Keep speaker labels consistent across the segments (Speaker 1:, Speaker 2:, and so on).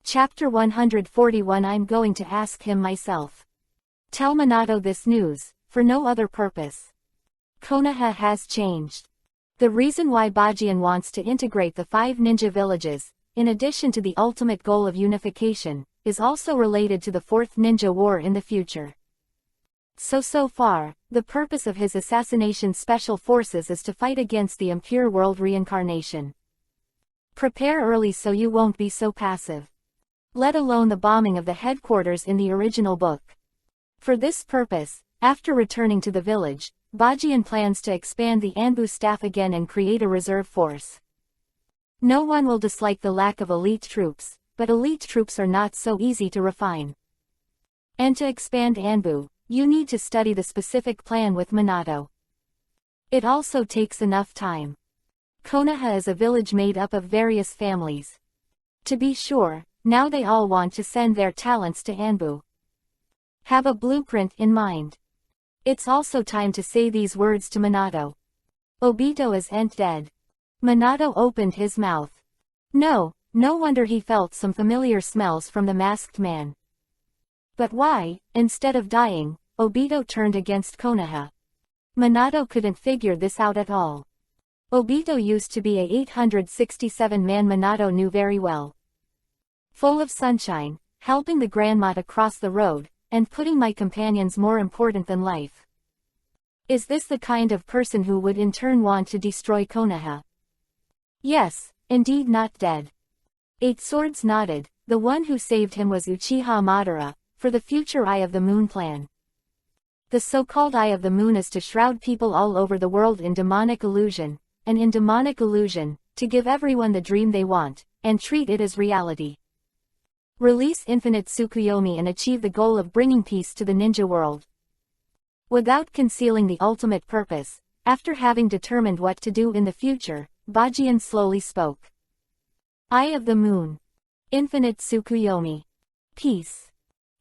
Speaker 1: Chapter 141. I'm going to ask him myself. Tell Minato this news, for no other purpose. Konoha has changed. The reason why Bajian wants to integrate the 5 ninja villages, in addition to the ultimate goal of unification, is also related to the 4th ninja war in the future. So far, the purpose of his assassination special forces is to fight against the impure world reincarnation. Prepare early so you won't be so passive. Let alone the bombing of the headquarters in the original book. For this purpose, after returning to the village, Bajian plans to expand the Anbu staff again and create a reserve force. No one will dislike the lack of elite troops, but elite troops are not so easy to refine. And to expand Anbu, you need to study the specific plan with Minato. It also takes enough time. Konoha is a village made up of various families. To be sure, now they all want to send their talents to Anbu. Have a blueprint in mind. It's also time to say these words to Minato. Obito is ain't dead. Minato opened his mouth. No wonder he felt some familiar smells from the masked man. But why, instead of dying, Obito turned against Konoha? Minato couldn't figure this out at all. Obito used to be a 867-man Minato knew very well. Full of sunshine, helping the grandma across the road, and putting my companions more important than life. Is this the kind of person who would in turn want to destroy Konoha? Yes, indeed not dead. 8 Swords nodded. The one who saved him was Uchiha Madara, for the future Eye of the Moon plan. The so-called Eye of the Moon is to shroud people all over the world in demonic illusion, and in demonic illusion, to give everyone the dream they want, and treat it as reality. Release infinite Tsukuyomi and achieve the goal of bringing peace to the ninja world. Without concealing the ultimate purpose, after having determined what to do in the future, Bajian slowly spoke. Eye of the Moon. Infinite Tsukuyomi. Peace.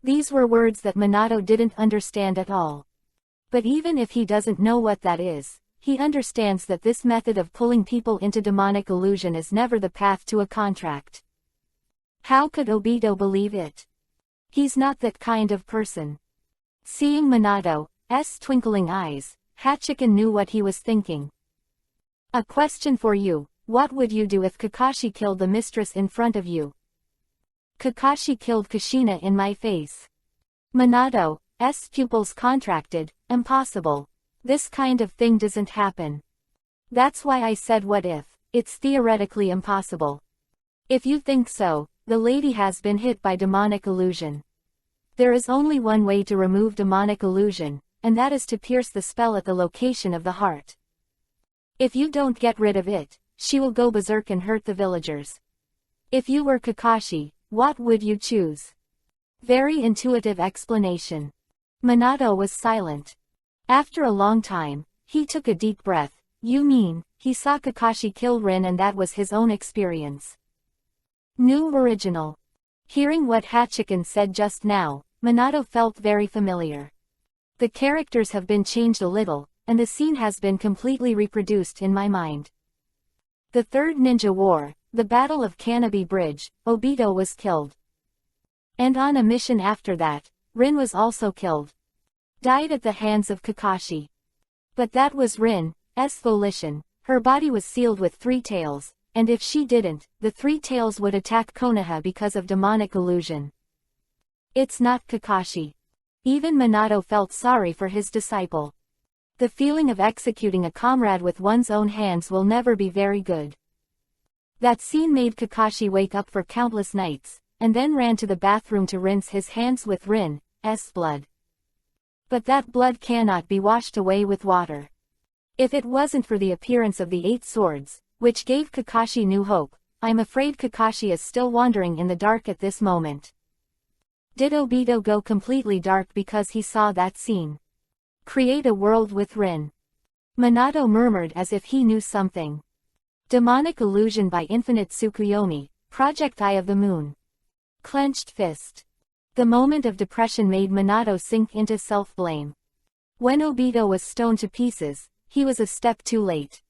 Speaker 1: These were words that Minato didn't understand at all. But even if he doesn't know what that is, he understands that this method of pulling people into demonic illusion is never the path to a contract. How could Obito believe it? He's not that kind of person. Seeing Minato's twinkling eyes, Hachiken knew what he was thinking. A question for you, what would you do if Kakashi killed the mistress in front of you? Kakashi killed Kushina in my face. Minato's pupils contracted. Impossible. This kind of thing doesn't happen. That's why I said what if. It's theoretically impossible. If you think so, the lady has been hit by demonic illusion. There is only one way to remove demonic illusion, and that is to pierce the spell at the location of the heart. If you don't get rid of it, she will go berserk and hurt the villagers. If you were Kakashi, what would you choose? Very intuitive explanation. Minato was silent. After a long time, he took a deep breath. You mean, he saw Kakashi kill Rin and that was his own experience? New original. Hearing what Hachiken said just now, Minato felt very familiar. The characters have been changed a little, and the scene has been completely reproduced in my mind. The Third Ninja War, the Battle of Kanabi Bridge, Obito was killed. And on a mission after that, Rin was also killed. Died at the hands of Kakashi. But that was Rin's volition. Her body was sealed with 3 tails, and if she didn't, the 3 tails would attack Konoha because of demonic illusion. It's not Kakashi. Even Minato felt sorry for his disciple. The feeling of executing a comrade with one's own hands will never be very good. That scene made Kakashi wake up for countless nights, and then ran to the bathroom to rinse his hands with Rin's blood. But that blood cannot be washed away with water. If it wasn't for the appearance of the 8 swords, which gave Kakashi new hope, I'm afraid Kakashi is still wandering in the dark at this moment. Did Obito go completely dark because he saw that scene? Create a world with Rin. Minato murmured as if he knew something. Demonic illusion by Infinite Tsukuyomi, Project Eye of the Moon. Clenched fist. The moment of depression made Minato sink into self-blame. When Obito was stoned to pieces, he was a step too late.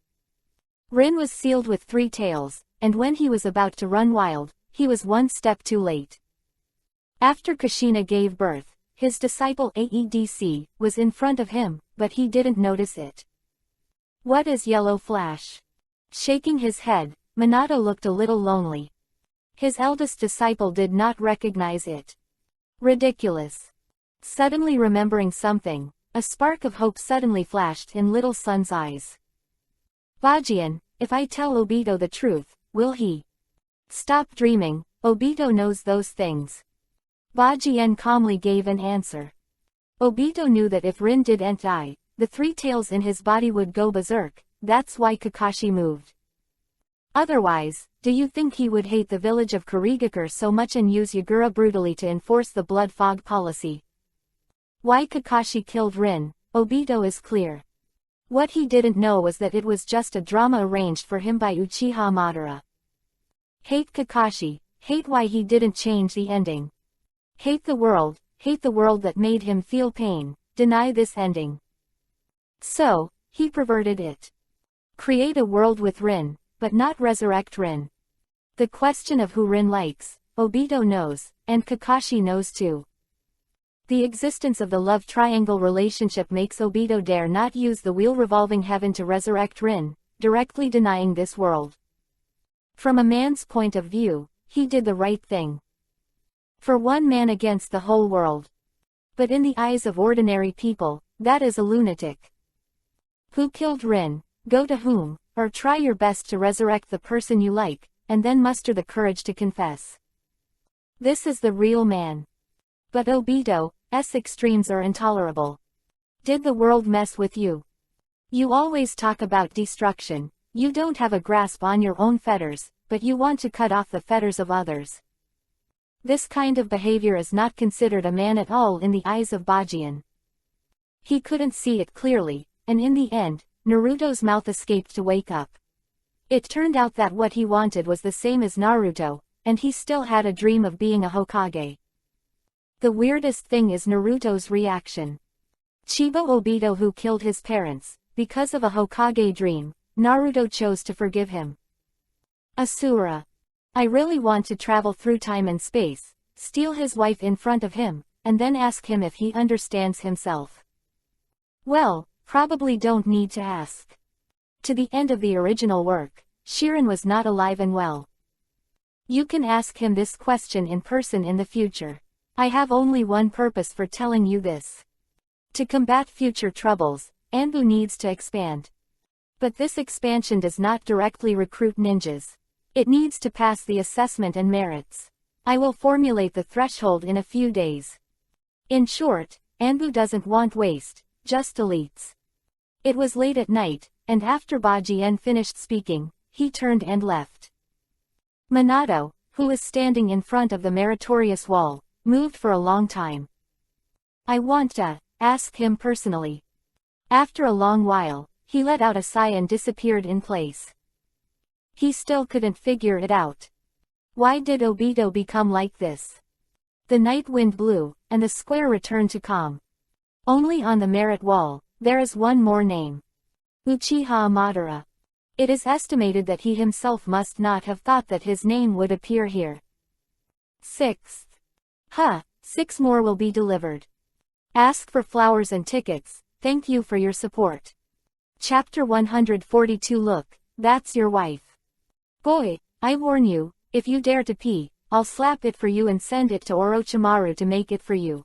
Speaker 1: Rin was sealed with 3 tails, and when he was about to run wild, he was one step too late. After Kushina gave birth, his disciple Aedc was in front of him, but he didn't notice it. What is yellow flash? Shaking his head, Minato looked a little lonely. His eldest disciple did not recognize it. Ridiculous. Suddenly remembering something, a spark of hope suddenly flashed in Little Sun's eyes. Bajian, if I tell Obito the truth, will he stop dreaming? Obito knows those things. Bajian calmly gave an answer. Obito knew that if Rin didn't die, the three tails in his body would go berserk, that's why Kakashi moved. Otherwise, do you think he would hate the village of Kurigakure so much and use Yagura brutally to enforce the blood fog policy? Why Kakashi killed Rin, Obito is clear. What he didn't know was that it was just a drama arranged for him by Uchiha Madara. Hate Kakashi, hate why he didn't change the ending. Hate the world that made him feel pain, deny this ending. So, he perverted it. Create a world with Rin, but not resurrect Rin. The question of who Rin likes, Obito knows, and Kakashi knows too. The existence of the love triangle relationship makes Obito dare not use the wheel revolving heaven to resurrect Rin, directly denying this world. From a man's point of view, he did the right thing. For one man against the whole world. But in the eyes of ordinary people, that is a lunatic. Who killed Rin? Go to whom, or try your best to resurrect the person you like, and then muster the courage to confess. This is the real man. But Obito's extremes are intolerable. Did the world mess with you? You always talk about destruction, you don't have a grasp on your own fetters, but you want to cut off the fetters of others. This kind of behavior is not considered a man at all in the eyes of Bajian. He couldn't see it clearly, and in the end, Naruto's mouth escaped to wake up. It turned out that what he wanted was the same as Naruto, and he still had a dream of being a Hokage. The weirdest thing is Naruto's reaction. Chiba Obito, who killed his parents, because of a Hokage dream, Naruto chose to forgive him. Asura. I really want to travel through time and space, steal his wife in front of him, and then ask him if he understands himself. Well, probably don't need to ask. To the end of the original work, Shirin was not alive and well. You can ask him this question in person in the future. I have only one purpose for telling you this. To combat future troubles, Anbu needs to expand. But this expansion does not directly recruit ninjas. It needs to pass the assessment and merits. I will formulate the threshold in a few days. In short, Anbu doesn't want waste, just elites. It was late at night, and after Bajian finished speaking, he turned and left. Minato, who was standing in front of the meritorious wall, moved for a long time. I want to ask him personally. After a long while, he let out a sigh and disappeared in place. He still couldn't figure it out. Why did Obito become like this? The night wind blew, and the square returned to calm. Only on the merit wall, there is one more name. Uchiha Madara. It is estimated that he himself must not have thought that his name would appear here. 6th. 6 more will be delivered. Ask for flowers and tickets, thank you for your support. Chapter 142. Look, that's your wife. Boy, I warn you, if you dare to pee, I'll slap it for you and send it to Orochimaru to make it for you.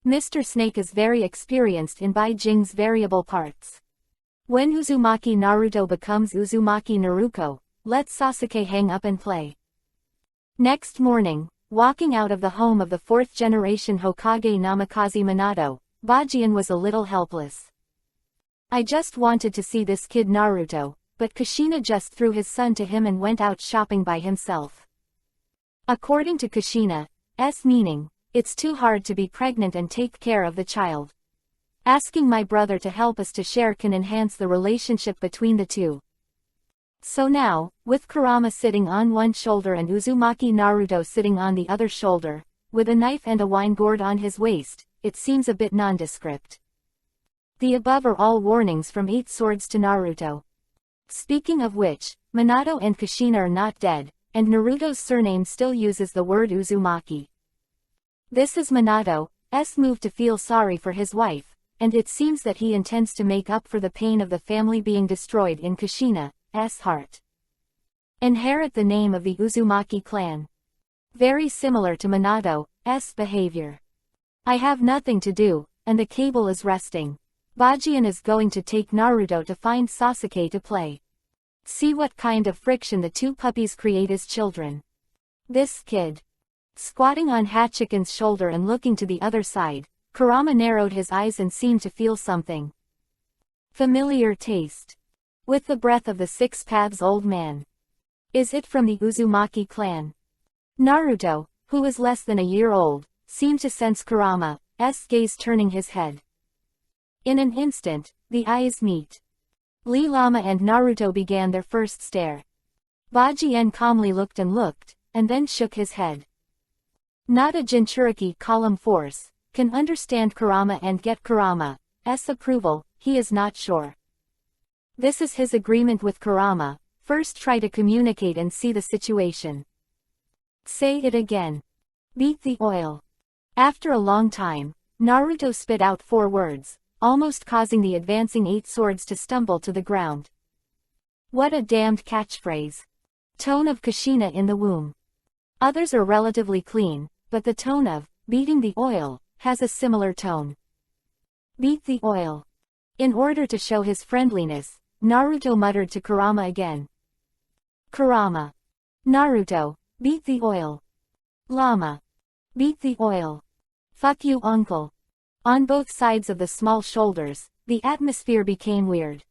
Speaker 1: Mr. Snake is very experienced in Baijing's variable parts. When Uzumaki Naruto becomes Uzumaki Naruko, let Sasuke hang up and play. Next morning, walking out of the home of the 4th generation Hokage Namikaze Minato, Bajian was a little helpless. I just wanted to see this kid Naruto, but Kushina just threw his son to him and went out shopping by himself. According to Kushina's meaning, it's too hard to be pregnant and take care of the child. Asking my brother to help us to share can enhance the relationship between the two. So now, with Kurama sitting on one shoulder and Uzumaki Naruto sitting on the other shoulder, with a knife and a wine gourd on his waist, it seems a bit nondescript. The above are all warnings from 8 Swords to Naruto. Speaking of which, Minato and Kushina are not dead, and Naruto's surname still uses the word Uzumaki. This is Minato's move to feel sorry for his wife, and it seems that he intends to make up for the pain of the family being destroyed in Kushina's heart. Inherit the name of the Uzumaki clan. Very similar to Minato's behavior. I have nothing to do, and the cable is resting. Bajian is going to take Naruto to find Sasuke to play. See what kind of friction the two puppies create as children. This kid. Squatting on Hachiken's shoulder and looking to the other side, Kurama narrowed his eyes and seemed to feel something. Familiar taste. With the breath of the 6 paths old man. Is it from the Uzumaki clan? Naruto, who was less than a year old, seemed to sense Kurama's gaze turning his head. In an instant, the eyes meet. Lee Lama and Naruto began their first stare. Bajian calmly looked, and then shook his head. Not a Jinchuriki column force can understand Kurama and get Kurama's approval, he is not sure. This is his agreement with Kurama. First try to communicate and see the situation. Say it again. Beat the oil. After a long time, Naruto spit out 4 words, almost causing the advancing 8 swords to stumble to the ground. What a damned catchphrase. Tone of Kushina in the womb. Others are relatively clean, but the tone of beating the oil has a similar tone. Beat the oil. In order to show his friendliness, Naruto muttered to Kurama again. Kurama. Naruto, beat the oil. Lama. Beat the oil. Fuck you, uncle. On both sides of the small shoulders, the atmosphere became weird.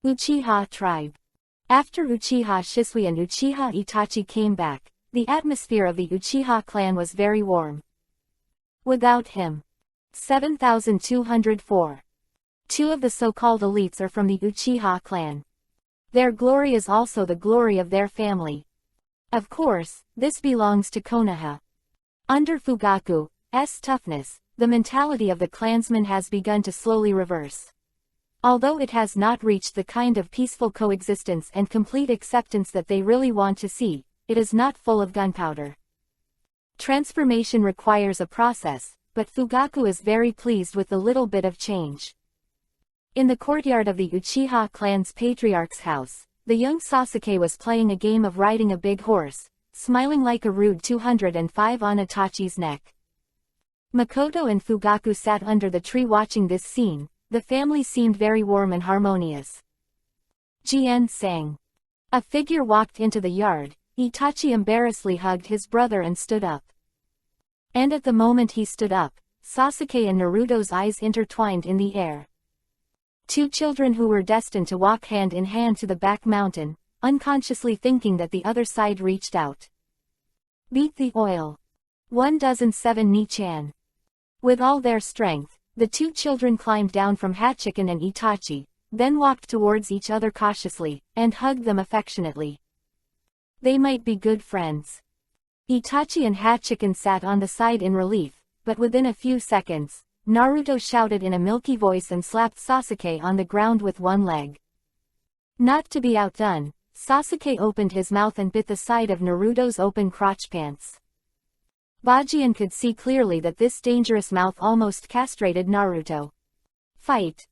Speaker 1: Uchiha tribe. After Uchiha Shisui and Uchiha Itachi came back, the atmosphere of the Uchiha clan was very warm. Without him. 7204. 2 of the so-called elites are from the Uchiha clan. Their glory is also the glory of their family. Of course, this belongs to Konoha. Under Fugaku's toughness, the mentality of the clansmen has begun to slowly reverse. Although it has not reached the kind of peaceful coexistence and complete acceptance that they really want to see, it is not full of gunpowder. Transformation requires a process, but Fugaku is very pleased with the little bit of change. In the courtyard of the Uchiha clan's patriarch's house, the young Sasuke was playing a game of riding a big horse, smiling like a rude 205 on Itachi's neck. Makoto and Fugaku sat under the tree watching this scene. The family seemed very warm and harmonious. Jien sang. A figure walked into the yard. Itachi embarrassedly hugged his brother and stood up. And at the moment he stood up, Sasuke and Naruto's eyes intertwined in the air. 2 children who were destined to walk hand in hand to the back mountain, unconsciously thinking that the other side reached out. Beat the oil. 1,007 Ni-chan. With all their strength, the 2 children climbed down from Hachiken and Itachi, then walked towards each other cautiously, and hugged them affectionately. They might be good friends. Itachi and Hachiken sat on the side in relief, but within a few seconds, Naruto shouted in a milky voice and slapped Sasuke on the ground with one leg. Not to be outdone, Sasuke opened his mouth and bit the side of Naruto's open crotch pants. Bajian could see clearly that this dangerous mouth almost castrated Naruto. Fight.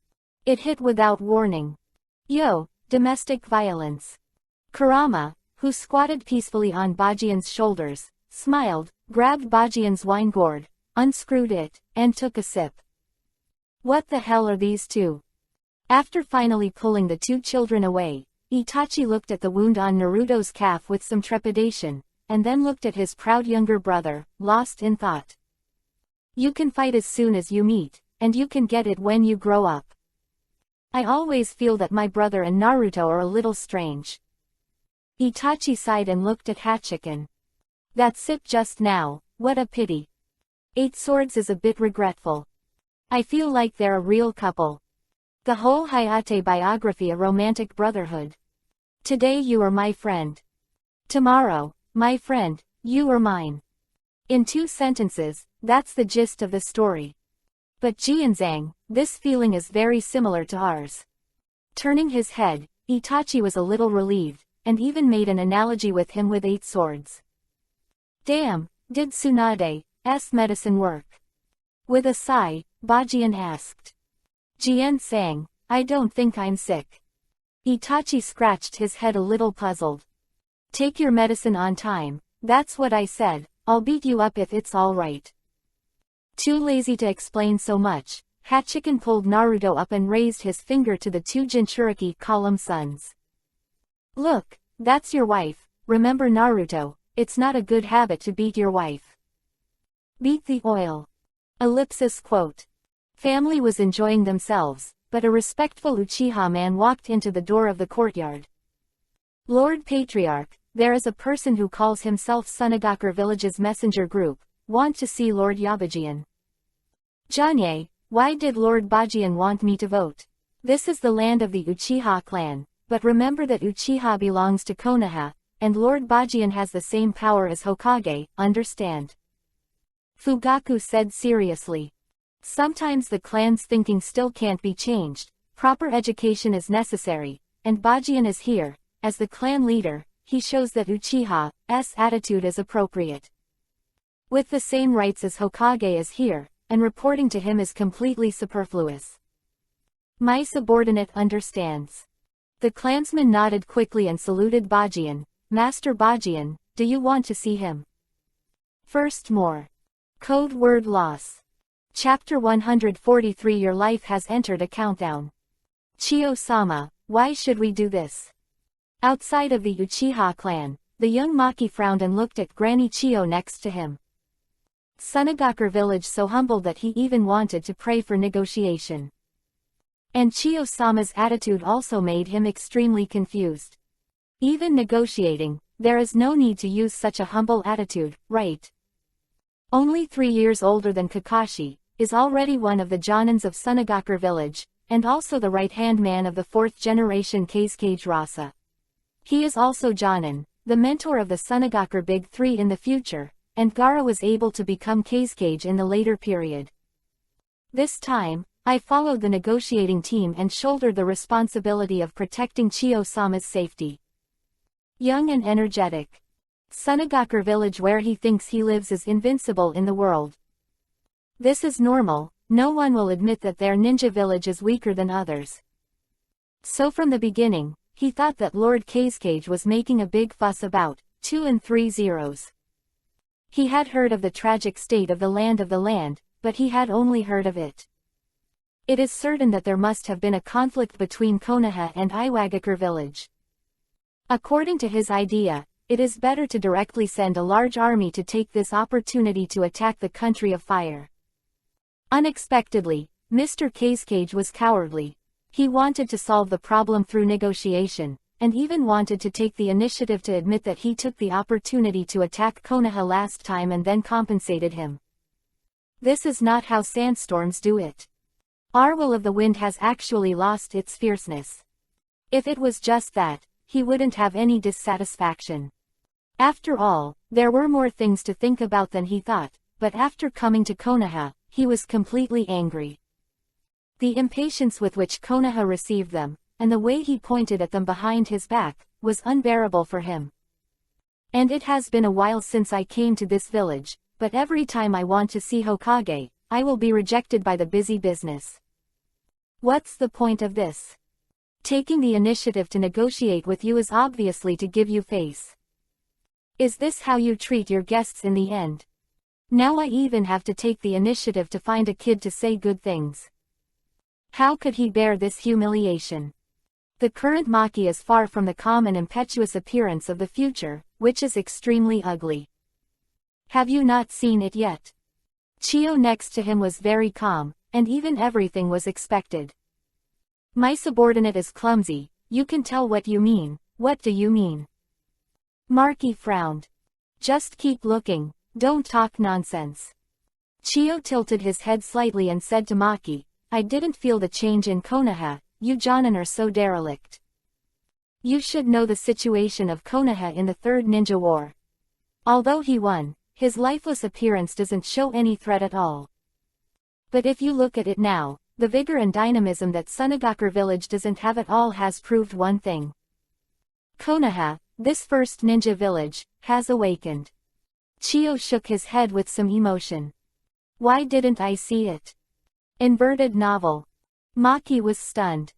Speaker 1: It hit without warning. Yo, domestic violence. Kurama, who squatted peacefully on Bajian's shoulders, smiled, grabbed Bajian's wine gourd, unscrewed it, and took a sip. What the hell are these 2? After finally pulling the 2 children away, Itachi looked at the wound on Naruto's calf with some trepidation, and then looked at his proud younger brother, lost in thought. You can fight as soon as you meet, and you can get it when you grow up. I always feel that my brother and Naruto are a little strange. Itachi sighed and looked at Hachiken. That sip just now, what a pity. 8 swords is a bit regretful. I feel like they're a real couple. The whole Hayate biography a romantic brotherhood. Today you are my friend. Tomorrow, my friend, you are mine. In 2 sentences, that's the gist of the story. But Jianzhang, this feeling is very similar to ours. Turning his head, Itachi was a little relieved, and even made an analogy with him with 8 swords. Damn, did Tsunade's medicine work? With a sigh, Bajian asked. Jian sang, I don't think I'm sick. Itachi scratched his head a little puzzled. Take your medicine on time, that's what I said, I'll beat you up if it's alright. Too lazy to explain so much, Hachiken pulled Naruto up and raised his finger to the 2 Jinchuriki column suns. Look, that's your wife, remember Naruto, it's not a good habit to beat your wife. Beat the oil. Ellipsis quote. Family was enjoying themselves, but a respectful Uchiha man walked into the door of the courtyard. Lord Patriarch, there is a person who calls himself Sunagakure Village's messenger group, want to see Lord Yabajian. Janye, why did Lord Bajian want me to vote? This is the land of the Uchiha clan, but remember that Uchiha belongs to Konoha, and Lord Bajian has the same power as Hokage, understand? Fugaku said seriously. Sometimes the clan's thinking still can't be changed, proper education is necessary, and Bajian is here, as the clan leader, he shows that Uchiha's attitude is appropriate. With the same rights as Hokage is here, and reporting to him is completely superfluous. My subordinate understands. The clansman nodded quickly and saluted Bajian. Master Bajian, do you want to see him? First more. Code word loss. Chapter 143 Your life has entered a countdown. Chiyo-sama, why should we do this? Outside of the Uchiha clan, the young Maki frowned and looked at Granny Chiyo next to him. Sunagakure village so humble that he even wanted to pray for negotiation. And Chiyo-sama's attitude also made him extremely confused. Even negotiating, there is no need to use such a humble attitude, right? Only 3 years older than Kakashi, is already one of the Jonins of Sunagakure village, and also the right-hand man of the 4th generation Kazekage Rasa. He is also Jonin, the mentor of the Sunagakure Big 3 in the future, and Gaara was able to become Kazekage in the later period. This time, I followed the negotiating team and shouldered the responsibility of protecting Chiyo-sama's safety. Young and energetic. Sunagakure village where he thinks he lives is invincible in the world. This is normal, no one will admit that their ninja village is weaker than others. So from the beginning, he thought that Lord Kazekage was making a big fuss about 2 and 3 zeros. He had heard of the tragic state of the land, but he had only heard of it. It is certain that there must have been a conflict between Konoha and Iwagakure village. According to his idea, it is better to directly send a large army to take this opportunity to attack the country of fire. Unexpectedly, Mr. Kazekage was cowardly. He wanted to solve the problem through negotiation, and even wanted to take the initiative to admit that he took the opportunity to attack Konoha last time and then compensated him. This is not how sandstorms do it. Our will of the wind has actually lost its fierceness. If it was just that, he wouldn't have any dissatisfaction. After all, there were more things to think about than he thought, but after coming to Konoha, he was completely angry. The impatience with which Konoha received them, and the way he pointed at them behind his back, was unbearable for him. And it has been a while since I came to this village, but every time I want to see Hokage, I will be rejected by the busy business. What's the point of this? Taking the initiative to negotiate with you is obviously to give you face. Is this how you treat your guests in the end? Now I even have to take the initiative to find a kid to say good things. How could he bear this humiliation? The current Maki is far from the calm and impetuous appearance of the future, which is extremely ugly. Have you not seen it yet? Chiyo next to him was very calm, and even everything was expected. My subordinate is clumsy, you can tell what you mean, what do you mean? Maki frowned. Just keep looking, don't talk nonsense. Chiyo tilted his head slightly and said to Maki, I didn't feel the change in Konoha, you Jonin are so derelict. You should know the situation of Konoha in the Third Ninja War. Although he won, his lifeless appearance doesn't show any threat at all. But if you look at it now, the vigor and dynamism that Sunagakure village doesn't have at all has proved one thing. Konoha, this first ninja village, has awakened. Chiyo shook his head with some emotion. Why didn't I see it? Inverted novel. Maki was stunned.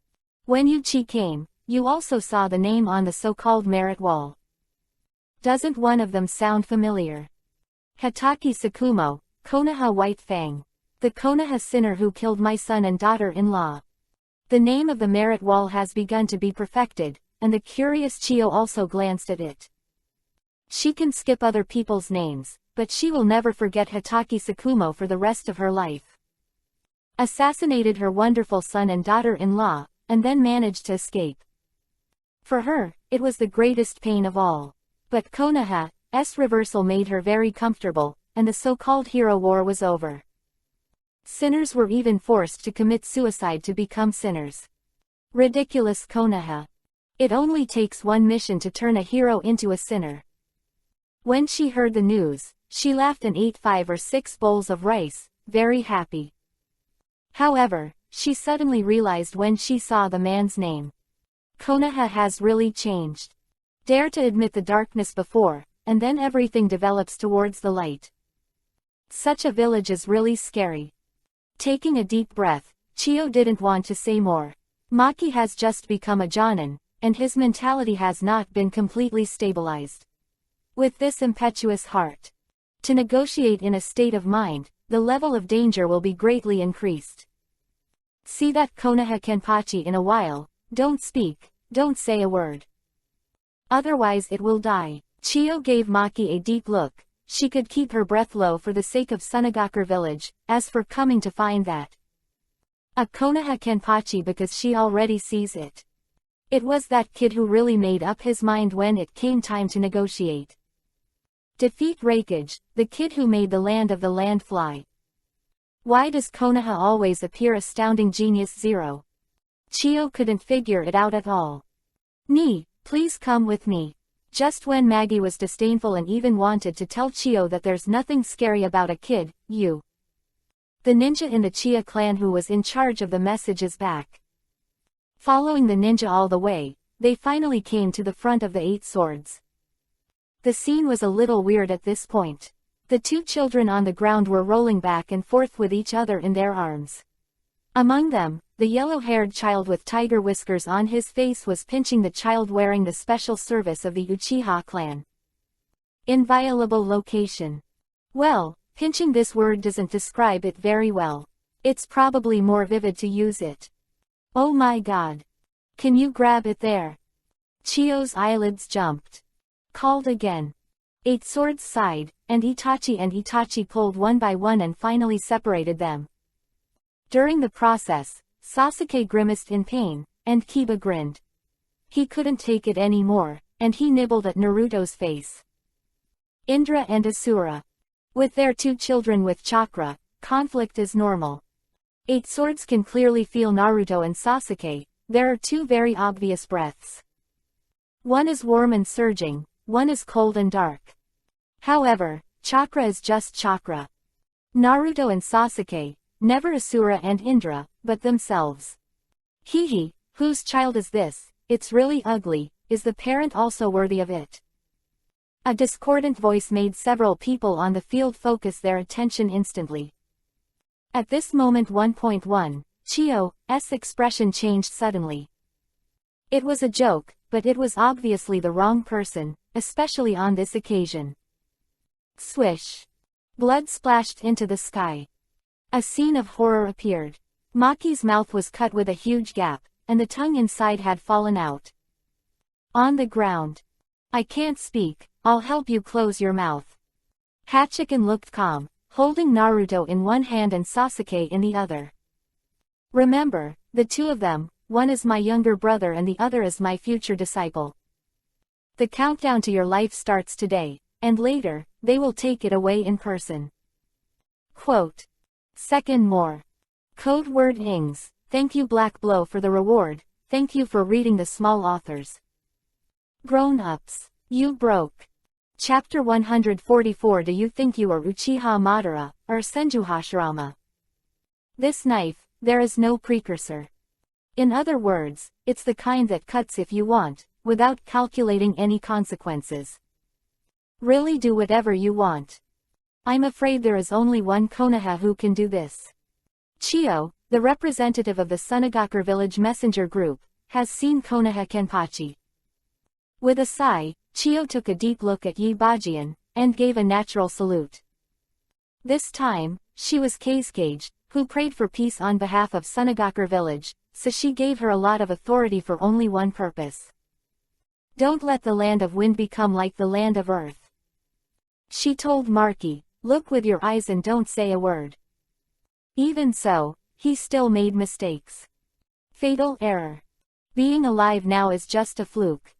Speaker 1: When Yuchi came, you also saw the name on the so-called merit wall. Doesn't one of them sound familiar? Hataki Tsukumo, Konoha White Fang. The Konoha sinner who killed my son and daughter-in-law. The name of the merit wall has begun to be perfected, and the curious Chiyo also glanced at it. She can skip other people's names, but she will never forget Hataki Tsukumo for the rest of her life. Assassinated her wonderful son and daughter-in-law, and then managed to escape. For her, it was the greatest pain of all. But Konoha's reversal made her very comfortable, and the so-called hero war was over. Sinners were even forced to commit suicide to become sinners. Ridiculous Konoha. It only takes one mission to turn a hero into a sinner. When she heard the news, she laughed and ate 5 or 6 bowls of rice, very happy. However, she suddenly realized when she saw the man's name. Konoha has really changed. Dare to admit the darkness before, and then everything develops towards the light. Such a village is really scary. Taking a deep breath, Chiyo didn't want to say more. Maki has just become a jonin, and his mentality has not been completely stabilized. With this impetuous heart, to negotiate in a state of mind, the level of danger will be greatly increased. See that Konoha Kenpachi in a while, don't speak, don't say a word. Otherwise it will die. Chiyo gave Maki a deep look. She could keep her breath low for the sake of Sunagakur village, as for coming to find that a Konoha Kenpachi because she already sees it. It was that kid who really made up his mind when it came time to negotiate. Defeat Reikage, the kid who made the land of the land fly. Why does Konoha always appear astounding genius 0? Chiyo couldn't figure it out at all. Ni, please come with me. Just when Maggie was disdainful and even wanted to tell Chiyo that there's nothing scary about a kid, the ninja in the Chia clan who was in charge of the message is back. Following the ninja all the way, they finally came to the front of the 8 swords. The scene was a little weird at this point. The 2 children on the ground were rolling back and forth with each other in their arms. Among them, the yellow-haired child with tiger whiskers on his face was pinching the child wearing the special service of the Uchiha clan. Inviolable location. Well, pinching this word doesn't describe it very well. It's probably more vivid to use it. Oh my god. Can you grab it there? Chiyo's eyelids jumped. Called again. 8 swords sighed, and Itachi pulled one by one and finally separated them. During the process, Sasuke grimaced in pain, and Kiba grinned. He couldn't take it anymore, and he nibbled at Naruto's face. Indra and Asura. With their 2 children with chakra, conflict is normal. 8 swords can clearly feel Naruto and Sasuke. There are 2 very obvious breaths. One is warm and surging, one is cold and dark. However, chakra is just chakra. Naruto and Sasuke, never Asura and Indra, but themselves. Hehe, whose child is this? It's really ugly. Is the parent also worthy of it? A discordant voice made several people on the field focus their attention instantly. At this moment 1.1, Chiyo's expression changed suddenly. It was a joke, but it was obviously the wrong person, especially on this occasion. Swish. Blood splashed into the sky. A scene of horror appeared. Maki's mouth was cut with a huge gap, and the tongue inside had fallen out. On the ground. I can't speak, I'll help you close your mouth. Hachiken looked calm, holding Naruto in one hand and Sasuke in the other. Remember, the 2 of them, one is my younger brother and the other is my future disciple. The countdown to your life starts today, and later, they will take it away in person. Quote. Second more. Code word Ings, thank you Black Blow for the reward, thank you for reading the small authors. Grown-ups, you broke. Chapter 144. Do you think you are Uchiha Madara, or Senju Hashirama? This knife, there is no precursor. In other words, it's the kind that cuts if you want, without calculating any consequences. Really do whatever you want. I'm afraid there is only one Konoha who can do this. Chiyo, the representative of the Sunagakur village messenger group, has seen Konoha Kenpachi. With a sigh, Chiyo took a deep look at Yi Bajian, and gave a natural salute. This time, she was Kazekage, who prayed for peace on behalf of Sunagakur village, so she gave her a lot of authority for only one purpose. Don't let the land of wind become like the land of earth. She told Marky, look with your eyes and don't say a word. Even so, he still made mistakes. Fatal error. Being alive now is just a fluke.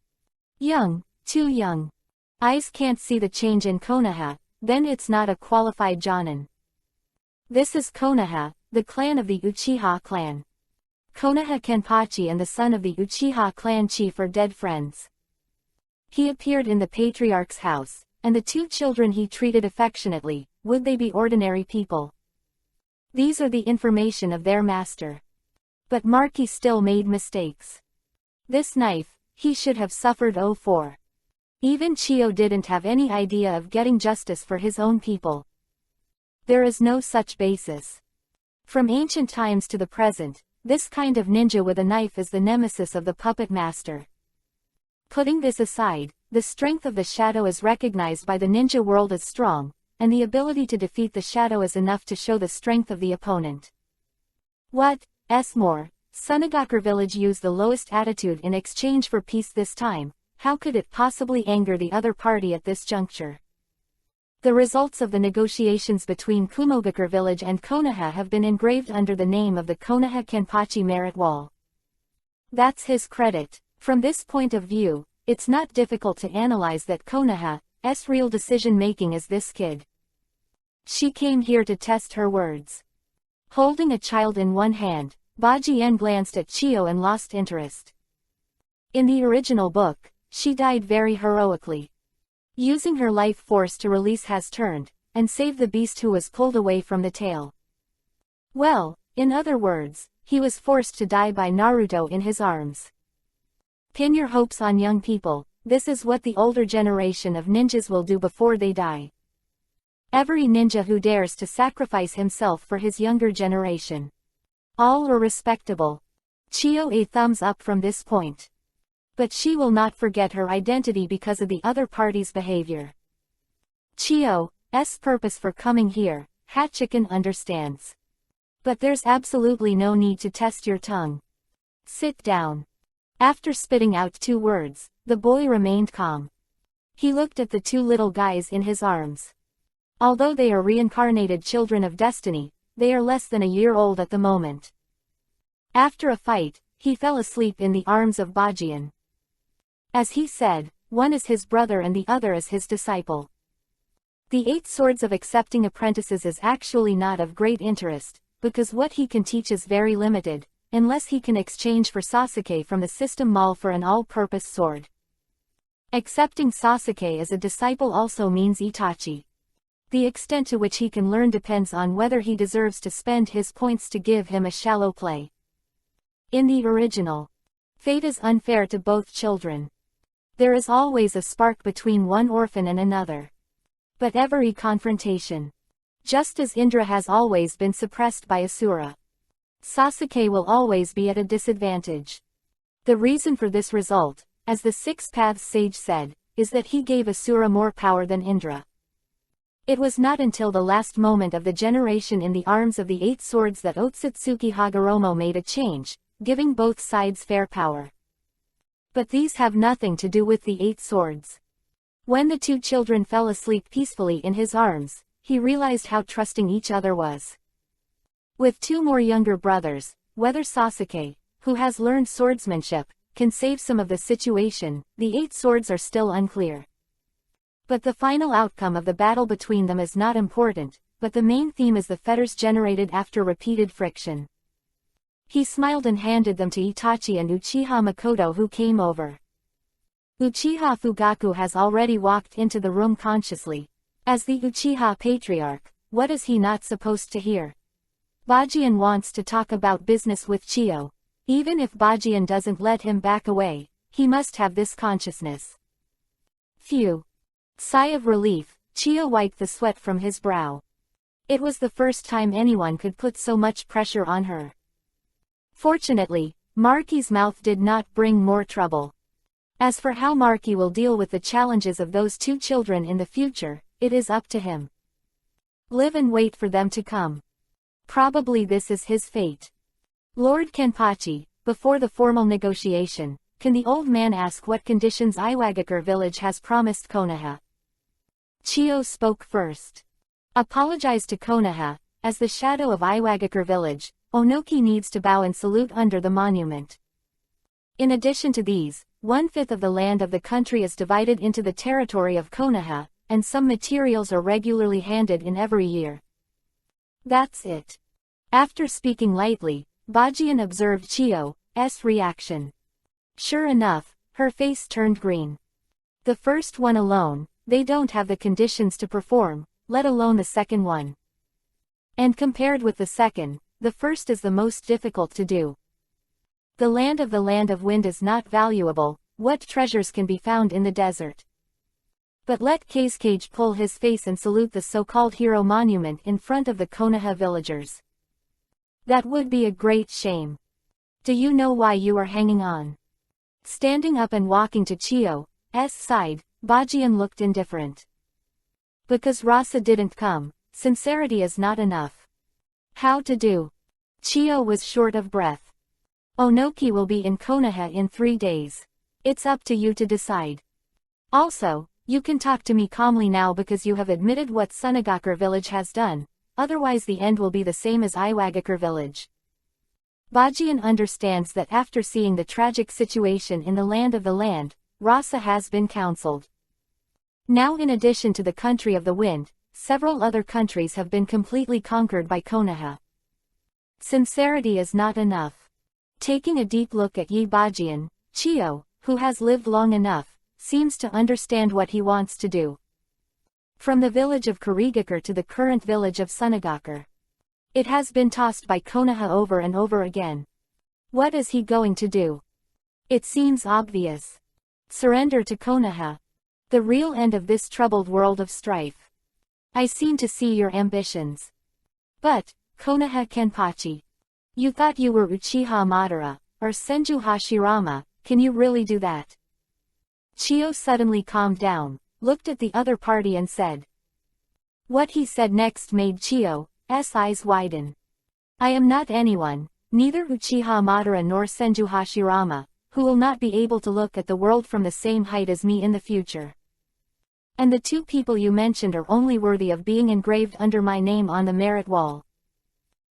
Speaker 1: Young, too young. Eyes can't see the change in Konoha, then it's not a qualified Jonin. This is Konoha, the clan of the Uchiha clan. Konoha Kenpachi and the son of the Uchiha clan chief are dead friends. He appeared in the patriarch's house, and the two children he treated affectionately, would they be ordinary people? These are the information of their master. But Marky still made mistakes. This knife, he should have suffered for. Even Chiyo didn't have any idea of getting justice for his own people. There is no such basis. From ancient times to the present, this kind of ninja with a knife is the nemesis of the puppet master. Putting this aside, the strength of the shadow is recognized by the ninja world as strong, and the ability to defeat the shadow is enough to show the strength of the opponent. What, more, Sunagakur village used the lowest attitude in exchange for peace this time, how could it possibly anger the other party at this juncture? The results of the negotiations between Kumogakure village and Konoha have been engraved under the name of the Konoha Kenpachi Merit Wall. That's his credit. From this point of view, it's not difficult to analyze that Konoha's real decision-making is this kid. She came here to test her words. Holding a child in one hand, Bajien glanced at Chiyo and lost interest. In the original book, she died very heroically. Using her life force to release has turned, and save the beast who was pulled away from the tail. Well, in other words, he was forced to die by Naruto in his arms. Pin your hopes on young people, this is what the older generation of ninjas will do before they die. Every ninja who dares to sacrifice himself for his younger generation. All are respectable. Chiyo a thumbs up from this point. But she will not forget her identity because of the other party's behavior. Chiyo's purpose for coming here, Hachiken understands. But there's absolutely no need to test your tongue. Sit down. After spitting out 2 words, the boy remained calm. He looked at the 2 little guys in his arms. Although they are reincarnated children of destiny, they are less than a year old at the moment. After a fight, he fell asleep in the arms of Bajien. As he said, one is his brother and the other is his disciple. The 8 swords of accepting apprentices is actually not of great interest, because what he can teach is very limited, unless he can exchange for Sasuke from the system mall for an all-purpose sword. Accepting Sasuke as a disciple also means Itachi. The extent to which he can learn depends on whether he deserves to spend his points to give him a shallow play. In the original, fate is unfair to both children. There is always a spark between one orphan and another. But every confrontation, just as Indra has always been suppressed by Asura, Sasuke will always be at a disadvantage. The reason for this result, as the 6 Paths sage said, is that he gave Asura more power than Indra. It was not until the last moment of the generation in the arms of the 8 swords that Otsutsuki Hagoromo made a change, giving both sides fair power. But these have nothing to do with the 8 swords. When the 2 children fell asleep peacefully in his arms, he realized how trusting each other was. With 2 more younger brothers, whether Sasuke, who has learned swordsmanship, can save some of the situation, the 8 swords are still unclear. But the final outcome of the battle between them is not important, but the main theme is the fetters generated after repeated friction. He smiled and handed them to Itachi and Uchiha Makoto, who came over. Uchiha Fugaku has already walked into the room consciously. As the Uchiha patriarch, what is he not supposed to hear? Bajien wants to talk about business with Chiyo. Even if Bajien doesn't let him back away, he must have this consciousness. Phew. Sigh of relief, Chio wiped the sweat from his brow. It was the first time anyone could put so much pressure on her. Fortunately, Marky's mouth did not bring more trouble. As for how Marky will deal with the challenges of those two children in the future, it is up to him. Live and wait for them to come. Probably this is his fate. Lord Kenpachi, before the formal negotiation, can the old man ask what conditions Iwagakure village has promised Konoha? Chio spoke first. Apologize to Konoha, as the shadow of Iwagakure village, Onoki needs to bow and salute under the monument. In addition to these, 1/5 of the land of the country is divided into the territory of Konoha, and some materials are regularly handed in every year. That's it. After speaking lightly, Bajian observed Chio's reaction. Sure enough, her face turned green. The first one alone, they don't have the conditions to perform, let alone the second one. And compared with the second, the first is the most difficult to do. The land of wind is not valuable, what treasures can be found in the desert? But let Kazekage pull his face and salute the so-called hero monument in front of the Konoha villagers. That would be a great shame. Do you know why you are hanging on? Standing up and walking to Chio's side, Bajian looked indifferent. Because Rasa didn't come, sincerity is not enough. How to do? Chio was short of breath. Onoki will be in Konoha in 3 days. It's up to you to decide. Also, you can talk to me calmly now because you have admitted what Sunagakure village has done, otherwise the end will be the same as Iwagakure village. Bajian understands that after seeing the tragic situation in the land, Rasa has been counseled. Now in addition to the country of the wind, several other countries have been completely conquered by Konoha. Sincerity is not enough. Taking a deep look at Yi Bajian, Chio, who has lived long enough, seems to understand what he wants to do. From the village of Kurigakure to the current village of Sunagakure. It has been tossed by Konoha over and over again. What is he going to do? It seems obvious. Surrender to Konoha. The real end of this troubled world of strife. I seem to see your ambitions. But, Konoha Kenpachi. You thought you were Uchiha Madara, or Senju Hashirama, can you really do that? Chio suddenly calmed down, looked at the other party and said. What he said next made Chio's eyes widen. I am not anyone, neither Uchiha Madara nor Senju Hashirama, who will not be able to look at the world from the same height as me in the future. And the two people you mentioned are only worthy of being engraved under my name on the merit wall.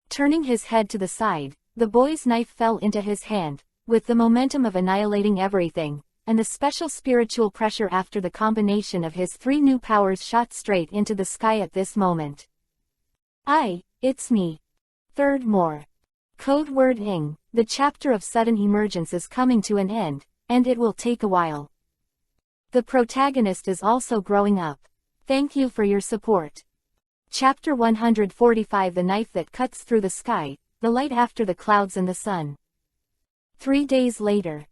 Speaker 1: Turning his head to the side, the boy's knife fell into his hand, with the momentum of annihilating everything, and the special spiritual pressure after the combination of his 3 new powers shot straight into the sky at this moment. It's me. Third more. Code word ing, the chapter of sudden emergence is coming to an end, and it will take a while. The protagonist is also growing up. Thank you for your support. Chapter 145 The Knife That Cuts Through the Sky, the Light After the Clouds and the Sun. 3 days later.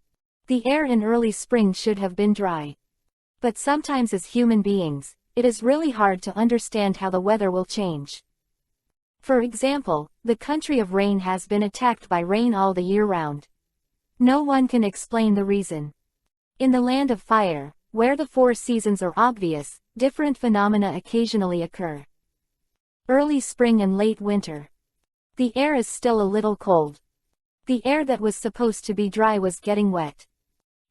Speaker 1: The air in early spring should have been dry. But sometimes as human beings, it is really hard to understand how the weather will change. For example, the country of rain has been attacked by rain all the year round. No one can explain the reason. In the land of fire, where the 4 seasons are obvious, different phenomena occasionally occur. Early spring and late winter. The air is still a little cold. The air that was supposed to be dry was getting wet.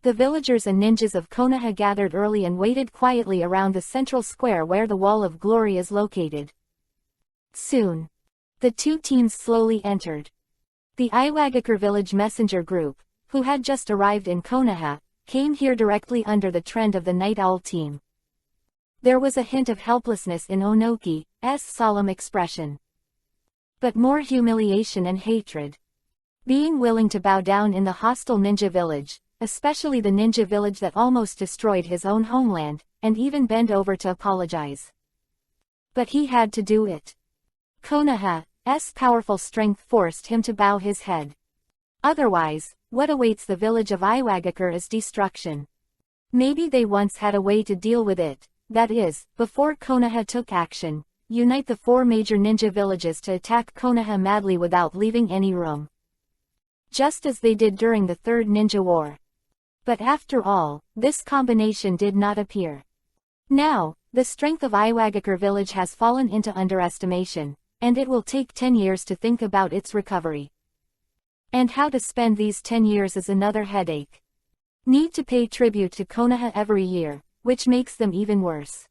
Speaker 1: The villagers and ninjas of Konoha gathered early and waited quietly around the central square where the Wall of Glory is located. Soon. The 2 teams slowly entered. The Iwagakure village messenger group, who had just arrived in Konoha, came here directly under the trend of the Night Owl team. There was a hint of helplessness in Onoki's solemn expression. But more humiliation and hatred. Being willing to bow down in the hostile ninja village, especially the ninja village that almost destroyed his own homeland, and even bend over to apologize. But he had to do it. Konoha's powerful strength forced him to bow his head. Otherwise, what awaits the village of Iwagakure is destruction. Maybe they once had a way to deal with it, that is, before Konoha took action, unite the 4 major ninja villages to attack Konoha madly without leaving any room. Just as they did during the Third Ninja War. But after all, this combination did not appear. Now, the strength of Iwagakure village has fallen into underestimation, and it will take 10 years to think about its recovery. And how to spend these 10 years is another headache. Need to pay tribute to Konoha every year, which makes them even worse.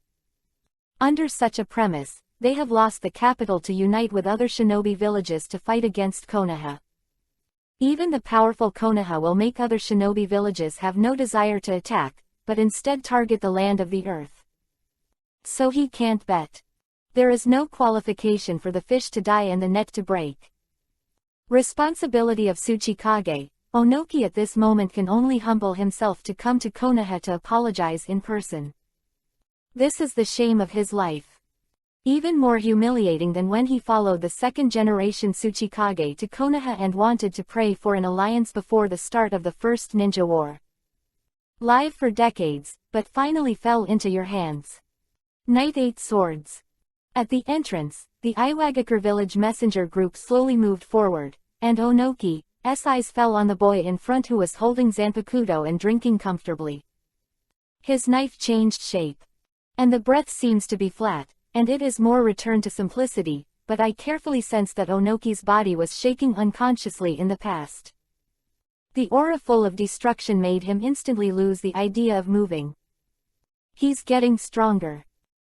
Speaker 1: Under such a premise, they have lost the capital to unite with other shinobi villages to fight against Konoha. Even the powerful Konoha will make other shinobi villages have no desire to attack, but instead target the land of the earth. So he can't bet. There is no qualification for the fish to die and the net to break. Responsibility of Tsuchikage, Onoki at this moment can only humble himself to come to Konoha to apologize in person. This is the shame of his life. Even more humiliating than when he followed the second-generation Tsuchikage to Konoha and wanted to pray for an alliance before the start of the First Ninja War. Live for decades, but finally fell into your hands. Knight 8 Swords. At the entrance, the Iwagakure village messenger group slowly moved forward, and Onoki's eyes fell on the boy in front who was holding Zanpakuto and drinking comfortably. His knife changed shape. And the breath seems to be flat, and it is more returned to simplicity, but I carefully sensed that Onoki's body was shaking unconsciously in the past. The aura full of destruction made him instantly lose the idea of moving. He's getting stronger.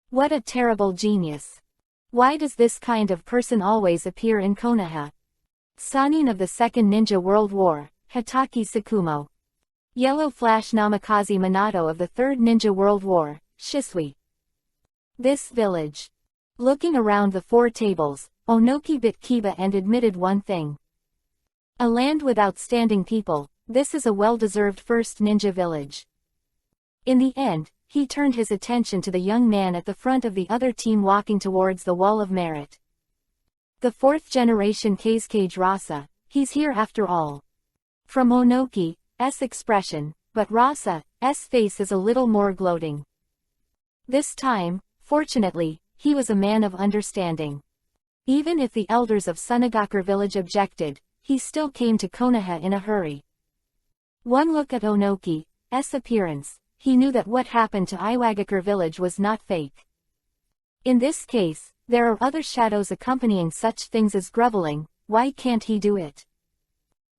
Speaker 1: What a terrible genius. Why does this kind of person always appear in Konoha? Sannin of the Second Ninja World War, Hitaki Tsukumo. Yellow Flash Namikaze Minato of the Third Ninja World War, Shisui. This village. Looking around the 4 tables, Onoki bit Kiba and admitted one thing. A land with outstanding people, this is a well-deserved first ninja village. In the end, he turned his attention to the young man at the front of the other team walking towards the Wall of Merit. The 4th generation Kazekage Rasa, he's here after all. From Onoki's expression, but Rasa's face is a little more gloating. This time, fortunately, he was a man of understanding. Even if the elders of Sunagakure village objected, he still came to Konoha in a hurry. One look at Onoki's appearance, he knew that what happened to Iwagakure village was not fake. In this case, there are other shadows accompanying such things as groveling. Why can't he do it?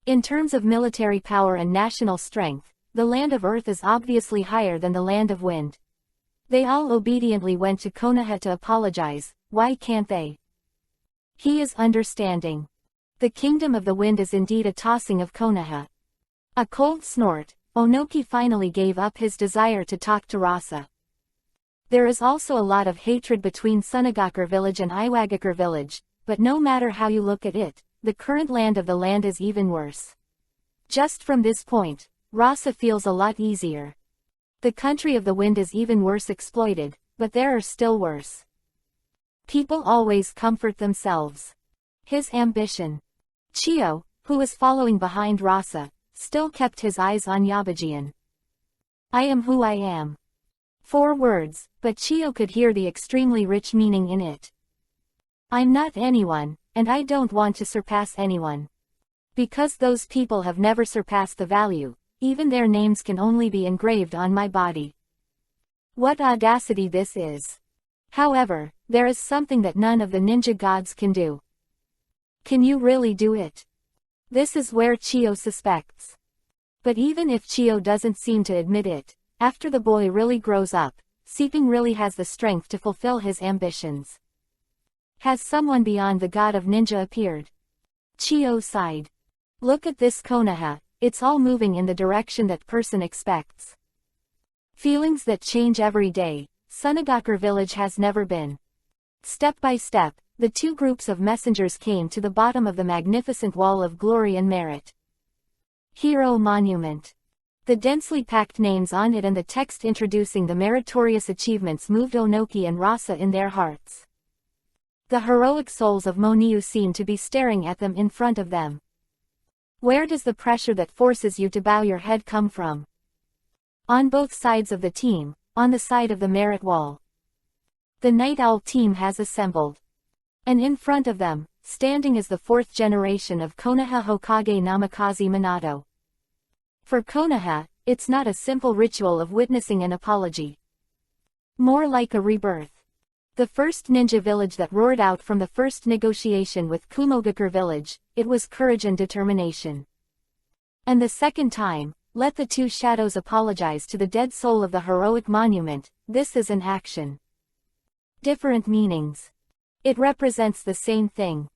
Speaker 1: In terms of military power and national strength, the land of Earth is obviously higher than the land of Wind. They all obediently went to Konoha to apologize. Why can't they? He is understanding. The kingdom of the wind is indeed a tossing of Konoha. A cold snort, Onoki finally gave up his desire to talk to Rasa. There is also a lot of hatred between Sunagakure village and Iwagakure village, but no matter how you look at it, the current land of the land is even worse. Just from this point, Rasa feels a lot easier. The country of the wind is even worse exploited, but there are still worse. People always comfort themselves. His ambition. Chiyo, who was following behind Rasa, still kept his eyes on Yabajian. I am who I am. 4 words, but Chiyo could hear the extremely rich meaning in it. I'm not anyone, and I don't want to surpass anyone. Because those people have never surpassed the value, even their names can only be engraved on my body. What audacity this is. However, there is something that none of the ninja gods can do. Can you really do it? This is where Chiyo suspects. But even if Chiyo doesn't seem to admit it, after the boy really grows up, Seeping really has the strength to fulfill his ambitions. Has someone beyond the god of ninja appeared? Chiyo sighed. Look at this Konoha, it's all moving in the direction that person expects. Feelings that change every day, Sunagakure village has never been. Step by step, the 2 groups of messengers came to the bottom of the magnificent wall of glory and merit. Hero Monument. The densely packed names on it and the text introducing the meritorious achievements moved Onoki and Rasa in their hearts. The heroic souls of Moniu seemed to be staring at them in front of them. Where does the pressure that forces you to bow your head come from? On both sides of the team, on the side of the merit wall. The Night Owl team has assembled. And in front of them, standing is the fourth generation of Konoha Hokage Namikaze Minato. For Konoha, it's not a simple ritual of witnessing an apology. More like a rebirth. The first ninja village that roared out from the first negotiation with Kumogakure village, it was courage and determination. And the second time, let the two shadows apologize to the dead soul of the heroic monument, this is an action. Different meanings. It represents the same thing.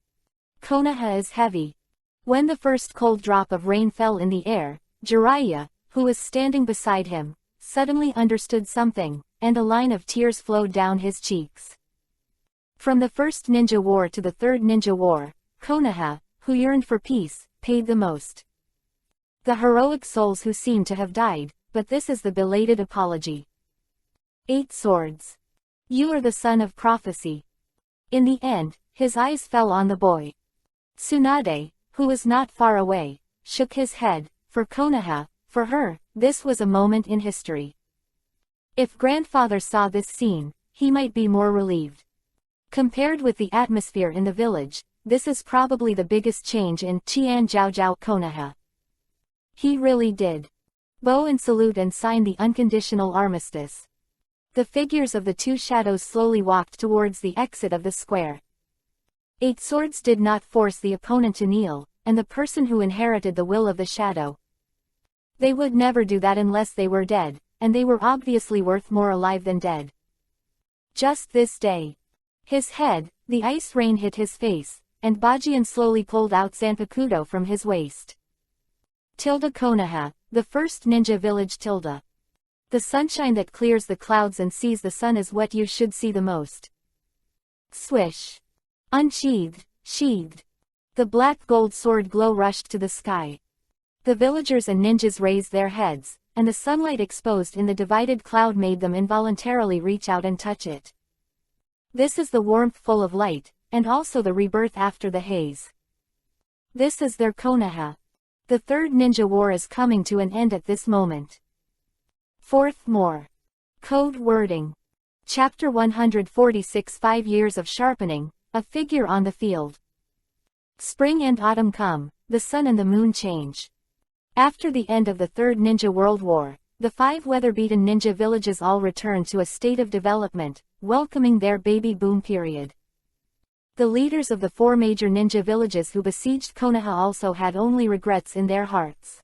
Speaker 1: Konoha is heavy. When the first cold drop of rain fell in the air, Jiraiya, who was standing beside him, suddenly understood something, and a line of tears flowed down his cheeks. From the first ninja war to the third ninja war, Konoha, who yearned for peace, paid the most. The heroic souls who seem to have died, but this is the belated apology. 8 Swords. You are the son of prophecy. In the end, his eyes fell on the boy. Tsunade, who was not far away, shook his head. For Konoha, for her, this was a moment in history. If grandfather saw this scene, he might be more relieved. Compared with the atmosphere in the village, this is probably the biggest change in Qian Jiao Konoha. He really did. Bow and salute and sign the unconditional armistice. The figures of the two shadows slowly walked towards the exit of the square. 8 Swords did not force the opponent to kneel, and the person who inherited the will of the shadow. They would never do that unless they were dead, and they were obviously worth more alive than dead. Just this day. His head, the ice rain hit his face, and Bajian slowly pulled out Zanpakuto from his waist. Tilde Konoha, the first ninja village tilde. The sunshine that clears the clouds and sees the sun is what you should see the most. Swish. Unsheathed, sheathed. The black gold sword glow rushed to the sky. The villagers and ninjas raised their heads, and the sunlight exposed in the divided cloud made them involuntarily reach out and touch it. This is the warmth full of light, and also the rebirth after the haze. This is their Konoha. The third ninja war is coming to an end at this moment. Fourth more. Code wording. Chapter 146 5 years of sharpening, a figure on the field. Spring and autumn come, the sun and the moon change. After the end of the Third Ninja World War, the 5 weather-beaten ninja villages all returned to a state of development, welcoming their baby boom period. The leaders of the 4 major ninja villages who besieged Konoha also had only regrets in their hearts.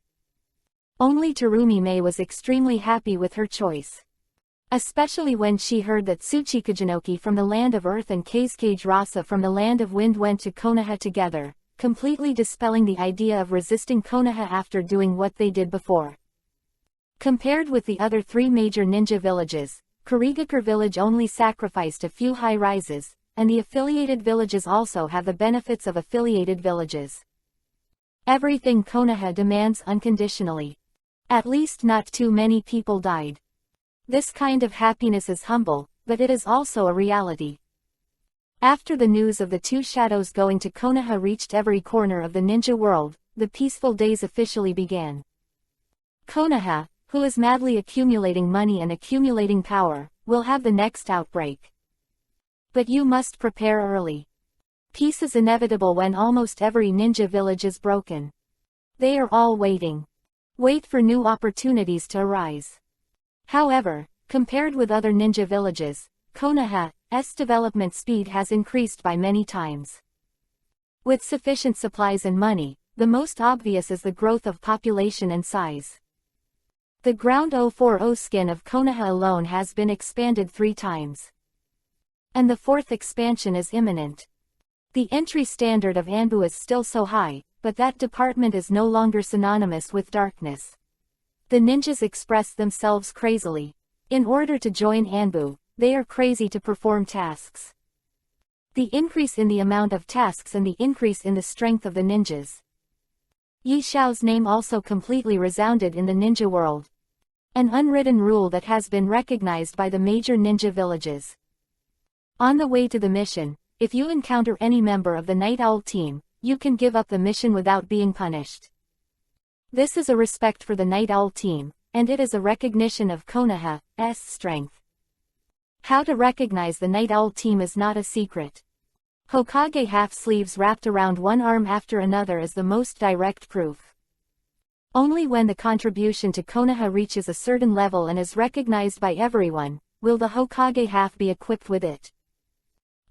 Speaker 1: Only Terumi Mei was extremely happy with her choice. Especially when she heard that Tsuchikajinoki from the land of earth and Kazekage Rasa from the land of wind went to Konoha together, completely dispelling the idea of resisting Konoha after doing what they did before. Compared with the other 3 major ninja villages, Kurigakure village only sacrificed a few high-rises, and the affiliated villages also have the benefits of affiliated villages. Everything Konoha demands unconditionally. At least not too many people died. This kind of happiness is humble, but it is also a reality. After the news of the 2 shadows going to Konoha reached every corner of the ninja world, the peaceful days officially began. Konoha, who is madly accumulating money and accumulating power, will have the next outbreak. But you must prepare early. Peace is inevitable when almost every ninja village is broken. They are all waiting. Wait for new opportunities to arise. However, compared with other ninja villages, Konoha's development speed has increased by many times. With sufficient supplies and money, the most obvious is the growth of population and size. The ground 040 skin of Konoha alone has been expanded 3 times. And the 4th expansion is imminent. The entry standard of Anbu is still so high, but that department is no longer synonymous with darkness. The ninjas express themselves crazily. In order to join Anbu, they are crazy to perform tasks. The increase in the amount of tasks and the increase in the strength of the ninjas. Yi Xiao's name also completely resounded in the ninja world. An unwritten rule that has been recognized by the major ninja villages. On the way to the mission, if you encounter any member of the Night Owl team, you can give up the mission without being punished. This is a respect for the Night Owl team, and it is a recognition of Konoha's strength. How to recognize the Night Owl team is not a secret. Hokage half-sleeves wrapped around one arm after another is the most direct proof. Only when the contribution to Konoha reaches a certain level and is recognized by everyone, will the Hokage half be equipped with it.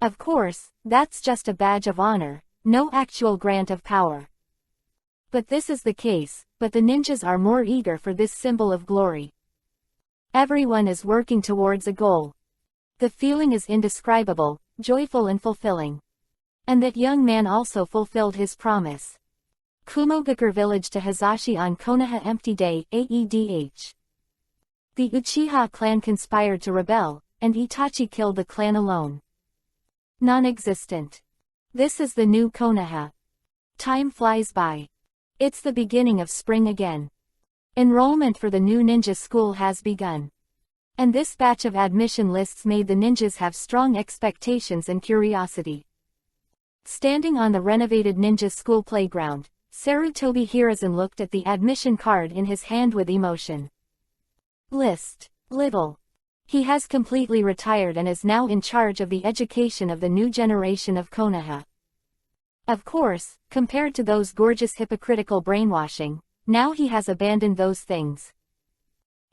Speaker 1: Of course, that's just a badge of honor, no actual grant of power. But this is the case, but the ninjas are more eager for this symbol of glory. Everyone is working towards a goal. The feeling is indescribable, joyful and fulfilling. And that young man also fulfilled his promise. Kumogakure village to Hizashi on Konoha empty day, AEDH. The Uchiha clan conspired to rebel, and Itachi killed the clan alone. Non-existent. This is the new Konoha. Time flies by. It's the beginning of spring again. Enrollment for the new ninja school has begun. And this batch of admission lists made the ninjas have strong expectations and curiosity. Standing on the renovated ninja school playground, Sarutobi Hiruzen looked at the admission card in his hand with emotion. List. Little. He has completely retired and is now in charge of the education of the new generation of Konoha. Of course, compared to those gorgeous hypocritical brainwashing, now he has abandoned those things.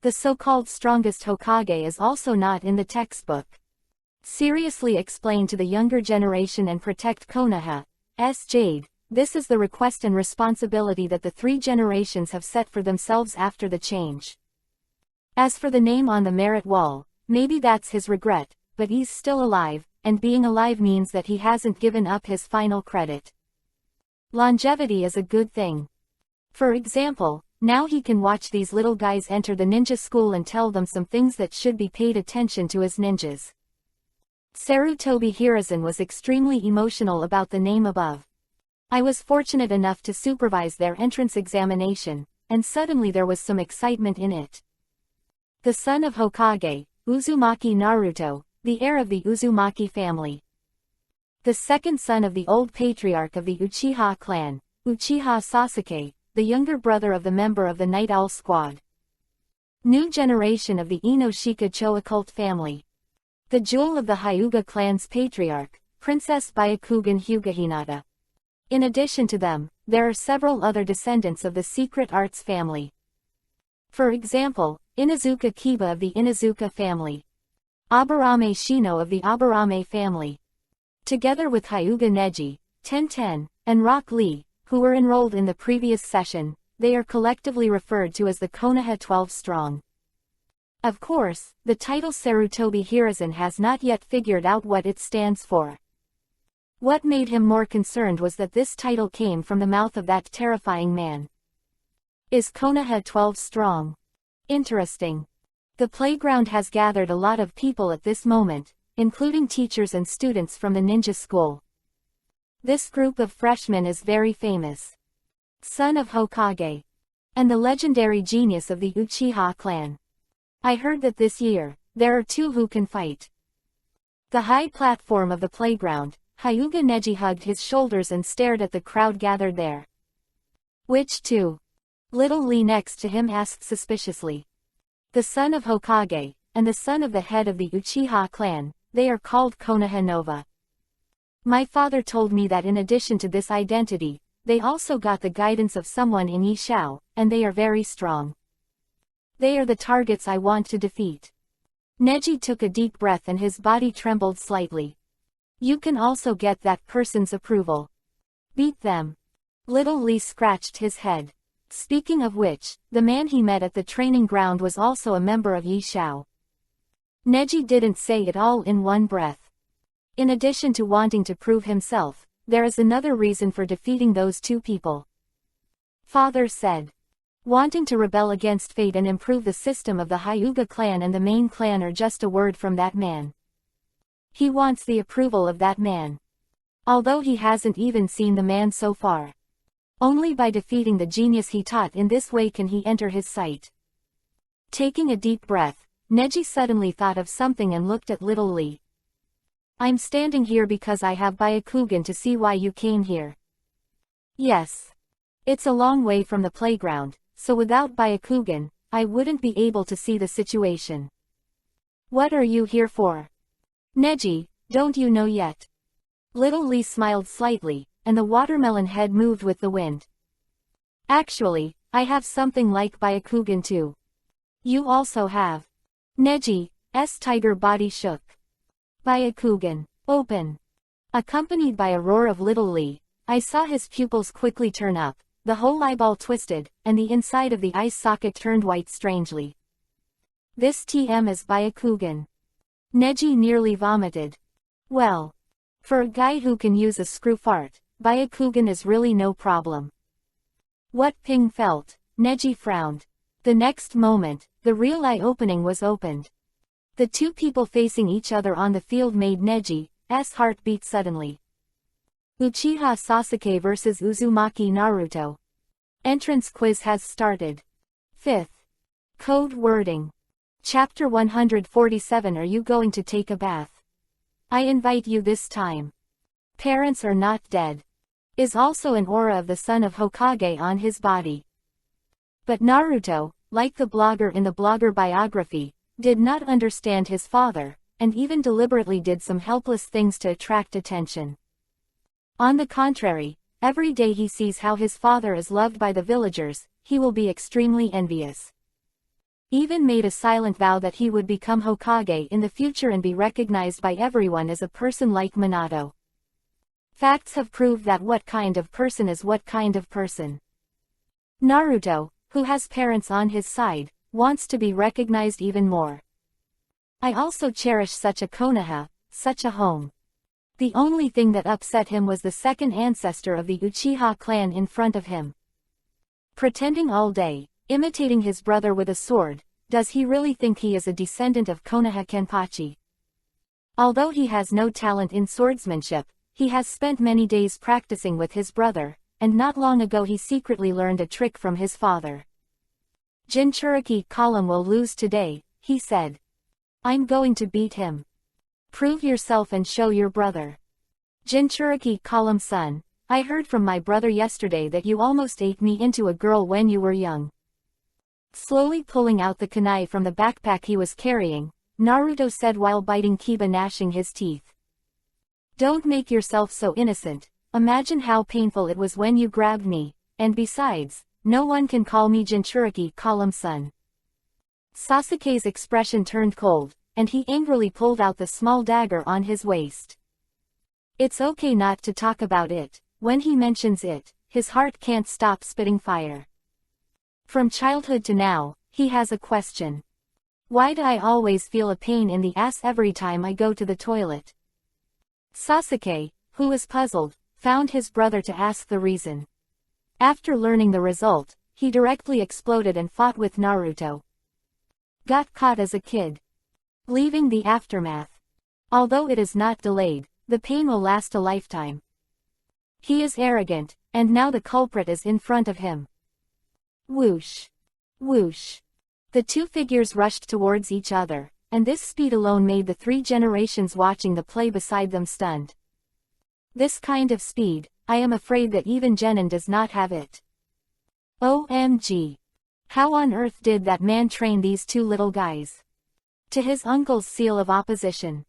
Speaker 1: The so-called strongest Hokage is also not in the textbook. Seriously explain to the younger generation and protect Konoha's jade. This is the request and responsibility that the three generations have set for themselves after the change. As for the name on the merit wall, maybe that's his regret, but he's still alive, and being alive means that he hasn't given up his final credit. Longevity is a good thing. For example, now he can watch these little guys enter the ninja school and tell them some things that should be paid attention to as ninjas. Sarutobi Hiruzen was extremely emotional about the name above. I was fortunate enough to supervise their entrance examination, and suddenly there was some excitement in it. The son of Hokage, Uzumaki Naruto, the heir of the Uzumaki family. The second son of the old patriarch of the Uchiha clan, Uchiha Sasuke, the younger brother of the member of the Night Owl squad. New generation of the Inoshika Cho occult family. The jewel of the Hyuga clan's patriarch, Princess Byakugan Hyuga Hinata. In addition to them, there are several other descendants of the secret arts family. For example, Inazuka Kiba of the Inazuka family. Aburame Shino of the Aburame family. Together with Hyuga Neji, Tenten, and Rock Lee, who were enrolled in the previous session, they are collectively referred to as the Konoha 12 Strong. Of course, the title Sarutobi Hiruzen has not yet figured out what it stands for. What made him more concerned was that this title came from the mouth of that terrifying man. Is Konoha 12 strong? Interesting. The playground has gathered a lot of people at this moment, including teachers and students from the ninja school. This group of freshmen is very famous. Son of Hokage. And the legendary genius of the Uchiha clan. I heard that this year, there are two who can fight. The high platform of the playground, Hyuga Neji hugged his shoulders and stared at the crowd gathered there. Which two? Little Lee next to him asked suspiciously. The son of Hokage, and the son of the head of the Uchiha clan, they are called Konoha Nova. My father told me that in addition to this identity, they also got the guidance of someone in Yishao, and they are very strong. They are the targets I want to defeat. Neji took a deep breath and his body trembled slightly. You can also get that person's approval. Beat them. Little Lee scratched his head. Speaking of which, the man he met at the training ground was also a member of Yishao. Neji didn't say it all in one breath. In addition to wanting to prove himself, there is another reason for defeating those two people. Father said. Wanting to rebel against fate and improve the system of the Hyuga clan and the main clan are just a word from that man. He wants the approval of that man. Although he hasn't even seen the man so far. Only by defeating the genius he taught in this way can he enter his sight. Taking a deep breath, Neji suddenly thought of something and looked at Little Lee. I'm standing here because I have Byakugan to see why you came here. Yes. It's a long way from the playground, so without Byakugan, I wouldn't be able to see the situation. What are you here for? Neji, don't you know yet? Little Lee smiled slightly, and the watermelon head moved with the wind. Actually, I have something like Byakugan too. You also have. Neji's tiger body shook. Byakugan, open. Accompanied by a roar of Little Lee, I saw his pupils quickly turn up, the whole eyeball twisted, and the inside of the eye socket turned white strangely. This TM is Byakugan. Neji nearly vomited. Well, for a guy who can use a screw fart, Byakugan is really no problem. What Ping felt, Neji frowned. The next moment, the real eye opening was opened. The two people facing each other on the field made Neji's heart beat suddenly. Uchiha Sasuke vs Uzumaki Naruto. Entrance quiz has started. 5th. Code wording. Chapter 147. Are you going to take a bath? I invite you this time. Parents are not dead. Is also an aura of the son of Hokage on his body. But Naruto, like the blogger in the blogger biography, did not understand his father, and even deliberately did some helpless things to attract attention. On the contrary, every day he sees how his father is loved by the villagers, he will be extremely envious. Even made a silent vow that he would become Hokage in the future and be recognized by everyone as a person like Minato. Facts have proved that what kind of person is what kind of person. Naruto, who has parents on his side, wants to be recognized even more. I also cherish such a Konoha, such a home. The only thing that upset him was the second ancestor of the Uchiha clan in front of him. Pretending all day, imitating his brother with a sword, does he really think he is a descendant of Konoha Kenpachi? Although he has no talent in swordsmanship, he has spent many days practicing with his brother, and not long ago he secretly learned a trick from his father. Jinchuriki column will lose today, he said. I'm going to beat him. Prove yourself and show your brother. Jinchuriki column son, I heard from my brother yesterday that you almost ate me into a girl when you were young. Slowly pulling out the kunai from the backpack he was carrying, Naruto said while biting Kiba, gnashing his teeth. Don't make yourself so innocent. Imagine how painful it was when you grabbed me, and besides, no one can call me Jinchuriki column son. Sasuke's expression turned cold, and he angrily pulled out the small dagger on his waist. It's okay not to talk about it. When he mentions it, his heart can't stop spitting fire. From childhood to now, he has a question. Why do I always feel a pain in the ass every time I go to the toilet? Sasuke, who was puzzled, found his brother to ask the reason. After learning the result, he directly exploded and fought with Naruto. Got caught as a kid. Leaving the aftermath. Although it is not delayed, the pain will last a lifetime. He is arrogant, and now the culprit is in front of him. Whoosh. Whoosh. The two figures rushed towards each other, and this speed alone made the three generations watching the play beside them stunned. This kind of speed, I am afraid that even Genin does not have it. OMG. How on earth did that man train these two little guys? To his uncle's seal of opposition.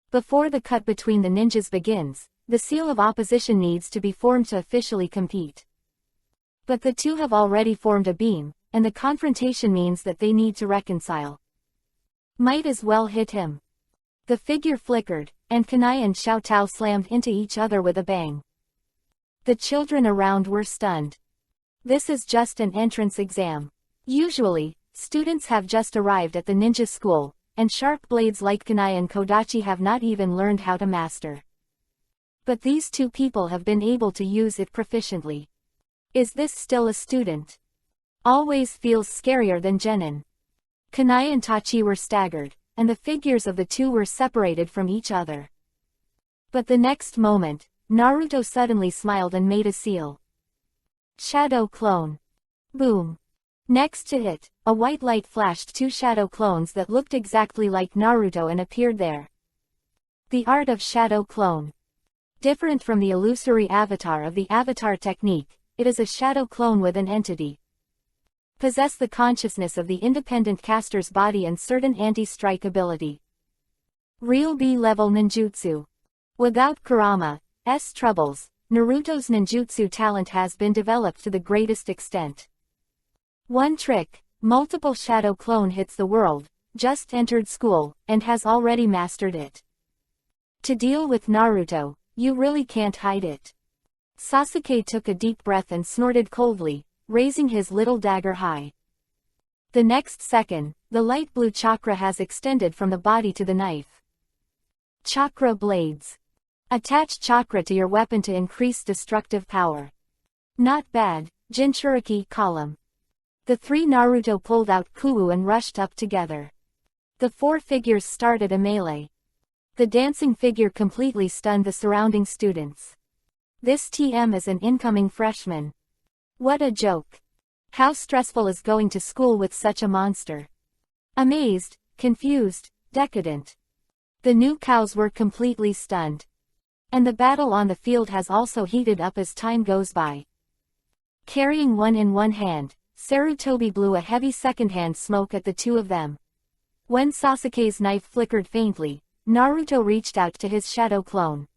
Speaker 1: Before the cut between the ninjas begins, the seal of opposition needs to be formed to officially compete. But the two have already formed a beam, and the confrontation means that they need to reconcile. Might as well hit him. The figure flickered, and Kunai and Xiao Tao slammed into each other with a bang. The children around were stunned. This is just an entrance exam. Usually, students have just arrived at the ninja school, and sharp blades like Kunai and Kodachi have not even learned how to master. But these two people have been able to use it proficiently. Is this still a student? Always feels scarier than Genin. Kunai and Tachi were staggered, and the figures of the two were separated from each other. But the next moment, Naruto suddenly smiled and made a seal. Shadow clone. Boom. Next to it, a white light flashed two shadow clones that looked exactly like Naruto and appeared there. The art of shadow clone. Different from the illusory avatar of the avatar technique, it is a shadow clone with an entity. Possess the consciousness of the independent caster's body and certain anti-strike ability. Real B-level ninjutsu. Without Kurama's troubles, Naruto's ninjutsu talent has been developed to the greatest extent. One trick, multiple shadow clone hits the world, just entered school, and has already mastered it. To deal with Naruto, you really can't hide it. Sasuke took a deep breath and snorted coldly, raising his little dagger high. The next second, the light blue chakra has extended from the body to the knife. Chakra blades. Attach chakra to your weapon to increase destructive power. Not bad, Jinchuriki column. The three Naruto pulled out Kuwu and rushed up together. The four figures started a melee. The dancing figure completely stunned the surrounding students. This TM is an incoming freshman. What a joke. How stressful is going to school with such a monster? Amazed, confused, decadent. The new cows were completely stunned. And the battle on the field has also heated up as time goes by. Carrying one in one hand, Sarutobi blew a heavy secondhand smoke at the two of them. When Sasuke's knife flickered faintly, Naruto reached out to his shadow clone.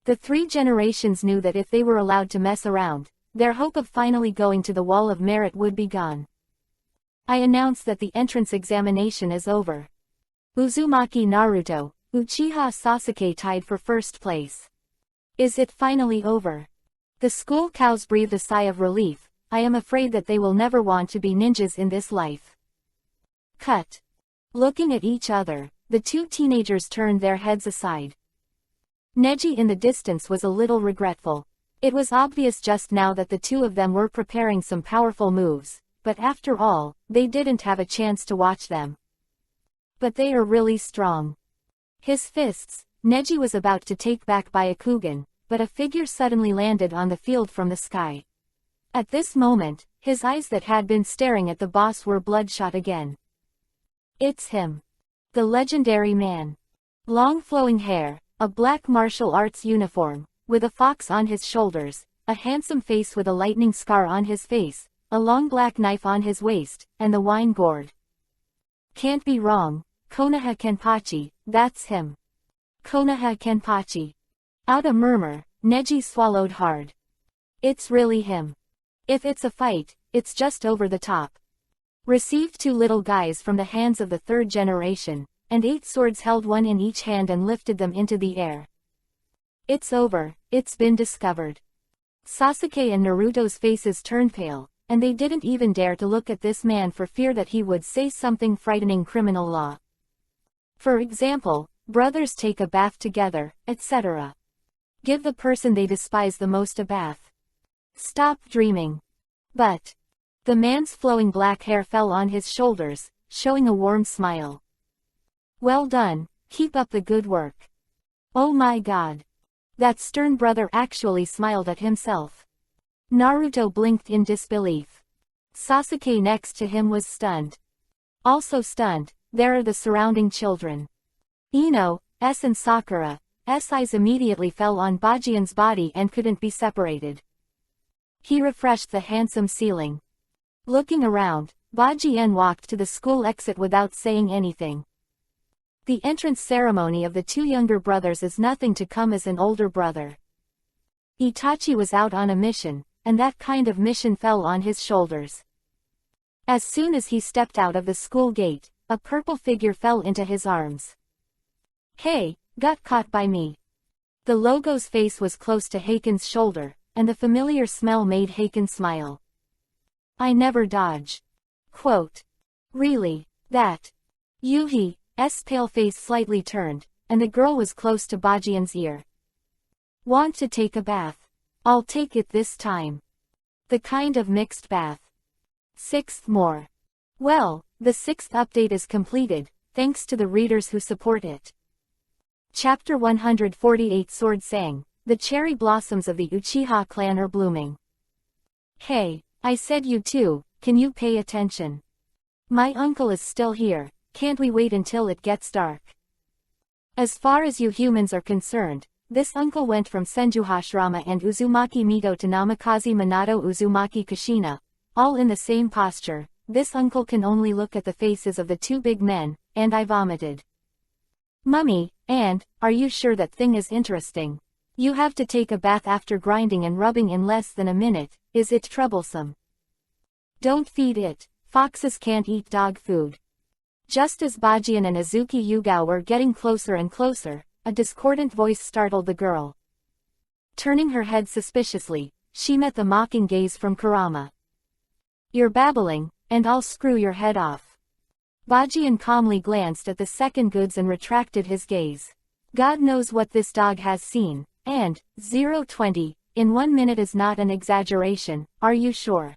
Speaker 1: The three generations knew that if they were allowed to mess around, their hope of finally going to the wall of merit would be gone. I announce that the entrance examination is over. Uzumaki Naruto, Uchiha Sasuke tied for first place. Is it finally over? The school cows breathed a sigh of relief. I am afraid that they will never want to be ninjas in this life. Cut. Looking at each other, the two teenagers turned their heads aside. Neji in the distance was a little regretful. It was obvious just now that the two of them were preparing some powerful moves, but after all, they didn't have a chance to watch them. But they are really strong. His fists, Neji was about to take back Byakugan, but a figure suddenly landed on the field from the sky. At this moment, his eyes that had been staring at the boss were bloodshot again. It's him. The legendary man. Long flowing hair, a black martial arts uniform, with a fox on his shoulders, a handsome face with a lightning scar on his face, a long black knife on his waist, and the wine gourd. Can't be wrong, Konoha Kenpachi, that's him. Konoha Kenpachi. Out a murmur, Neji swallowed hard. It's really him. If it's a fight, it's just over the top. Received two little guys from the hands of the third generation, and 8 swords held one in each hand and lifted them into the air. It's over, it's been discovered. Sasuke and Naruto's faces turned pale, and they didn't even dare to look at this man for fear that he would say something frightening criminal law. For example, brothers take a bath together, etc. Give the person they despise the most a bath. Stop dreaming. But the man's flowing black hair fell on his shoulders, showing a warm smile. Well done, keep up the good work. Oh my god. That stern brother actually smiled at himself. Naruto blinked in disbelief. Sasuke next to him was stunned. Also stunned, there are the surrounding children. Ino's and Sakura's eyes immediately fell on Bajian's body and couldn't be separated. He refreshed the handsome ceiling. Looking around, Bajian walked to the school exit without saying anything. The entrance ceremony of the two younger brothers is nothing to come as an older brother. Itachi was out on a mission, and that kind of mission fell on his shoulders. As soon as he stepped out of the school gate, a purple figure fell into his arms. Hey, got caught by me. The logo's face was close to Heiken's shoulder, and the familiar smell made Heiken smile. I never dodge. Quote. Really, that. Yuhi's pale face slightly turned, and the girl was close to Bajian's ear. Want to take a bath? I'll take it this time. The kind of mixed bath. 6th more. Well, the 6th update is completed, thanks to the readers who support it. Chapter 148 Sword Sang, the cherry blossoms of the Uchiha clan are blooming. Hey, I said you too, can you pay attention? My uncle is still here, can't we wait until it gets dark? As far as you humans are concerned, this uncle went from Senjuhashrama and Uzumaki Mito to Namikaze Minato Uzumaki Kushina, all in the same posture. This uncle can only look at the faces of the two big men, and I vomited. Mummy, and, are you sure that thing is interesting? You have to take a bath after grinding and rubbing in less than a minute, is it troublesome? Don't feed it, foxes can't eat dog food. Just as Bajian and Azuki Yugao were getting closer and closer, a discordant voice startled the girl. Turning her head suspiciously, she met the mocking gaze from Kurama. You're babbling, and I'll screw your head off. Bajian calmly glanced at the second goods and retracted his gaze. God knows what this dog has seen, and, 020, in 1 minute is not an exaggeration, are you sure?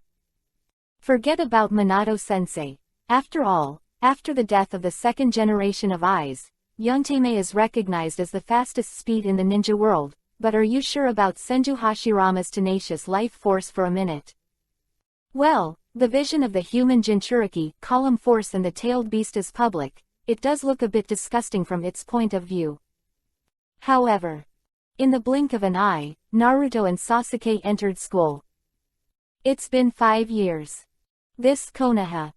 Speaker 1: Forget about Minato-sensei. After all, after the death of the second generation of eyes, Yontame is recognized as the fastest speed in the ninja world, but are you sure about Senju Hashirama's tenacious life force for a minute? Well, the vision of the human Jinchuriki column force and the tailed beast is public, it does look a bit disgusting from its point of view. However, in the blink of an eye, Naruto and Sasuke entered school. It's been 5 years. This Konoha.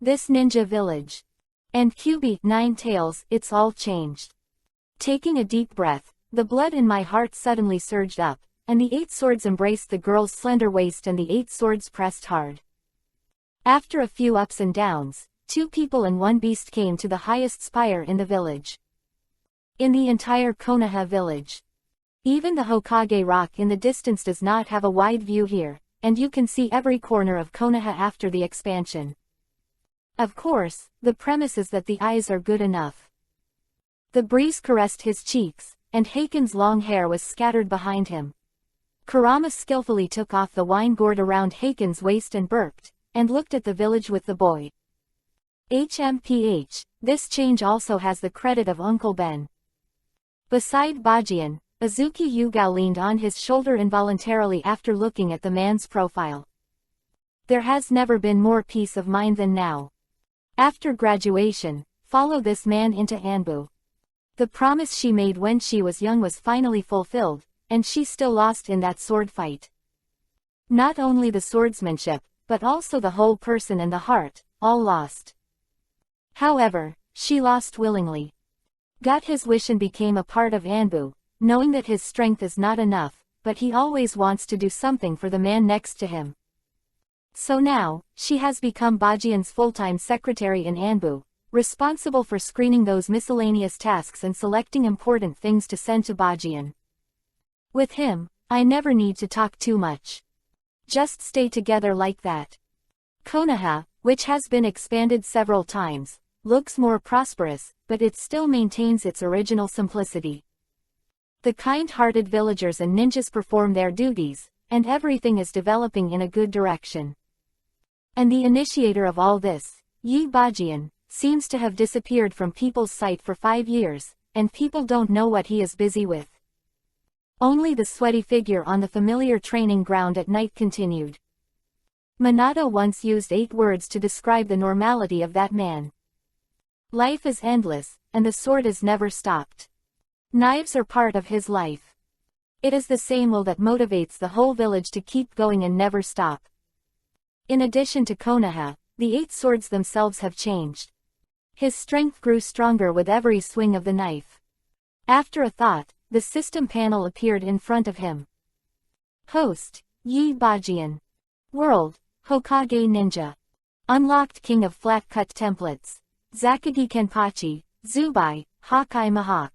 Speaker 1: This ninja village. And Kyuubi, 9 tails, it's all changed. Taking a deep breath, the blood in my heart suddenly surged up, and the 8 swords embraced the girl's slender waist and the 8 swords pressed hard. After a few ups and downs, 2 people and 1 beast came to the highest spire in the village. In the entire Konoha village. Even the Hokage rock in the distance does not have a wide view here, and you can see every corner of Konoha after the expansion. Of course, the premise is that the eyes are good enough. The breeze caressed his cheeks, and Heiken's long hair was scattered behind him. Kurama skillfully took off the wine gourd around Heiken's waist and burped, and looked at the village with the boy. HMPH, this change also has the credit of Uncle Ben. Beside Bajian, Azuki Yugao leaned on his shoulder involuntarily after looking at the man's profile. There has never been more peace of mind than now. After graduation, follow this man into Anbu. The promise she made when she was young was finally fulfilled, and she still lost in that sword fight. Not only the swordsmanship, but also the whole person and the heart, all lost. However, she lost willingly. Got his wish and became a part of Anbu, knowing that his strength is not enough, but he always wants to do something for the man next to him. So now, she has become Bajian's full-time secretary in Anbu, responsible for screening those miscellaneous tasks and selecting important things to send to Bajian. With him, I never need to talk too much. Just stay together like that. Konoha, which has been expanded several times, looks more prosperous, but it still maintains its original simplicity. The kind-hearted villagers and ninjas perform their duties, and everything is developing in a good direction. And the initiator of all this, Yi Bajian, seems to have disappeared from people's sight for 5 years, and people don't know what he is busy with. Only the sweaty figure on the familiar training ground at night continued. Minato once used 8 words to describe the normality of that man. Life is endless, and the sword is never stopped. Knives are part of his life. It is the same will that motivates the whole village to keep going and never stop. In addition to Konoha, the 8 swords themselves have changed. His strength grew stronger with every swing of the knife. After a thought, the system panel appeared in front of him. Host, Yi Bajian. World, Hokage Ninja. Unlocked King of Flat Cut Templates. Zakagi Kenpachi, Zubai, Hakai Mahak.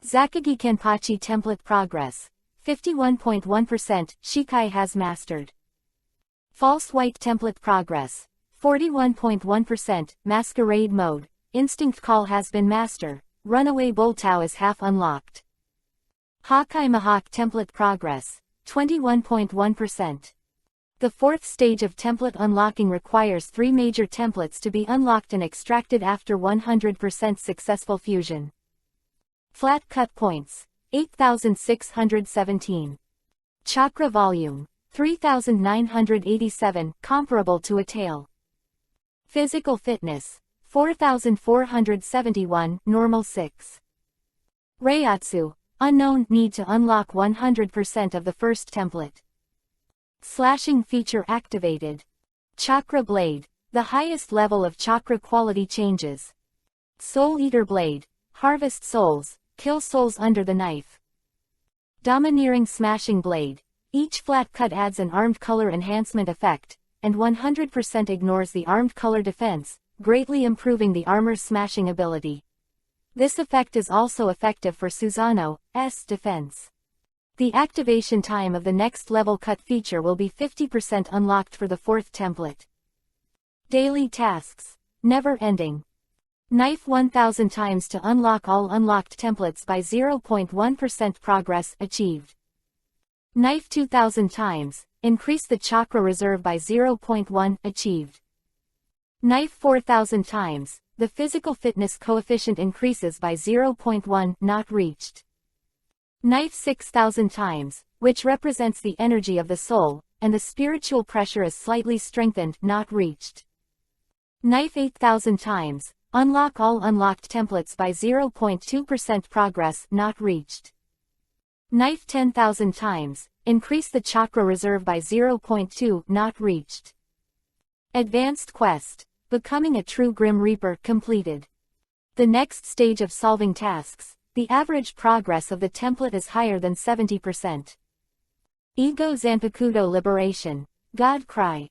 Speaker 1: Zakagi Kenpachi Template Progress. 51.1% Shikai has mastered. False White Template Progress. 41.1% Masquerade Mode. Instinct Call has been mastered. Runaway Boltao is half unlocked. Hakai Mahak Template Progress. 21.1%. The 4th stage of template unlocking requires 3 major templates to be unlocked and extracted after 100% successful fusion. Flat Cut Points. 8,617. Chakra Volume. 3,987, comparable to a tail. Physical Fitness. 4,471, normal 6. Reiatsu, unknown, need to unlock 100% of the first template. Slashing feature activated. Chakra blade. The highest level of chakra quality changes. Soul Eater blade. Harvest souls, kill souls under the knife. Domineering smashing blade. Each flat cut adds an armed color enhancement effect, and 100% ignores the armed color defense, greatly improving the armor's smashing ability. This effect is also effective for Susano's defense. The activation time of the next level cut feature will be 50% unlocked for the 4th template. Daily tasks. Never ending. Knife 1000 times to unlock all unlocked templates by 0.1% progress achieved. Knife 2000 times, increase the chakra reserve by 0.1 achieved. Knife 4000 times, the physical fitness coefficient increases by 0.1 not reached. Knife 6000 times, which represents the energy of the soul, and the spiritual pressure is slightly strengthened not reached. Knife 8000 times, unlock all unlocked templates by 0.2% progress not reached. Knife 10,000 times, increase the chakra reserve by 0.2 not reached. Advanced quest, becoming a true Grim Reaper completed. The next stage of solving tasks, the average progress of the template is higher than 70%. Ego Zanpakudo liberation, God cry.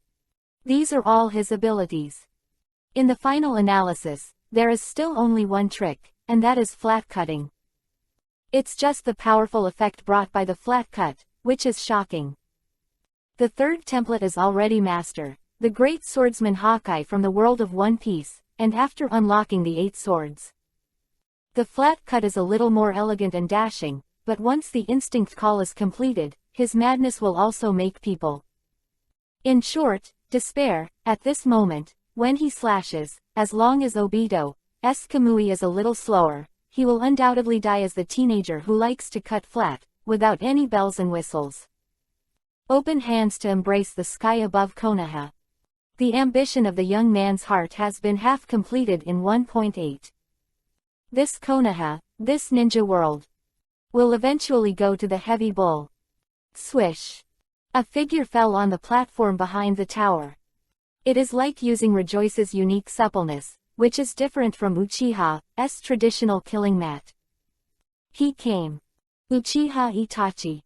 Speaker 1: These are all his abilities. In the final analysis, there is still only one trick, and that is flat cutting. It's just the powerful effect brought by the flat cut, which is shocking. The 3rd template is already master, the great swordsman Hawkeye from the world of One Piece, and after unlocking the 8 swords. The flat cut is a little more elegant and dashing, but once the instinct call is completed, his madness will also make people. In short, despair, at this moment, when he slashes, as long as Obito's Kamui is a little slower, he will undoubtedly die as the teenager who likes to cut flat, without any bells and whistles. Open hands to embrace the sky above Konoha. The ambition of the young man's heart has been half completed in 1.8. This Konoha, this ninja world, will eventually go to the heavy bull. Swish. A figure fell on the platform behind the tower. It is like using Rejoice's unique suppleness, which is different from Uchiha's traditional killing mat. He came. Uchiha Itachi.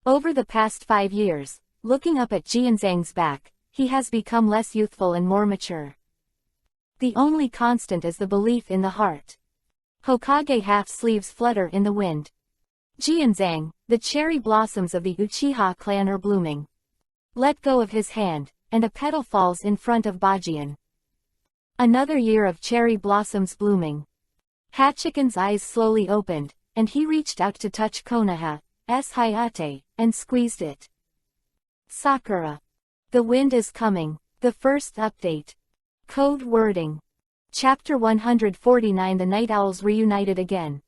Speaker 1: Over the past 5 years, looking up at Jianzhang's back, he has become less youthful and more mature. The only constant is the belief in the heart. Hokage half-sleeves flutter in the wind. Jianzhang, the cherry blossoms of the Uchiha clan are blooming. Let go of his hand, and a petal falls in front of Bajian. Another year of cherry blossoms blooming. Hachikan's eyes slowly opened, and he reached out to touch Konoha's Hayate, and squeezed it. Sakura. The wind is coming. The first update. Code wording. Chapter 149. The Night Owls reunited again.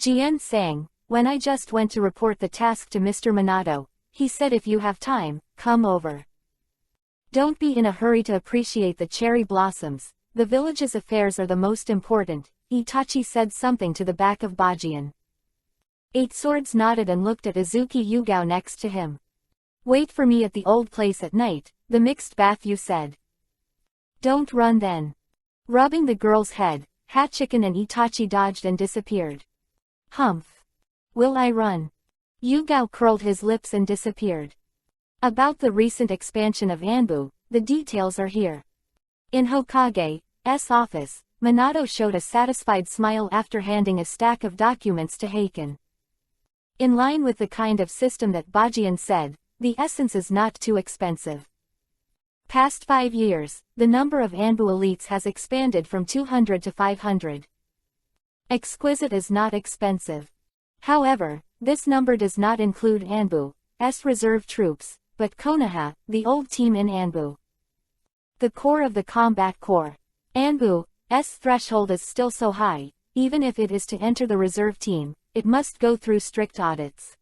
Speaker 1: Jian sang, when I just went to report the task to Mr. Minato, he said if you have time, come over. Don't be in a hurry to appreciate the cherry blossoms, the village's affairs are the most important, Itachi said something to the back of Bajian. 8 Swords nodded and looked at Izuki Yugao next to him. Wait for me at the old place at night, the mixed bath you said. Don't run then. Rubbing the girl's head, Hachikan and Itachi dodged and disappeared. Humph. Will I run? Yugao curled his lips and disappeared. About the recent expansion of Anbu, the details are here. In Hokage's office, Minato showed a satisfied smile after handing a stack of documents to Heiken. In line with the kind of system that Bajian said, the essence is not too expensive. Past 5 years, the number of Anbu elites has expanded from 200 to 500. Exquisite is not expensive. However, this number does not include Anbu's reserve troops, but Konoha, the old team in Anbu. The core of the combat corps. Anbu's threshold is still so high, even if it is to enter the reserve team, it must go through strict audits.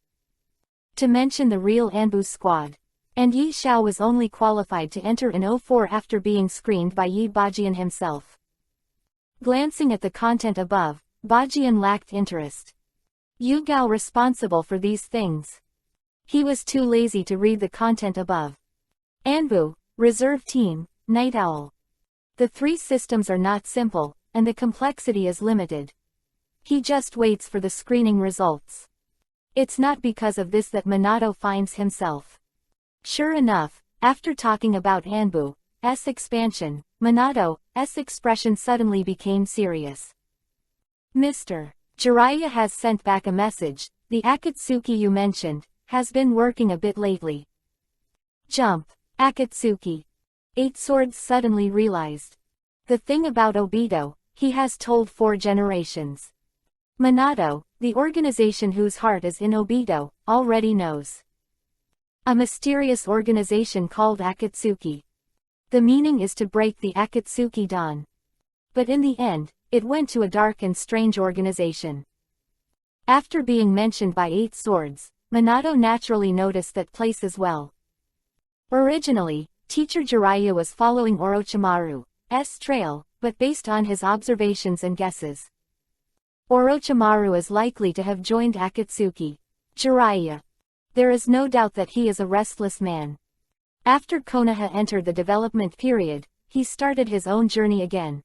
Speaker 1: To mention the real Anbu squad. And Yi Xiao was only qualified to enter in 04 after being screened by Yi Bajian himself. Glancing at the content above, Bajian lacked interest. Yugao responsible for these things. He was too lazy to read the content above. Anbu, Reserve Team, Night Owl. The three systems are not simple, and the complexity is limited. He just waits for the screening results. It's not because of this that Minato finds himself. Sure enough, after talking about Anbu's expansion, Minato's expression suddenly became serious. Mr. Jiraiya has sent back a message. The Akatsuki you mentioned has been working a bit lately. Jump. Akatsuki. Eight Swords suddenly realized. The thing about Obito, he has told 4 generations. Minato, the organization whose heart is in Obito, already knows. A mysterious organization called Akatsuki. The meaning is to break the Akatsuki dawn. But in the end, it went to a dark and strange organization. After being mentioned by 8 Swords, Minato naturally noticed that place as well. Originally, Teacher Jiraiya was following Orochimaru's trail, but based on his observations and guesses, Orochimaru is likely to have joined Akatsuki. Jiraiya. There is no doubt that he is a restless man. After Konoha entered the development period, he started his own journey again.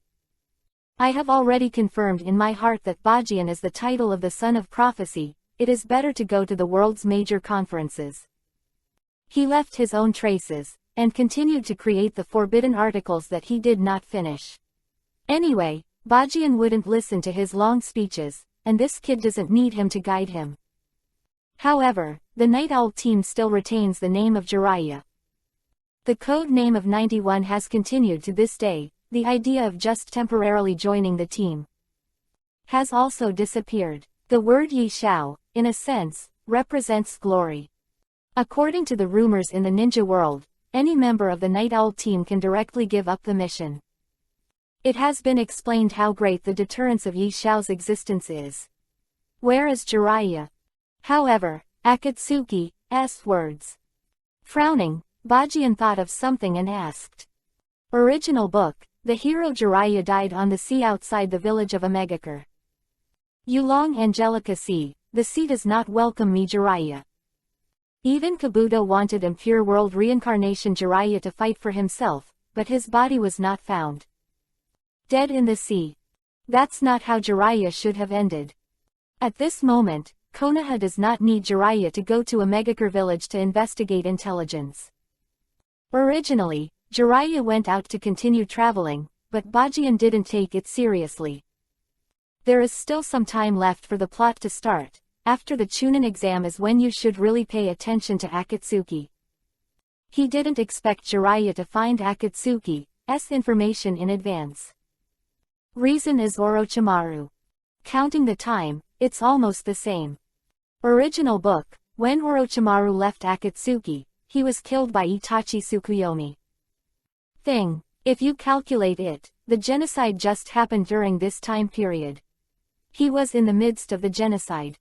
Speaker 1: I have already confirmed in my heart that Bajian is the title of the Son of Prophecy. It is better to go to the world's major conferences. He left his own traces, and continued to create the forbidden articles that he did not finish. Anyway, Bajian wouldn't listen to his long speeches, and this kid doesn't need him to guide him. However, the Night Owl team still retains the name of Jiraiya. The code name of 91 has continued to this day. The idea of just temporarily joining the team has also disappeared. The word Yi Shao, in a sense, represents glory. According to the rumors in the ninja world, any member of the Night Owl team can directly give up the mission. It has been explained how great the deterrence of Yi Shao's existence is. Whereas Jiraiya. However, Akatsuki's words. Frowning, Bajian thought of something and asked. Original book, the hero Jiraiya died on the sea outside the village of Omegakure. Yulong Angelica Sea, the sea does not welcome me Jiraiya. Even Kabuto wanted impure world reincarnation Jiraiya to fight for himself, but his body was not found. Dead in the sea. That's not how Jiraiya should have ended. At this moment, Konoha does not need Jiraiya to go to Omegakure village to investigate intelligence. Originally, Jiraiya went out to continue traveling, but Bajian didn't take it seriously. There is still some time left for the plot to start. After the Chunin exam is when you should really pay attention to Akatsuki. He didn't expect Jiraiya to find Akatsuki's information in advance. Reason is Orochimaru. Counting the time, it's almost the same. Original book, when Orochimaru left Akatsuki, he was killed by Itachi Tsukuyomi. Thing, if you calculate it, the genocide just happened during this time period. He was in the midst of the genocide.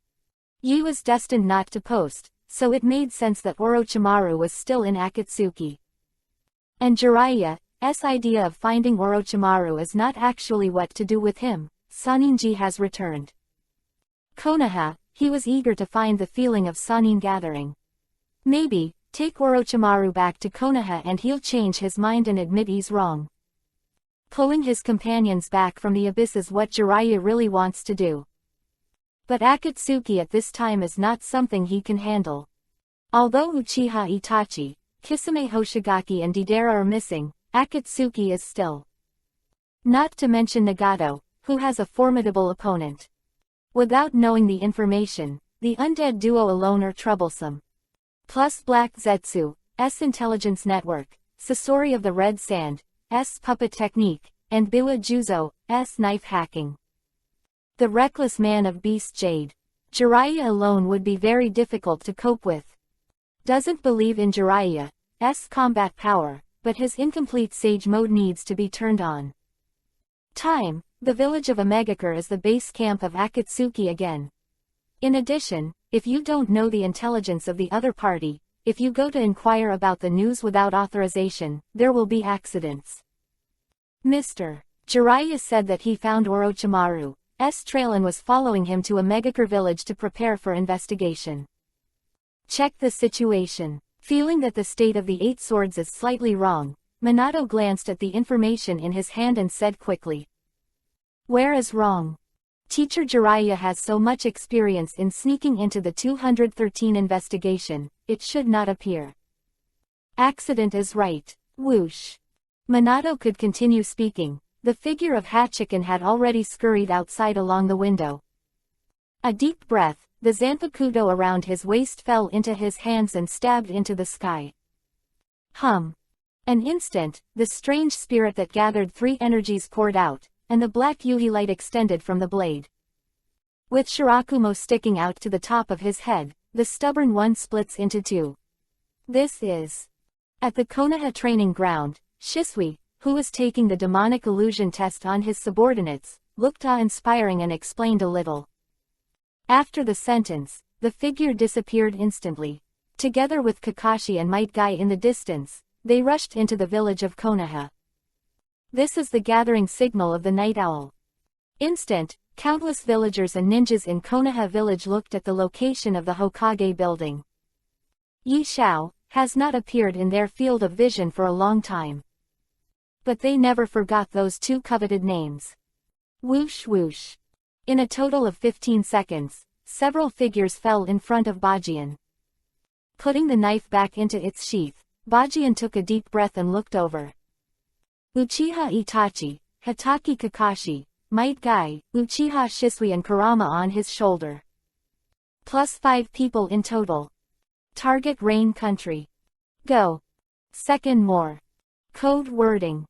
Speaker 1: Yi was destined not to post, so it made sense that Orochimaru was still in Akatsuki. And Jiraiya's idea of finding Orochimaru is not actually what to do with him. Saninji has returned. Konoha, he was eager to find the feeling of Sanin gathering. Maybe, take Orochimaru back to Konoha and he'll change his mind and admit he's wrong. Pulling his companions back from the abyss is what Jiraiya really wants to do. But Akatsuki at this time is not something he can handle. Although Uchiha Itachi, Kisame Hoshigaki and Deidara are missing, Akatsuki is still. Not to mention Nagato, who has a formidable opponent. Without knowing the information, the undead duo alone are troublesome. Plus Black Zetsu's intelligence network, Sasori of the Red Sand's puppet technique, and Biwa Juzo's knife hacking. The reckless man of Beast Jade. Jiraiya alone would be very difficult to cope with. Doesn't believe in Jiraiya's combat power, but his incomplete sage mode needs to be turned on. Time, the village of Omegakure is the base camp of Akatsuki again. In addition, if you don't know the intelligence of the other party, if you go to inquire about the news without authorization, there will be accidents. Mr. Jiraiya said that he found Orochimaru's trail and was following him to Omegakure village to prepare for investigation. Check the situation. Feeling that the state of the 8 swords is slightly wrong, Minato glanced at the information in his hand and said quickly. Where is wrong? Teacher Jiraiya has so much experience in sneaking into the 213 investigation, it should not appear. Accident is right. Whoosh. Minato could continue speaking. The figure of Hachiken had already scurried outside along the window. A deep breath, the zanpakuto around his waist fell into his hands and stabbed into the sky. Hum. An instant, the strange spirit that gathered 3 energies poured out, and the black Yuhi light extended from the blade. With Shirakumo sticking out to the top of his head, the stubborn one splits into 2. This is. At the Konoha training ground, Shisui, who was taking the demonic illusion test on his subordinates, looked awe-inspiring and explained a little. After the sentence, the figure disappeared instantly. Together with Kakashi and Might Guy in the distance, they rushed into the village of Konoha. This is the gathering signal of the night owl. Instant, countless villagers and ninjas in Konoha village looked at the location of the Hokage building. Yi Xiao has not appeared in their field of vision for a long time. But they never forgot those 2 coveted names. Whoosh whoosh. In a total of 15 seconds, several figures fell in front of Bajian. Putting the knife back into its sheath, Bajian took a deep breath and looked over. Uchiha Itachi, Hitaki Kakashi, Might Guy, Uchiha Shisui and Kurama on his shoulder. Plus 5 people in total. Target Rain Country. Go. Second more. Code wording.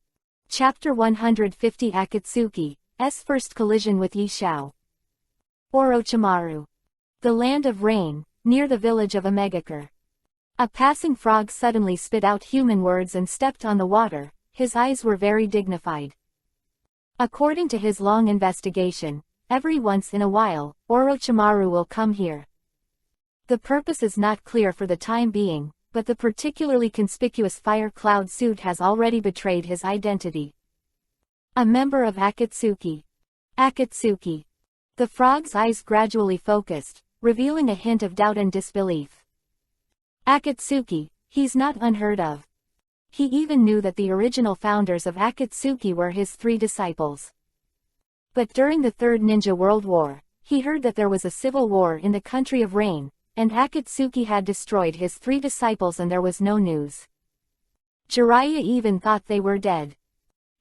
Speaker 1: Chapter 150 Akatsuki's first collision with Yi Xiao. Orochimaru. The land of rain, near the village of Omegakure. A passing frog suddenly spit out human words and stepped on the water. His eyes were very dignified. According to his long investigation, every once in a while, Orochimaru will come here. The purpose is not clear for the time being, but the particularly conspicuous fire cloud suit has already betrayed his identity. A member of Akatsuki. Akatsuki. The frog's eyes gradually focused, revealing a hint of doubt and disbelief. Akatsuki, he's not unheard of. He even knew that the original founders of Akatsuki were his 3 disciples. But during the Third Ninja World War, he heard that there was a civil war in the country of Rain, and Akatsuki had destroyed his 3 disciples and there was no news. Jiraiya even thought they were dead.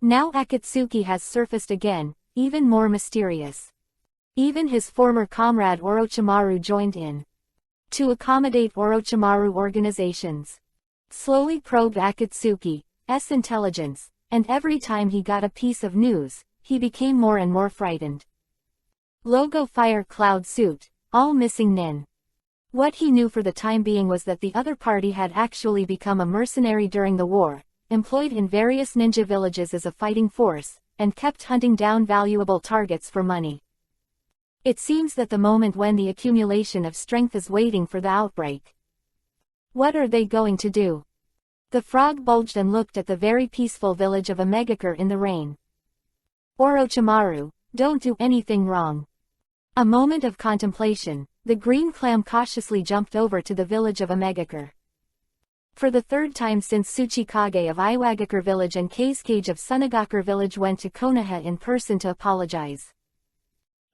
Speaker 1: Now Akatsuki has surfaced again, even more mysterious. Even his former comrade Orochimaru joined in. To accommodate Orochimaru organizations. Slowly probed Akatsuki's intelligence, and every time he got a piece of news, he became more and more frightened. Logo Fire Cloud Suit, all missing nin. What he knew for the time being was that the other party had actually become a mercenary during the war, employed in various ninja villages as a fighting force, and kept hunting down valuable targets for money. It seems that the moment when the accumulation of strength is waiting for the outbreak. What are they going to do? The frog bulged and looked at the very peaceful village of Omegakure in the rain. Orochimaru, don't do anything wrong. A moment of contemplation, the green clam cautiously jumped over to the village of Omegakure. For the 3rd time since Tsuchikage of Iwagakure village and Kazekage of Sunagakure village went to Konoha in person to apologize.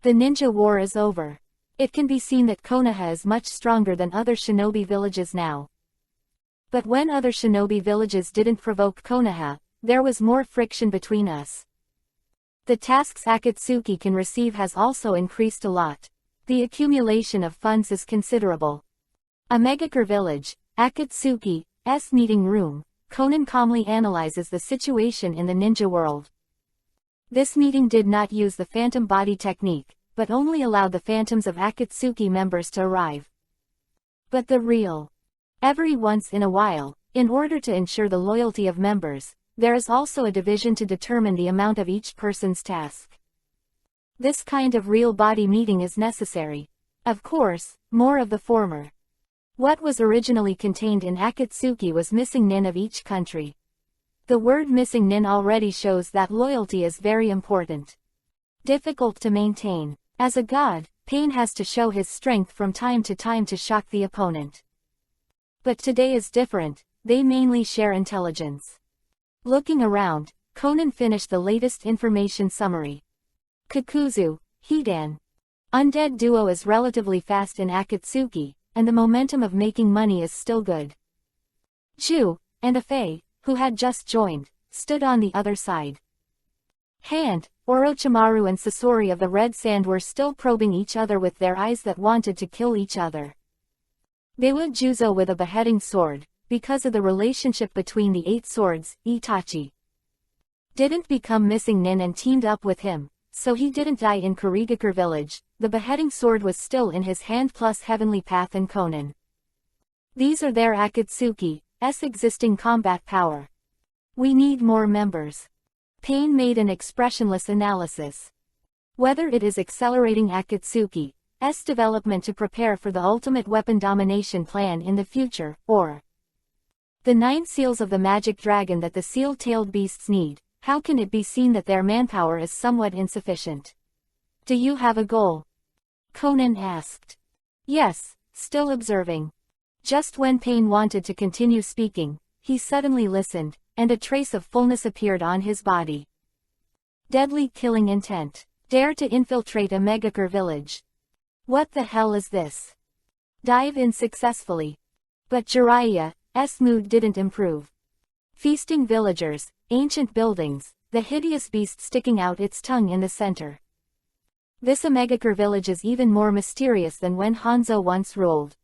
Speaker 1: The ninja war is over. It can be seen that Konoha is much stronger than other shinobi villages now. But when other shinobi villages didn't provoke Konoha, there was more friction between us. The tasks Akatsuki can receive has also increased a lot. The accumulation of funds is considerable. Omegakure village, Akatsuki's meeting room, Conan calmly analyzes the situation in the ninja world. This meeting did not use the phantom body technique, but only allowed the phantoms of Akatsuki members to arrive. But the real. Every once in a while, in order to ensure the loyalty of members, there is also a division to determine the amount of each person's task. This kind of real body meeting is necessary. Of course, more of the former. What was originally contained in Akatsuki was missing nin of each country. The word missing nin already shows that loyalty is very important. Difficult to maintain. As a god, Pain has to show his strength from time to time to shock the opponent. But today is different, they mainly share intelligence. Looking around, Conan finished the latest information summary. Kakuzu, Hidan. Undead duo is relatively fast in Akatsuki, and the momentum of making money is still good. Chu, and a Fae, who had just joined, stood on the other side. Hand, Orochimaru and Sasori of the Red Sand were still probing each other with their eyes that wanted to kill each other. Dewa Juzo with a beheading sword, because of the relationship between the 8 swords, Itachi. Didn't become missing Nin and teamed up with him, so he didn't die in Kurigakure village, the beheading sword was still in his hand plus Heavenly Path and Conan. These are their Akatsuki's existing combat power. We need more members. Pain made an expressionless analysis. Whether it is accelerating Akatsuki's development to prepare for the ultimate weapon domination plan in the future, or the 9 seals of the magic dragon that the seal-tailed beasts need, how can it be seen that their manpower is somewhat insufficient? Do you have a goal? Conan asked. Yes, still observing. Just when Pain wanted to continue speaking, he suddenly listened, and a trace of fullness appeared on his body. Deadly killing intent. Dare to infiltrate a Megakure village. What the hell is this? Dive in successfully. But Jiraiya's mood didn't improve. Feasting villagers, ancient buildings, the hideous beast sticking out its tongue in the center. This Megakure village is even more mysterious than when Hanzo once ruled.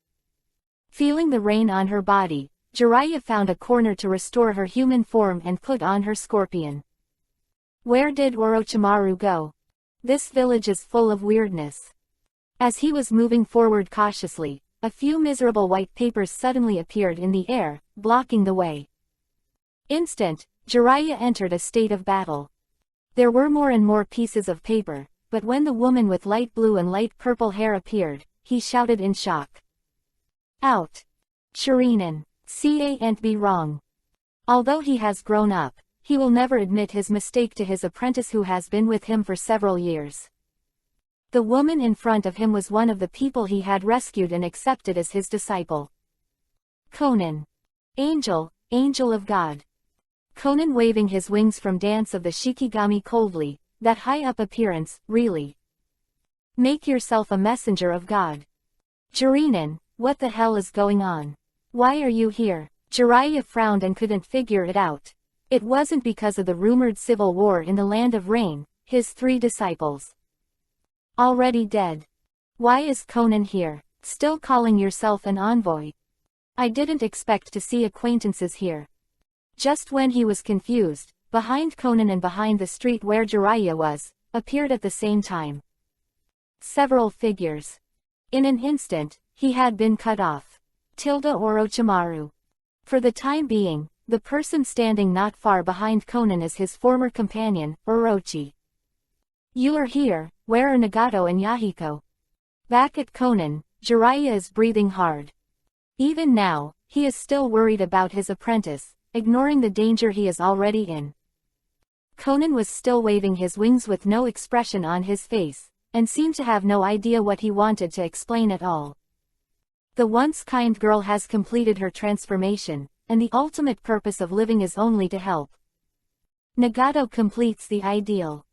Speaker 1: Feeling the rain on her body, Jiraiya found a corner to restore her human form and put on her scorpion. Where did Orochimaru go? This village is full of weirdness. As he was moving forward cautiously, a few miserable white papers suddenly appeared in the air, blocking the way. Jiraiya entered a state of battle. There were more and more pieces of paper, but when the woman with light blue and light purple hair appeared, he shouted in shock. Out! Shirinen, can't be wrong. Although he has grown up, he will never admit his mistake to his apprentice who has been with him for several years. The woman in front of him was one of the people he had rescued and accepted as his disciple. Conan. Angel of God. Conan waving his wings from Dance of the Shikigami coldly, that high-up appearance, really. Make yourself a messenger of God. Jirinen, what the hell is going on? Why are you here? Jiraiya frowned and couldn't figure it out. It wasn't because of the rumored civil war in the Land of Rain, his 3 disciples. Already dead. Why is Conan here, still calling yourself an envoy? I didn't expect to see acquaintances here. Just when he was confused, behind Conan and behind the street where Jiraiya was, appeared at the same time. Several figures. In an instant, he had been cut off. Orochimaru. For the time being, the person standing not far behind Conan is his former companion, Orochi. You are here, where are Nagato and Yahiko? Back at Conan, Jiraiya is breathing hard. Even now, he is still worried about his apprentice, ignoring the danger he is already in. Conan was still waving his wings with no expression on his face, and seemed to have no idea what he wanted to explain at all. The once kind girl has completed her transformation, and the ultimate purpose of living is only to help. Nagato completes the ideal.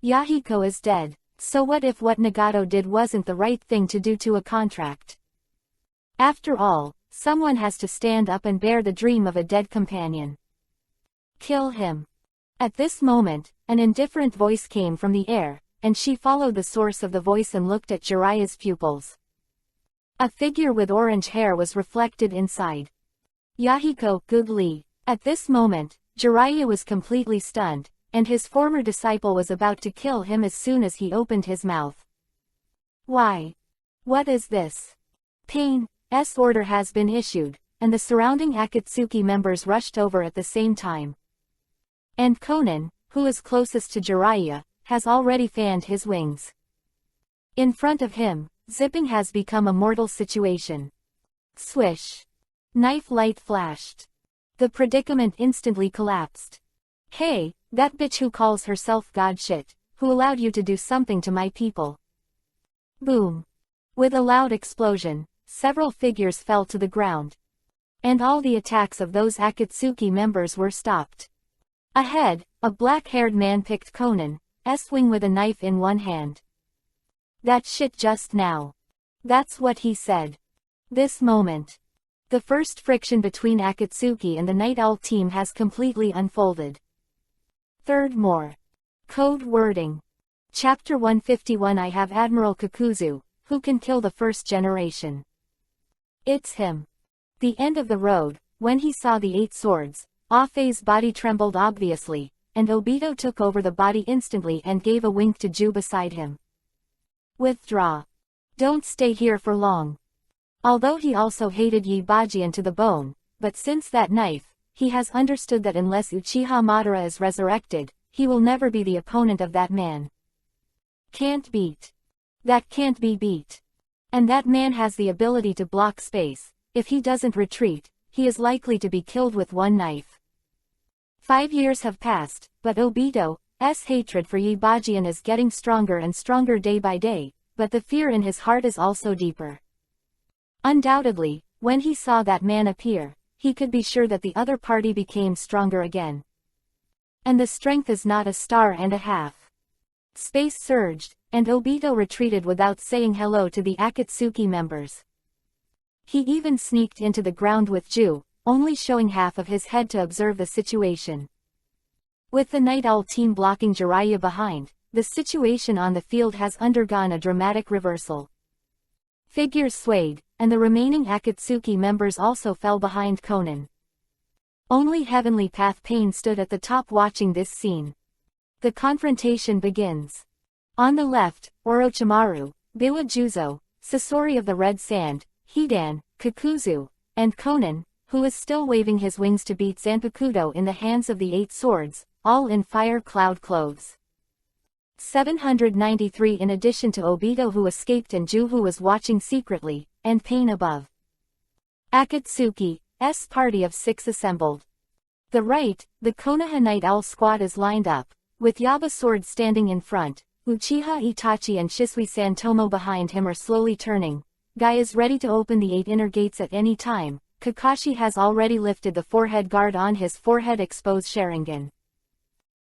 Speaker 1: Yahiko is dead, so what if what Nagato did wasn't the right thing to do to a contract? After all, someone has to stand up and bear the dream of a dead companion. Kill him. At this moment, an indifferent voice came from the air, and she followed the source of the voice and looked at Jiraiya's pupils. A figure with orange hair was reflected inside. Yahiko, goodly. At this moment, Jiraiya was completely stunned, and his former disciple was about to kill him as soon as he opened his mouth. Why? What is this? Pain's order has been issued, and the surrounding Akatsuki members rushed over at the same time. And Conan, who is closest to Jiraiya, has already fanned his wings. In front of him, zipping has become a mortal situation. Swish. Knife light flashed. The predicament instantly collapsed. Hey, that bitch who calls herself God shit, who allowed you to do something to my people. Boom. With a loud explosion, several figures fell to the ground. and all the attacks of those Akatsuki members were stopped. Ahead, a black-haired man picked Conan's wing with a knife in one hand. "That shit just now." That's what he said. This moment. The first friction between Akatsuki and the Night Owl team has completely unfolded. Third more. Code wording. Chapter 151. I have Admiral Kakuzu, who can kill the first generation. It's him. The end of the road, when he saw the 8 swords, Afei's body trembled obviously, and Obito took over the body instantly and gave a wink to Ju beside him. Withdraw. Don't stay here for long. Although he also hated Yi Bajian to the bone, but since that knife, he has understood that unless Uchiha Madara is resurrected, he will never be the opponent of that man. Can't beat. That can't be beat. And that man has the ability to block space. If he doesn't retreat, he is likely to be killed with one knife. 5 years have passed, but Obito's hatred for Yi Bajian is getting stronger and stronger day by day, but the fear in his heart is also deeper. Undoubtedly, when he saw that man appear, he could be sure that the other party became stronger again. And the strength is not a star and a half. Space surged, and Obito retreated without saying hello to the Akatsuki members. He even sneaked into the ground with Ju, only showing half of his head to observe the situation. With the Night Owl team blocking Jiraiya behind, the situation on the field has undergone a dramatic reversal. Figures swayed, and the remaining Akatsuki members also fell behind Conan. Only Heavenly Path Pain stood at the top watching this scene. The confrontation begins. On the left, Orochimaru, Biwa Juzo, Sasori of the Red Sand, Hidan, Kakuzu, and Conan, who is still waving his wings to beat Zanpakuto in the hands of the 8 swords, all in fire cloud clothes. 793 in addition to Obito who escaped and Ju who was watching secretly, and Pain above. Akatsuki's party of 6 assembled. The right, the Konoha Night Owl squad is lined up, with Yaba Sword standing in front, Uchiha Itachi and Shisui Santomo behind him are slowly turning. Guy is ready to open the 8 inner gates at any time. Kakashi has already lifted the forehead guard on his forehead exposed Sharingan.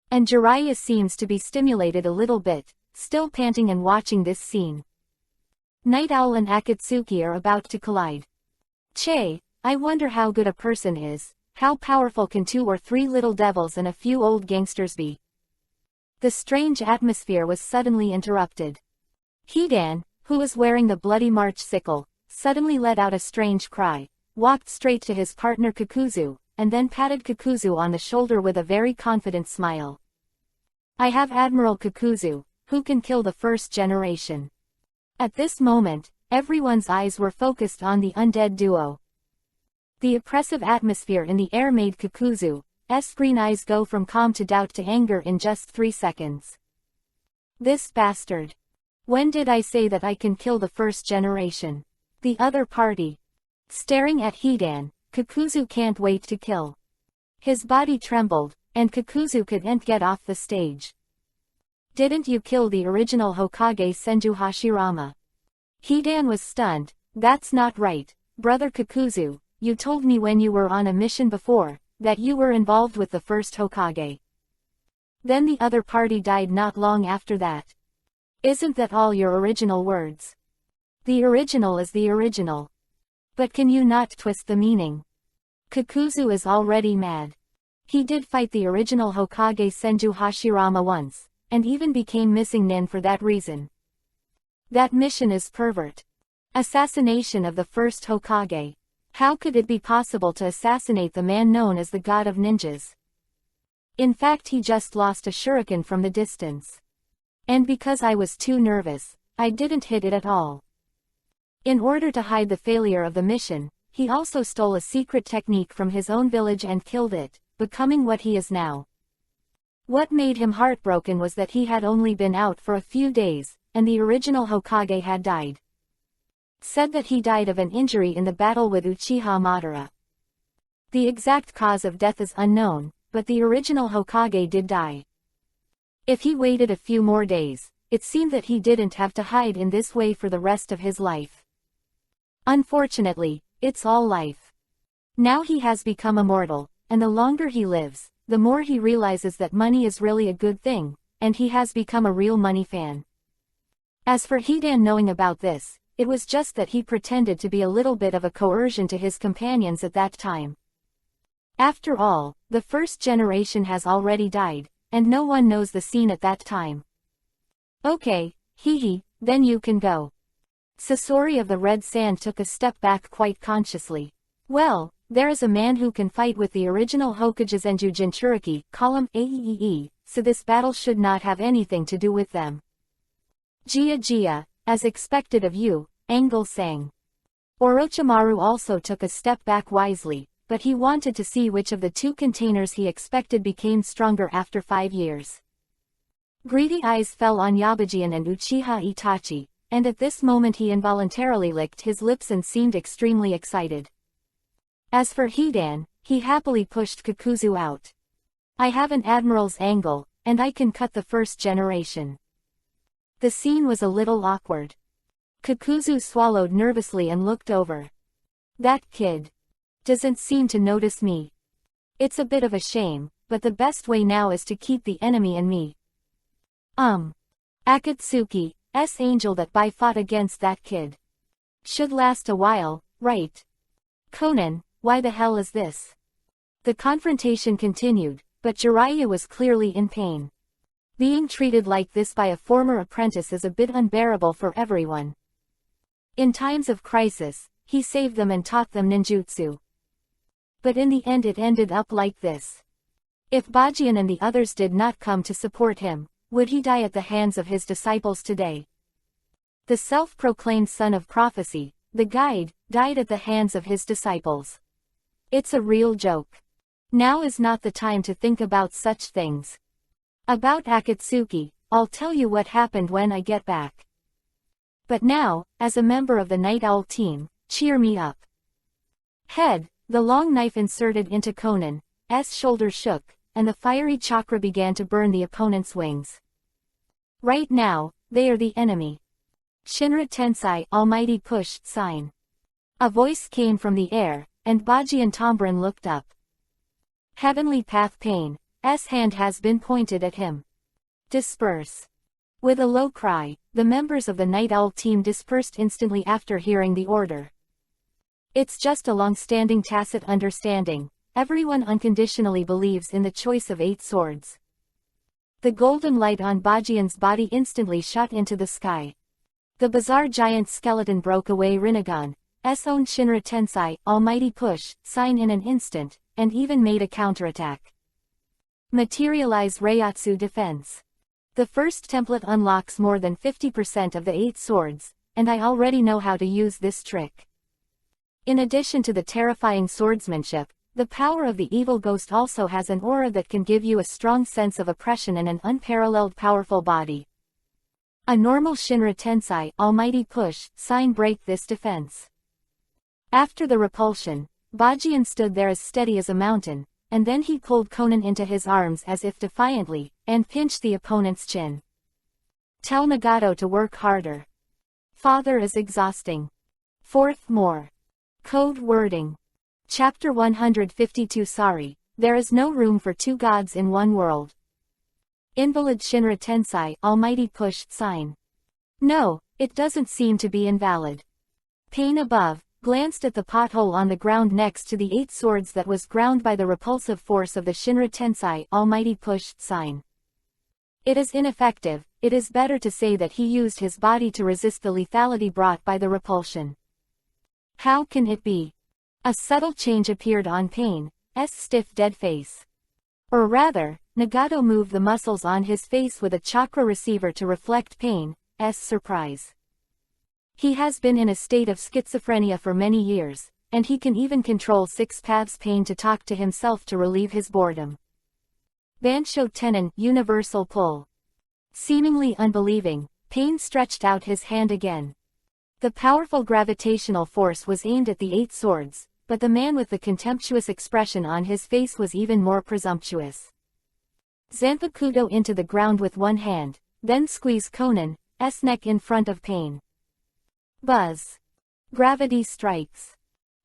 Speaker 1: And Jiraiya seems to be stimulated a little bit, still panting and watching this scene. Night Owl and Akatsuki are about to collide. Che, I wonder how good a person is, how powerful can 2 or 3 little devils and a few old gangsters be? The strange atmosphere was suddenly interrupted. Hidan, who was wearing the bloody March sickle, suddenly let out a strange cry, walked straight to his partner Kakuzu, and then patted Kakuzu on the shoulder with a very confident smile. I have Admiral Kakuzu, who can kill the first generation. At this moment, everyone's eyes were focused on the undead duo. The oppressive atmosphere in the air made Kakuzu's green eyes go from calm to doubt to anger in just 3 seconds. This bastard. When did I say that I can kill the first generation? The other party. Staring at Hidan, Kakuzu can't wait to kill. His body trembled, and Kakuzu couldn't get off the stage. Didn't you kill the original Hokage Senju Hashirama? Hidan was stunned. That's not right, brother Kakuzu, you told me when you were on a mission before, that you were involved with the first Hokage. Then the other party died not long after that. Isn't that all your original words? The original is the original. But can you not twist the meaning? Kakuzu is already mad. He did fight the original Hokage Senju Hashirama once, and even became missing Nin for that reason. That mission is pervert. Assassination of the first Hokage. How could it be possible to assassinate the man known as the god of ninjas? In fact, he just lost a shuriken from the distance. And because I was too nervous, I didn't hit it at all. In order to hide the failure of the mission, he also stole a secret technique from his own village and killed it, becoming what he is now. What made him heartbroken was that he had only been out for a few days, and the original Hokage had died. Said that he died of an injury in the battle with Uchiha Madara. The exact cause of death is unknown, but the original Hokage did die. If he waited a few more days, it seemed that he didn't have to hide in this way for the rest of his life. Unfortunately, it's all life. Now he has become immortal, and the longer he lives, the more he realizes that money is really a good thing, and he has become a real money fan. As for Hidan knowing about this, it was just that he pretended to be a little bit of a coercion to his companions at that time. After all, the first generation has already died, and no one knows the scene at that time. Okay, then you can go. Sasori of the Red Sand took a step back quite consciously. Well, there is a man who can fight with the original Hokagezenju Jinchuriki, column AEE, so this battle should not have anything to do with them. Jia, as expected of you, Angle sang. Orochimaru also took a step back wisely, but he wanted to see which of the two containers he expected became stronger after 5 years. Greedy eyes fell on Yabajian and Uchiha Itachi, and at this moment he involuntarily licked his lips and seemed extremely excited. As for Hidan, he happily pushed Kakuzu out. I have an Admiral's angle, and I can cut the first generation. The scene was a little awkward. Kakuzu swallowed nervously and looked over. That kid doesn't seem to notice me. It's a bit of a shame, but the best way now is to keep the enemy and me. Akatsuki's angel that fought against that kid. Should last a while, right? Conan, why the hell is this? The confrontation continued, but Jiraiya was clearly in pain. Being treated like this by a former apprentice is a bit unbearable for everyone. In times of crisis, he saved them and taught them ninjutsu. But in the end it ended up like this. If Bajian and the others did not come to support him, would he die at the hands of his disciples today? The self-proclaimed son of prophecy, the guide, died at the hands of his disciples. It's a real joke. Now is not the time to think about such things. About Akatsuki, I'll tell you what happened when I get back. But now, as a member of the Night Owl team, cheer me up. Head, the long knife inserted into Conan's shoulder shook, and the fiery chakra began to burn the opponent's wings. Right now, they are the enemy. Shinra Tensei, Almighty Push, sign. A voice came from the air, and Bajian Tombran looked up. Heavenly Path Pain's hand has been pointed at him. Disperse. With a low cry, the members of the Night Owl team dispersed instantly after hearing the order. It's just a long-standing tacit understanding. Everyone unconditionally believes in the choice of 8 swords. The golden light on Bajian's body instantly shot into the sky. The bizarre giant skeleton broke away Rinnegan's own Shinra Tensei, Almighty Push, sign in an instant, and even made a counterattack. Materialize Reiatsu Defense. The first template unlocks more than 50% of the 8 swords, and I already know how to use this trick. In addition to the terrifying swordsmanship, the power of the evil ghost also has an aura that can give you a strong sense of oppression and an unparalleled powerful body. A normal Shinra Tensei, Almighty Push, sign break this defense. After the repulsion, Bajian stood there as steady as a mountain, and then he pulled Conan into his arms as if defiantly, and pinched the opponent's chin. Tell Nagato to work harder. Father is exhausting. Fourth more. Code wording. Chapter 152 Sorry, there is no room for 2 gods in one world. Invalid Shinra Tensei, Almighty Push, sign. No, it doesn't seem to be invalid. Pain above, glanced at the pothole on the ground next to the 8 swords that was ground by the repulsive force of the Shinra Tensei, Almighty Push, sign. It is ineffective. It is better to say that he used his body to resist the lethality brought by the repulsion. How can it be? A subtle change appeared on Pain's stiff dead face. Or rather, Nagato moved the muscles on his face with a chakra receiver to reflect Pain's surprise. He has been in a state of schizophrenia for many years, and he can even control 6 paths Pain to talk to himself to relieve his boredom. Bansho Tenon, Universal Pull. Seemingly unbelieving, Pain stretched out his hand again. The powerful gravitational force was aimed at the 8 swords, but the man with the contemptuous expression on his face was even more presumptuous. Zanpakuto into the ground with one hand, then squeeze Conan's neck in front of Pain. Buzz. Gravity strikes.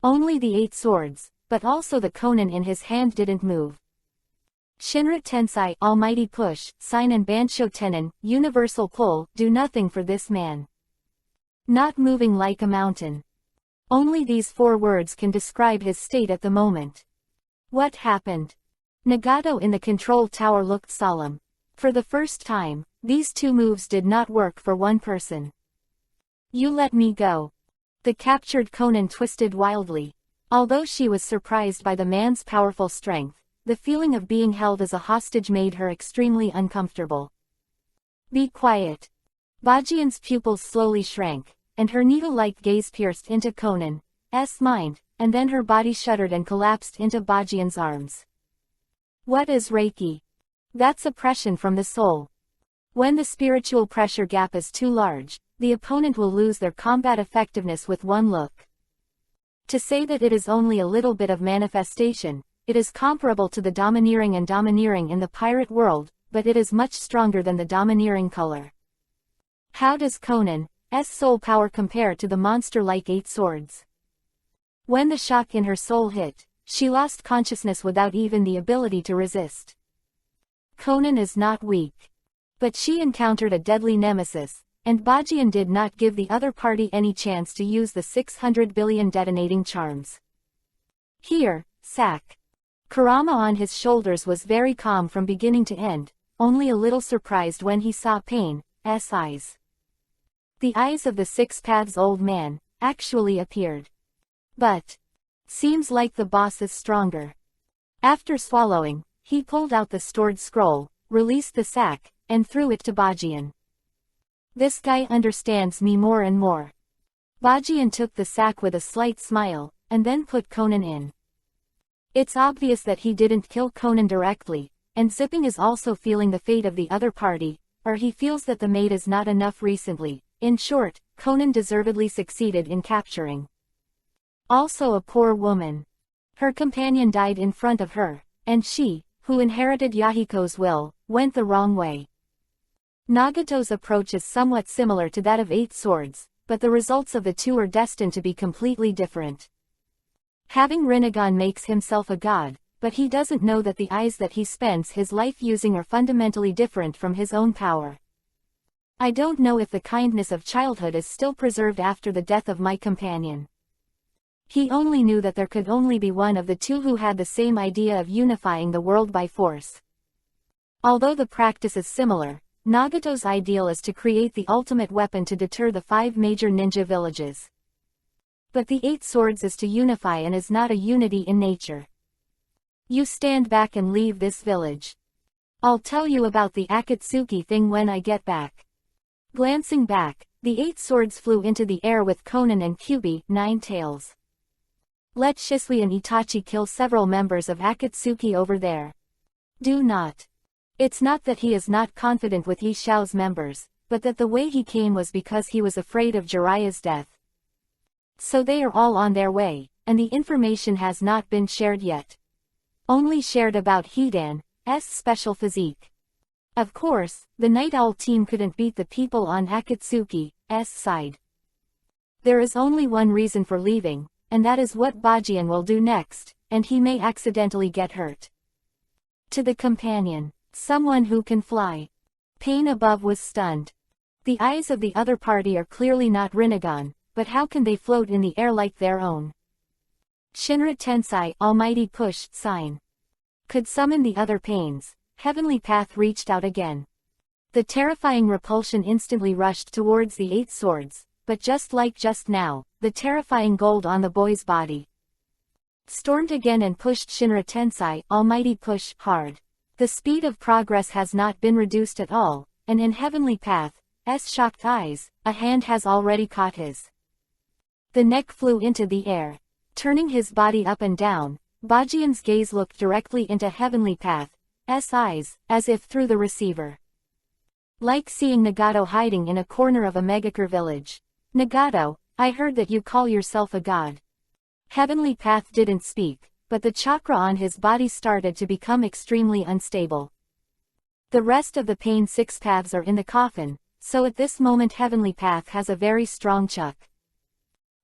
Speaker 1: Only the 8 swords, but also the konan in his hand didn't move. Shinra Tensai, Almighty Push, Sign and Bansho Tenon, Universal Pull, do nothing for this man. Not moving like a mountain. Only these 4 words can describe his state at the moment. What happened? Nagato in the control tower looked solemn. For the first time, these 2 moves did not work for one person. You let me go. The captured konan twisted wildly. Although she was surprised by the man's powerful strength, the feeling of being held as a hostage made her extremely uncomfortable. Be quiet. Bajian's pupils slowly shrank, and her needle-like gaze pierced into Conan's mind, and then her body shuddered and collapsed into Bajian's arms. What is Reiki? That's oppression from the soul. When the spiritual pressure gap is too large, the opponent will lose their combat effectiveness with one look. To say that it is only a little bit of manifestation, it is comparable to the domineering and domineering in the pirate world, but it is much stronger than the domineering color. How does Conan's soul power compare to the monster-like 8 swords? When the shock in her soul hit, she lost consciousness without even the ability to resist. Conan is not weak. But she encountered a deadly nemesis, and Bajian did not give the other party any chance to use the 600 billion detonating charms. Here, sack. Kurama on his shoulders was very calm from beginning to end, only a little surprised when he saw Pain's eyes. The eyes of the 6 Paths old man actually appeared. But seems like the boss is stronger. After swallowing, he pulled out the stored scroll, released the sack, and threw it to Bajian. This guy understands me more and more. Bajian took the sack with a slight smile, and then put Conan in. It's obvious that he didn't kill Conan directly, and Zipping is also feeling the fate of the other party, or he feels that the maid is not enough recently. In short, Conan deservedly succeeded in capturing. Also a poor woman. Her companion died in front of her, and she, who inherited Yahiko's will, went the wrong way. Nagato's approach is somewhat similar to that of 8 Swords, but the results of the 2 are destined to be completely different. Having Rinnegan makes himself a god, but he doesn't know that the eyes that he spends his life using are fundamentally different from his own power. I don't know if the kindness of childhood is still preserved after the death of my companion. He only knew that there could only be one of the 2 who had the same idea of unifying the world by force. Although the practice is similar, Nagato's ideal is to create the ultimate weapon to deter the 5 major ninja villages. But the 8 Swords is to unify and is not a unity in nature. You stand back and leave this village. I'll tell you about the Akatsuki thing when I get back. Glancing back, the 8 Swords flew into the air with Conan and Kyubi, 9 Tails. Let Shisui and Itachi kill several members of Akatsuki over there. Do not. It's not that he is not confident with Yi Xiao's members, but that the way he came was because he was afraid of Jiraiya's death. So they are all on their way, and the information has not been shared yet. Only shared about Hidan's special physique. Of course, the Night Owl team couldn't beat the people on Akatsuki's side. There is only one reason for leaving, and that is what Bajian will do next, and he may accidentally get hurt. To the companion, someone who can fly. Pain above was stunned. The eyes of the other party are clearly not Rinnegan, but how can they float in the air like their own? Shinra Tensai, Almighty Push, Sign. Could summon the other Pains. Heavenly Path reached out again. The terrifying repulsion instantly rushed towards the 8 Swords, but just like just now, the terrifying gold on the boy's body stormed again and pushed Shinra Tensai, Almighty Push, hard. The speed of progress has not been reduced at all, and in Heavenly Path's shocked eyes, a hand has already caught his. The neck flew into the air. Turning his body up and down, Bajian's gaze looked directly into Heavenly Path's eyes, as if through the receiver. Like seeing Nagato hiding in a corner of a Megakure village. Nagato, I heard that you call yourself a god. Heavenly Path didn't speak, but the chakra on his body started to become extremely unstable. The rest of the Pain 6 Paths are in the coffin, so at this moment Heavenly Path has a very strong chuck.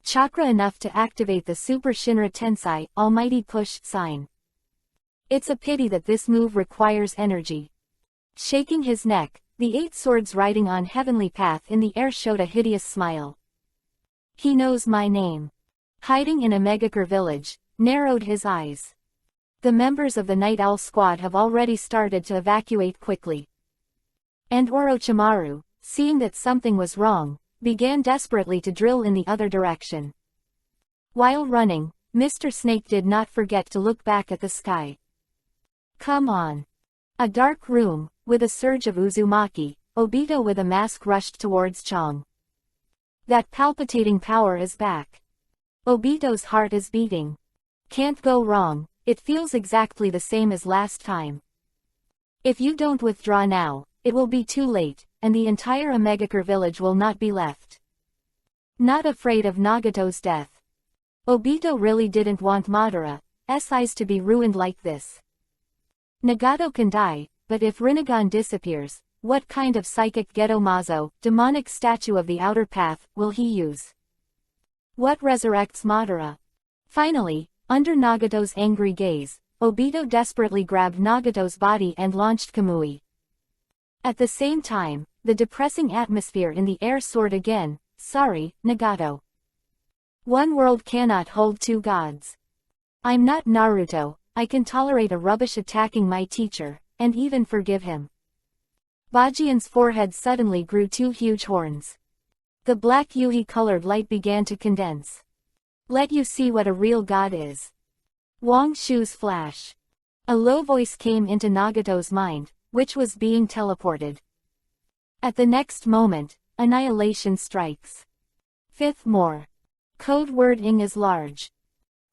Speaker 1: Chakra enough to activate the Super Shinra Tensei, Almighty Push sign. It's a pity that this move requires energy. Shaking his neck, the 8 swords riding on heavenly path in the air showed a hideous smile. He knows my name. Hiding in a Megakure village, narrowed his eyes. The members of the Night Owl squad have already started to evacuate quickly. And Orochimaru, seeing that something was wrong, began desperately to drill in the other direction. While running, Mr. Snake did not forget to look back at the sky. Come on. A dark room, with a surge of Uzumaki, Obito with a mask rushed towards Chong. That palpitating power is back. Obito's heart is beating. Can't go wrong, it feels exactly the same as last time. If you don't withdraw now, it will be too late, and the entire Omegakure village will not be left. Not afraid of Nagato's death. Obito really didn't want Madara's eyes to be ruined like this. Nagato can die, but if Rinnegan disappears, what kind of psychic Geto-Mazo, demonic statue of the outer path, will he use? What resurrects Madara? Finally, under Nagato's angry gaze, Obito desperately grabbed Nagato's body and launched Kamui. At the same time, the depressing atmosphere in the air soared again. Sorry, Nagato. One world cannot hold 2 gods. I'm not Naruto, I can tolerate a rubbish attacking my teacher, and even forgive him. Bajian's forehead suddenly grew 2 huge horns. The black Yuhi-colored light began to condense. Let you see what a real god is. Wang Shu's flash. A low voice came into Nagato's mind, which was being teleported. At the next moment, annihilation strikes. 5th more. Code word ing is large.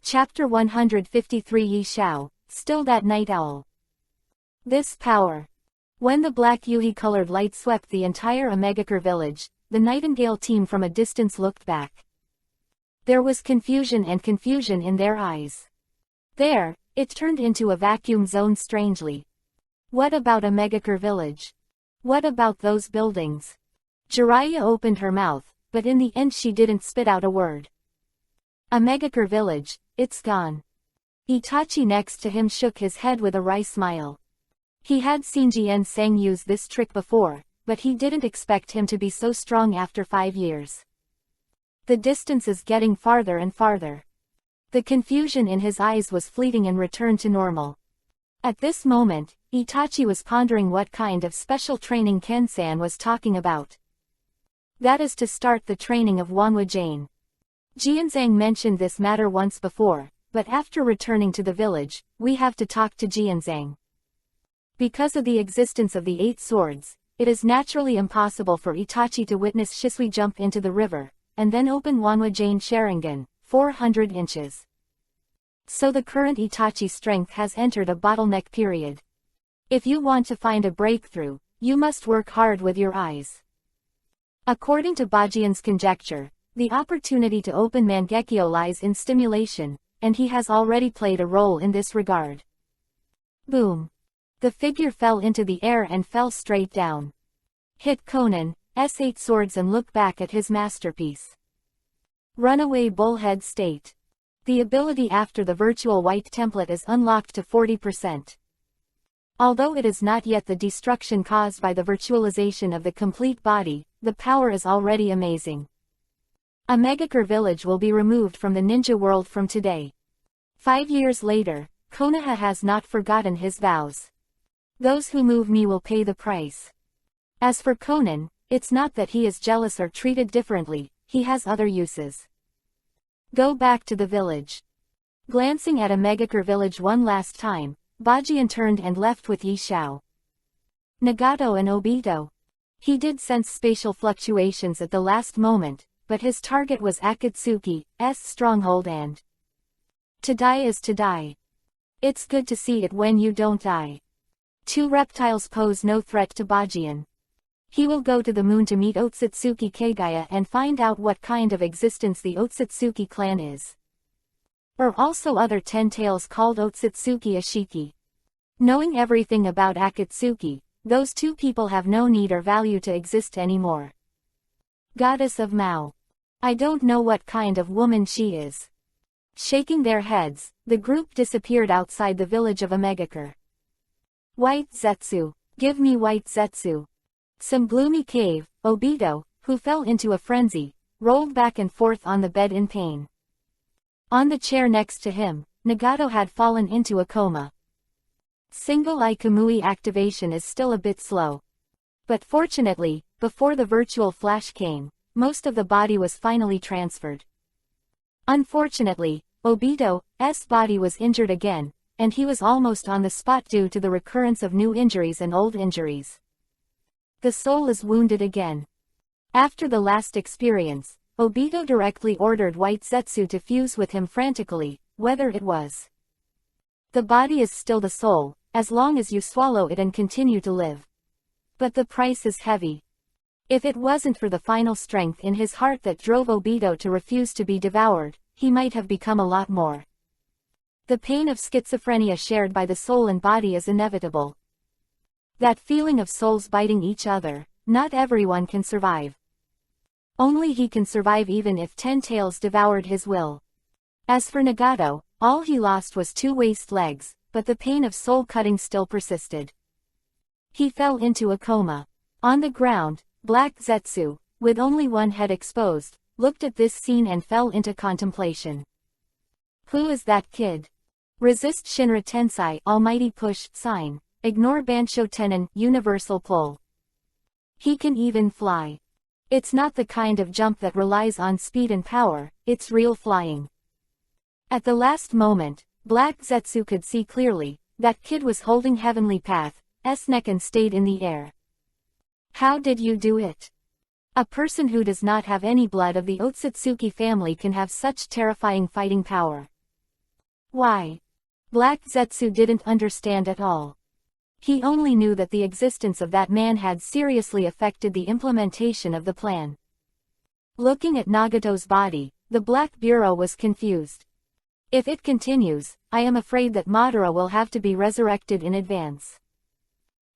Speaker 1: Chapter 153 Yi Xiao, still that night owl. This power. When the black Yuhi-colored light swept the entire Omegakure village, the Nightingale team from a distance looked back. There was confusion in their eyes. There, it turned into a vacuum zone strangely. What about Omegakure village? What about those buildings? Jiraiya opened her mouth, but in the end she didn't spit out a word. Omegakure village, it's gone. Itachi next to him shook his head with a wry smile. He had seen Jian Sang use this trick before, but he didn't expect him to be so strong after 5 years. The distance is getting farther and farther. The confusion in his eyes was fleeting and returned to normal. At this moment, Itachi was pondering what kind of special training Ken-san was talking about. That is to start the training of Wanwa Jane. Jianzhang mentioned this matter once before, but after returning to the village, we have to talk to Jianzhang. Because of the existence of the 8 swords, it is naturally impossible for Itachi to witness Shisui jump into the river, and then open Wanwa Jane Sharingan, 400 inches. So the current Itachi strength has entered a bottleneck period. If you want to find a breakthrough, you must work hard with your eyes. According to Bajian's conjecture, the opportunity to open Mangekyo lies in stimulation, and he has already played a role in this regard. Boom. The figure fell into the air and fell straight down. Hit Conan's 8 swords and look back at his masterpiece. Runaway Bullhead State. The ability after the virtual white template is unlocked to 40%. Although it is not yet the destruction caused by the virtualization of the complete body, the power is already amazing. Omegakure village will be removed from the ninja world from today. 5 years later, Konoha has not forgotten his vows. Those who move me will pay the price. As for Conan, it's not that he is jealous or treated differently, he has other uses. Go back to the village. Glancing at Omegakure village one last time, Bajian turned and left with Yi Xiao. Nagato and Obito. He did sense spatial fluctuations at the last moment, but his target was Akatsuki's stronghold and to die is to die. It's good to see it when you don't die. 2 reptiles pose no threat to Bajian. He will go to the moon to meet Otsutsuki Kagaya and find out what kind of existence the Otsutsuki clan is. Or also other 10 tails called Otsutsuki Ashiki. Knowing everything about Akatsuki, those 2 people have no need or value to exist anymore. Goddess of Mao. I don't know what kind of woman she is. Shaking their heads, the group disappeared outside the village of Amegakure. White Zetsu. Give me white Zetsu. Some gloomy cave, Obito, who fell into a frenzy, rolled back and forth on the bed in pain. On the chair next to him, Nagato had fallen into a coma. Single-eye Kamui activation is still a bit slow. But fortunately, before the virtual flash came, most of the body was finally transferred. Unfortunately, Obito's body was injured again, and he was almost on the spot due to the recurrence of new injuries and old injuries. The soul is wounded again. After the last experience, Obito directly ordered White Zetsu to fuse with him frantically, whether it was. The body is still the soul, as long as you swallow it and continue to live. But the price is heavy. If it wasn't for the final strength in his heart that drove Obito to refuse to be devoured, he might have become a lot more. The pain of schizophrenia shared by the soul and body is inevitable. That feeling of souls biting each other, not everyone can survive. Only he can survive even if 10 tails devoured his will. As for Nagato, all he lost was 2 waist legs, but the pain of soul cutting still persisted. He fell into a coma. On the ground, Black Zetsu, with only one head exposed, looked at this scene and fell into contemplation. Who is that kid? Resist Shinra Tensei Almighty Push sign. Ignore Bansho Tenon Universal Pull. He can even fly. It's not the kind of jump that relies on speed and power, it's real flying. At the last moment, Black Zetsu could see clearly, that kid was holding Heavenly Path's neck and stayed in the air. How did you do it? A person who does not have any blood of the Otsutsuki family can have such terrifying fighting power. Why? Black Zetsu didn't understand at all. He only knew that the existence of that man had seriously affected the implementation of the plan. Looking at Nagato's body, the Black Bureau was confused. If it continues, I am afraid that Madara will have to be resurrected in advance.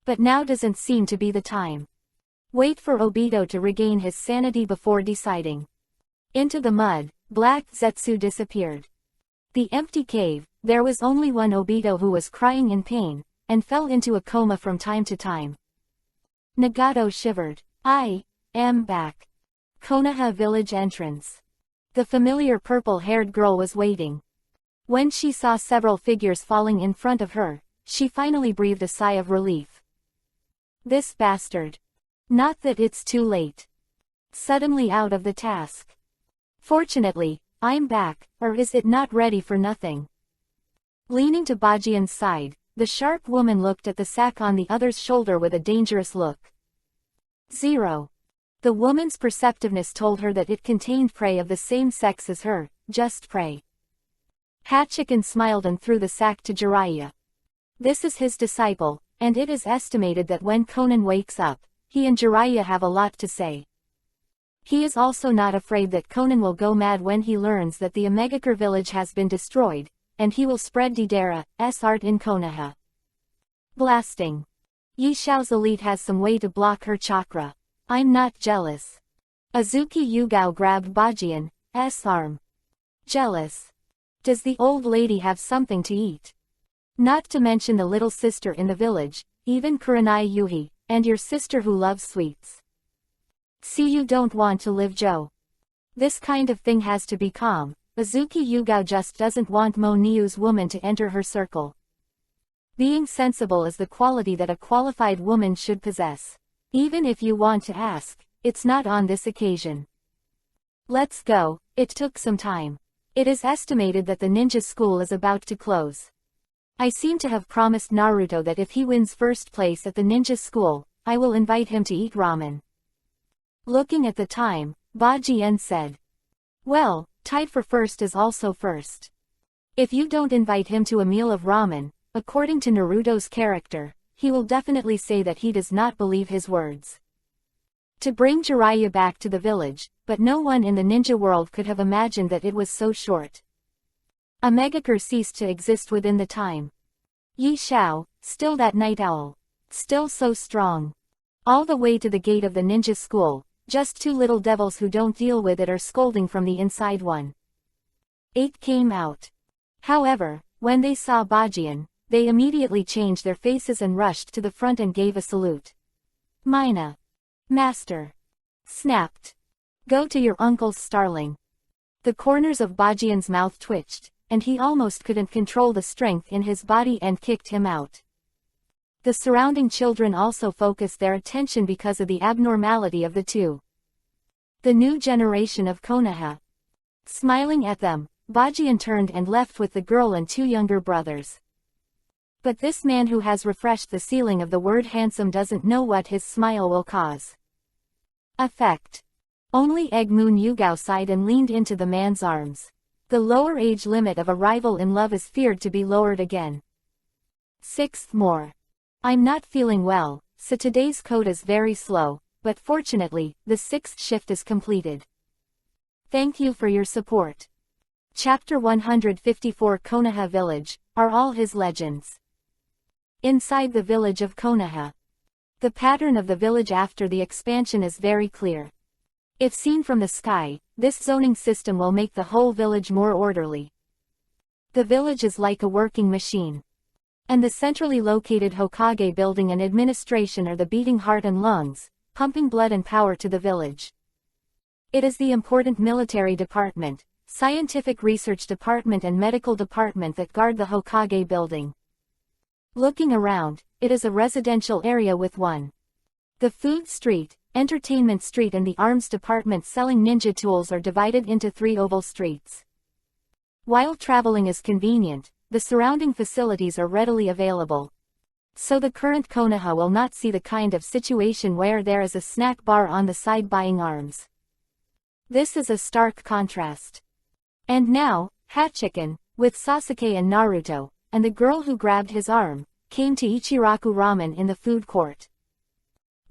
Speaker 1: But now doesn't seem to be the time. Wait for Obito to regain his sanity before deciding. Into the mud, Black Zetsu disappeared. The empty cave, there was only one Obito who was crying in pain, and fell into a coma from time to time. Nagato shivered. I am back. Konoha village entrance. The familiar purple-haired girl was waiting. When she saw several figures falling in front of her, she finally breathed a sigh of relief. This bastard. Not that it's too late. Suddenly out of the task. Fortunately, I'm back, or is it not ready for nothing? Leaning to Bajian's side, the sharp woman looked at the sack on the other's shoulder with a dangerous look. 0. The woman's perceptiveness told her that it contained prey of the same sex as her, just prey. Hachiken smiled and threw the sack to Jiraiya. This is his disciple, and it is estimated that when Conan wakes up, he and Jiraiya have a lot to say. He is also not afraid that Conan will go mad when he learns that the Amegakure village has been destroyed, and he will spread Deidara's art in Konoha. Blasting. Yi Xiao's elite has some way to block her chakra. I'm not jealous. Azuki Yugao grabbed Bajian's arm. Jealous. Does the old lady have something to eat? Not to mention the little sister in the village, even Kurenai Yuhi, and your sister who loves sweets. See, you don't want to live, Joe. This kind of thing has to be calm. Azuki Yugao just doesn't want Mo Niu's woman to enter her circle. Being sensible is the quality that a qualified woman should possess. Even if you want to ask, it's not on this occasion. Let's go. It took some time. It is estimated that the ninja school is about to close. I seem to have promised Naruto that if he wins first place at the ninja school, I will invite him to eat ramen. Looking at the time, Bajian said. Well, tied for first is also first. If you don't invite him to a meal of ramen, according to Naruto's character, he will definitely say that he does not believe his words. To bring Jiraiya back to the village, but no one in the ninja world could have imagined that it was so short. Amegakure ceased to exist within the time. Yi Xiao, still that night owl. Still so strong. All the way to the gate of the ninja school, just two little devils who don't deal with it are scolding from the inside. 8 came out. However, when they saw Bajian, they immediately changed their faces and rushed to the front and gave a salute. Mina. Master. Snapped. Go to your uncle's starling. The corners of Bajian's mouth twitched, and he almost couldn't control the strength in his body and kicked him out. The surrounding children also focused their attention because of the abnormality of the two. The new generation of Konoha. Smiling at them, Bajian turned and left with the girl and 2 younger brothers. But this man who has refreshed the ceiling of the word handsome doesn't know what his smile will cause. Effect. Only Egg Moon Yugao sighed and leaned into the man's arms. The lower age limit of arrival in love is feared to be lowered again. 6th more. I'm not feeling well, so today's code is very slow, but fortunately, the 6th shift is completed. Thank you for your support. Chapter 154 Konoha Village, are all his legends. Inside the village of Konoha. The pattern of the village after the expansion is very clear. If seen from the sky, this zoning system will make the whole village more orderly. The village is like a working machine. And the centrally located Hokage building and administration are the beating heart and lungs, pumping blood and power to the village. It is the important military department, scientific research department and medical department that guard the Hokage building. Looking around, it is a residential area with the food street, entertainment street and the arms department selling ninja tools are divided into 3 oval streets. While traveling is convenient, the surrounding facilities are readily available. So the current Konoha will not see the kind of situation where there is a snack bar on the side buying arms. This is a stark contrast. And now, Hachiken, with Sasuke and Naruto, and the girl who grabbed his arm, came to Ichiraku Ramen in the food court.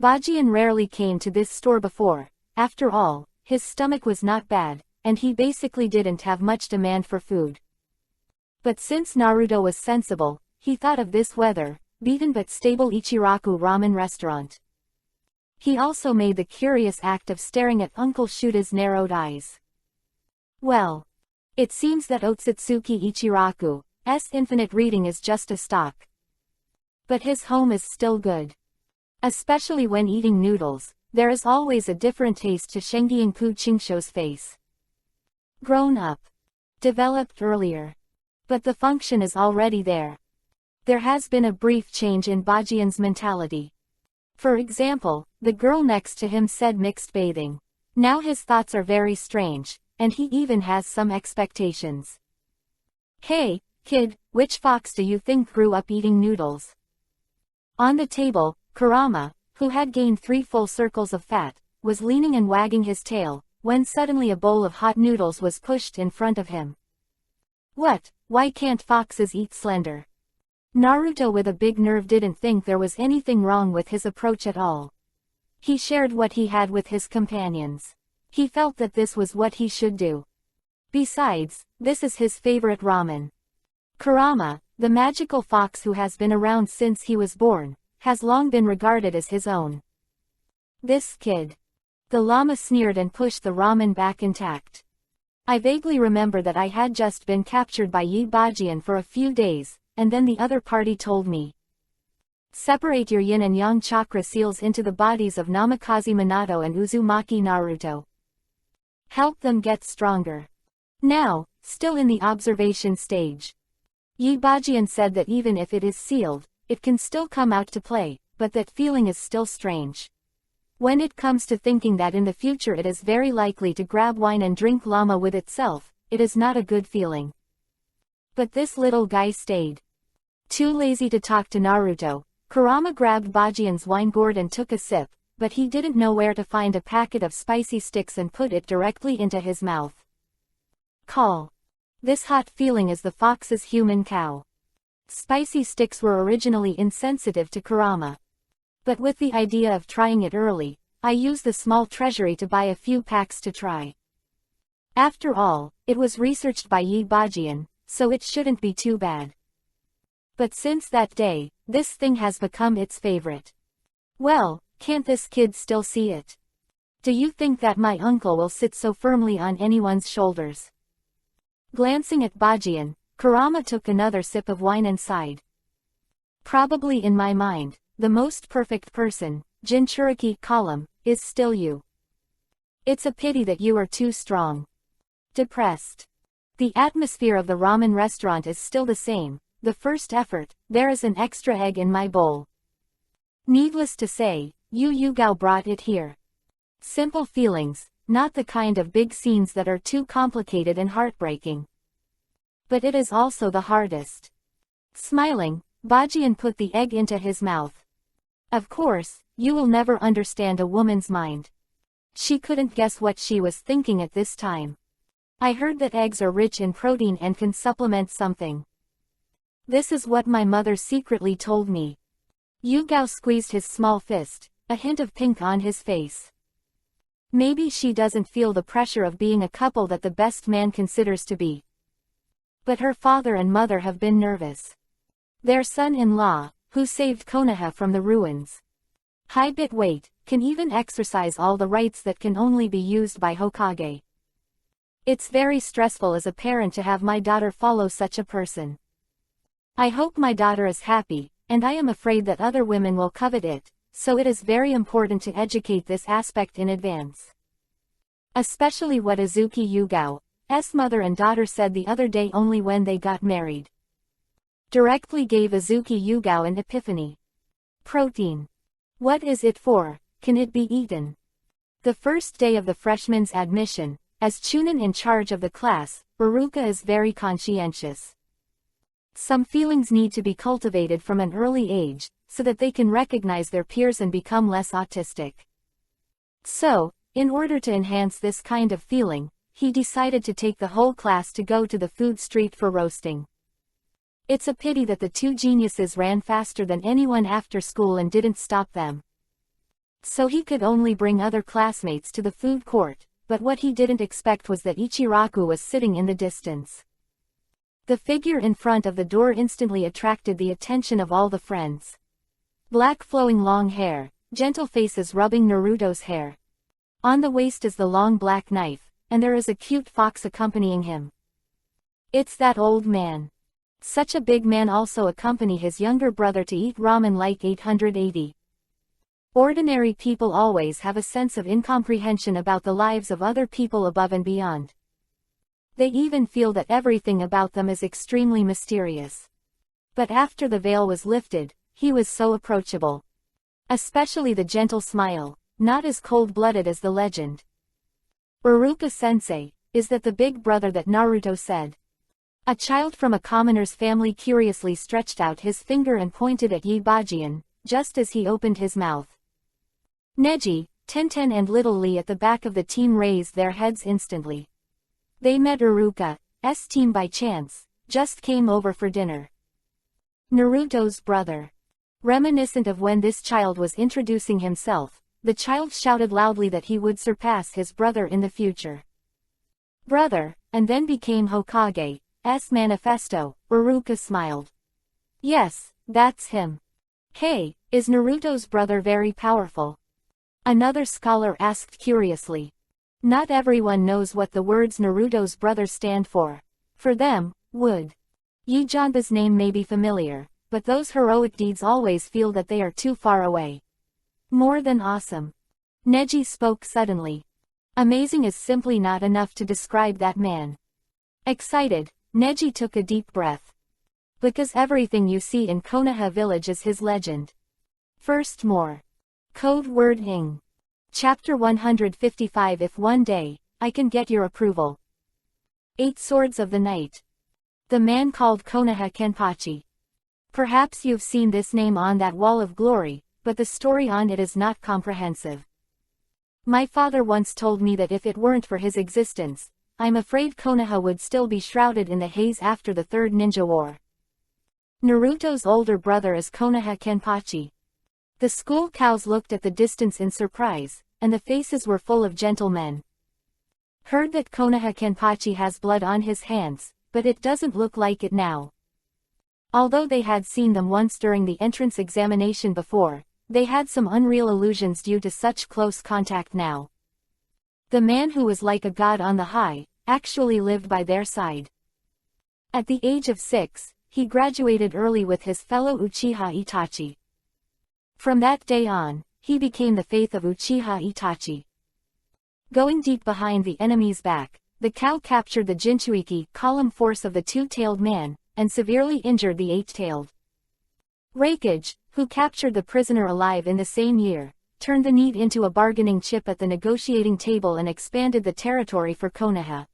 Speaker 1: Bajian rarely came to this store before. After all, his stomach was not bad, and he basically didn't have much demand for food. But since Naruto was sensible, he thought of this weather-beaten but stable Ichiraku Ramen restaurant. He also made the curious act of staring at Uncle Shuta's narrowed eyes. Well, it seems that Otsutsuki Ichiraku's infinite reading is just a stock. But his home is still good. Especially when eating noodles, there is always a different taste to Shengyianpu Chingsho's face. Grown up. Developed earlier. But the function is already there. There has been a brief change in Bajian's mentality. For example, the girl next to him said mixed bathing. Now his thoughts are very strange, and he even has some expectations. Hey, kid, which fox do you think grew up eating noodles? On the table, Kurama, who had gained 3 full circles of fat, was leaning and wagging his tail, when suddenly a bowl of hot noodles was pushed in front of him. What, why can't foxes eat slender? Naruto with a big nerve didn't think there was anything wrong with his approach at all. He shared what he had with his companions. He felt that this was what he should do. Besides, this is his favorite ramen. Kurama, the magical fox who has been around since he was born, has long been regarded as his own. This kid. The llama sneered and pushed the ramen back intact. I vaguely remember that I had just been captured by Yi Bajian for a few days, and then the other party told me. Separate your yin and yang chakra seals into the bodies of Namikaze Minato and Uzumaki Naruto. Help them get stronger. Now, still in the observation stage. Yi Bajian said that even if it is sealed, it can still come out to play, but that feeling is still strange. When it comes to thinking that in the future it is very likely to grab wine and drink llama with itself, it is not a good feeling. But this little guy stayed. Too lazy to talk to Naruto, Kurama grabbed Bajian's wine gourd and took a sip, but he didn't know where to find a packet of spicy sticks and put it directly into his mouth. Call. This hot feeling is the fox's human cow. Spicy sticks were originally insensitive to Kurama. But with the idea of trying it early, I used the small treasury to buy a few packs to try. After all, it was researched by Yi Bajian, so it shouldn't be too bad. But since that day, this thing has become its favorite. Well, can't this kid still see it? Do you think that my uncle will sit so firmly on anyone's shoulders? Glancing at Bajian, Kurama took another sip of wine and sighed. Probably in my mind, the most perfect person, Jinchuriki column, is still you. It's a pity that you are too strong. Depressed. The atmosphere of the ramen restaurant is still the same. The first effort, there is an extra egg in my bowl. Needless to say, Yu Yugao brought it here. Simple feelings, not the kind of big scenes that are too complicated and heartbreaking. But it is also the hardest. Smiling, Bajian put the egg into his mouth. Of course, you will never understand a woman's mind. She couldn't guess what she was thinking at this time. I heard that eggs are rich in protein and can supplement something. This is what my mother secretly told me. Yugao squeezed his small fist, a hint of pink on his face. Maybe she doesn't feel the pressure of being a couple that the best man considers to be. But her father and mother have been nervous. Their son-in-law, who saved Konoha from the ruins. High bit weight, can even exercise all the rights that can only be used by Hokage. It's very stressful as a parent to have my daughter follow such a person. I hope my daughter is happy, and I am afraid that other women will covet it, so it is very important to educate this aspect in advance. Especially what Azuki Yugao's mother and daughter said the other day only when they got married. Directly gave Azuki Yugao an epiphany. Protein. What is it for? Can it be eaten? The first day of the freshman's admission, as Chunin in charge of the class, Baruka is very conscientious. Some feelings need to be cultivated from an early age, so that they can recognize their peers and become less autistic. So, in order to enhance this kind of feeling, he decided to take the whole class to go to the food street for roasting. It's a pity that the two geniuses ran faster than anyone after school and didn't stop them. So he could only bring other classmates to the food court, but what he didn't expect was that Ichiraku was sitting in the distance. The figure in front of the door instantly attracted the attention of all the friends. Black flowing long hair, gentle faces rubbing Naruto's hair. On the waist is the long black knife, and there is a cute fox accompanying him. It's that old man. Such a big man also accompany his younger brother to eat ramen like 880. Ordinary people always have a sense of incomprehension about the lives of other people above and beyond. They even feel that everything about them is extremely mysterious. But after the veil was lifted, he was so approachable. Especially the gentle smile, not as cold-blooded as the legend. Uruka-sensei, is that the big brother that Naruto said? A child from a commoner's family curiously stretched out his finger and pointed at Bajian, just as he opened his mouth. Neji, Tenten and Little Lee at the back of the team raised their heads instantly. They met Uruka's team by chance, just came over for dinner. Naruto's brother. Reminiscent of when this child was introducing himself, the child shouted loudly that he would surpass his brother in the future. Brother, and then became Hokage's manifesto, Uruka smiled. Yes, that's him. Hey, is Naruto's brother very powerful? Another scholar asked curiously. Not everyone knows what the words Naruto's brother stand for. For them, would. Yujanba's name may be familiar, but those heroic deeds always feel that they are too far away. More than awesome. Neji spoke suddenly. Amazing is simply not enough to describe that man. Excited, Neji took a deep breath. Because everything you see in Konoha village is his legend. First more. Code word ing. Chapter 155. If one day, I can get your approval. 8 Swords of the Night. The man called Konoha Kenpachi. Perhaps you've seen this name on that wall of glory, but the story on it is not comprehensive. My father once told me that if it weren't for his existence, I'm afraid Konoha would still be shrouded in the haze after the Third Ninja War. Naruto's older brother is Konoha Kenpachi. The school cows looked at the distance in surprise, and the faces were full of gentlemen. Heard that Konoha Kenpachi has blood on his hands, but it doesn't look like it now. Although they had seen them once during the entrance examination before, they had some unreal illusions due to such close contact now. The man who was like a god on the high, actually lived by their side. At the age of 6, he graduated early with his fellow Uchiha Itachi. From that day on, he became the faith of Uchiha Itachi. Going deep behind the enemy's back, the cow captured the Jinchuiki column force of the two-tailed man, and severely injured the eight-tailed. Raikage, who captured the prisoner alive in the same year, turned the need into a bargaining chip at the negotiating table and expanded the territory for Konoha.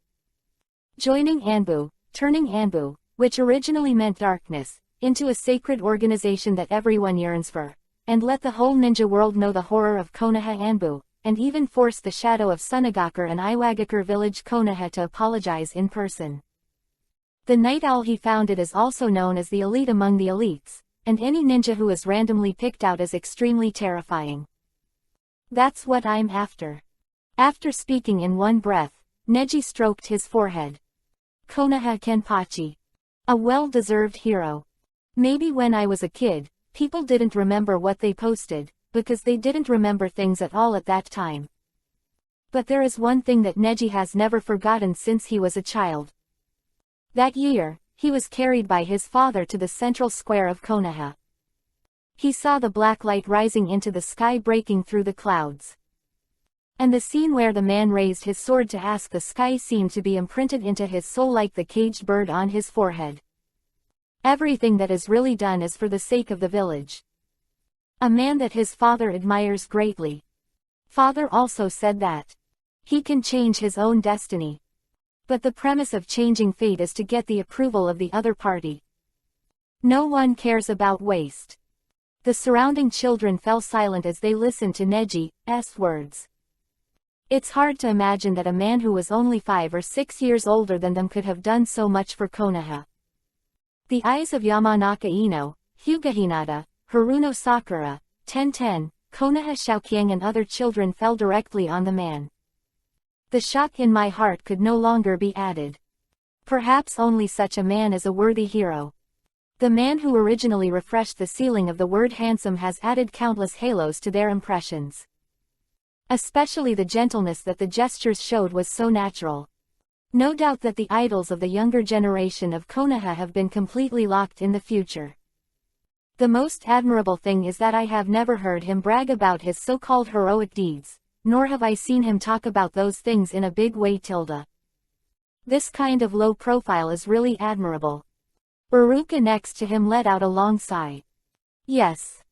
Speaker 1: Joining Anbu, turning Anbu, which originally meant darkness, into a sacred organization that everyone yearns for, and let the whole ninja world know the horror of Konoha Anbu, and even forced the shadow of Sunagakure and Iwagakure village Konoha to apologize in person. The Night Owl he founded is also known as the elite among the elites, and any ninja who is randomly picked out is extremely terrifying. That's what I'm after. After speaking in one breath, Neji stroked his forehead. Konoha Kenpachi. A well-deserved hero. Maybe when I was a kid, people didn't remember what they posted, because they didn't remember things at all at that time. But there is one thing that Neji has never forgotten since he was a child. That year, he was carried by his father to the central square of Konoha. He saw the black light rising into the sky breaking through the clouds. And the scene where the man raised his sword to ask the sky seemed to be imprinted into his soul like the caged bird on his forehead. Everything that is really done is for the sake of the village. A man that his father admires greatly. Father also said that he can change his own destiny. But the premise of changing fate is to get the approval of the other party. No one cares about waste. The surrounding children fell silent as they listened to Neji's words. It's hard to imagine that a man who was only 5 or 6 years older than them could have done so much for Konoha. The eyes of Yamanaka Ino, Hyuga Hinata, Haruno Sakura, Tenten, Konoha Xiaoqiang and other children fell directly on the man. The shock in my heart could no longer be added. Perhaps only such a man is a worthy hero. The man who originally refreshed the ceiling of the word handsome has added countless halos to their impressions. Especially the gentleness that the gestures showed was so natural. No doubt that the idols of the younger generation of Konoha have been completely locked in the future. The most admirable thing is that I have never heard him brag about his so-called heroic deeds, nor have I seen him talk about those things in a big way. This kind of low profile is really admirable. Uruka next to him let out a long sigh. Yes.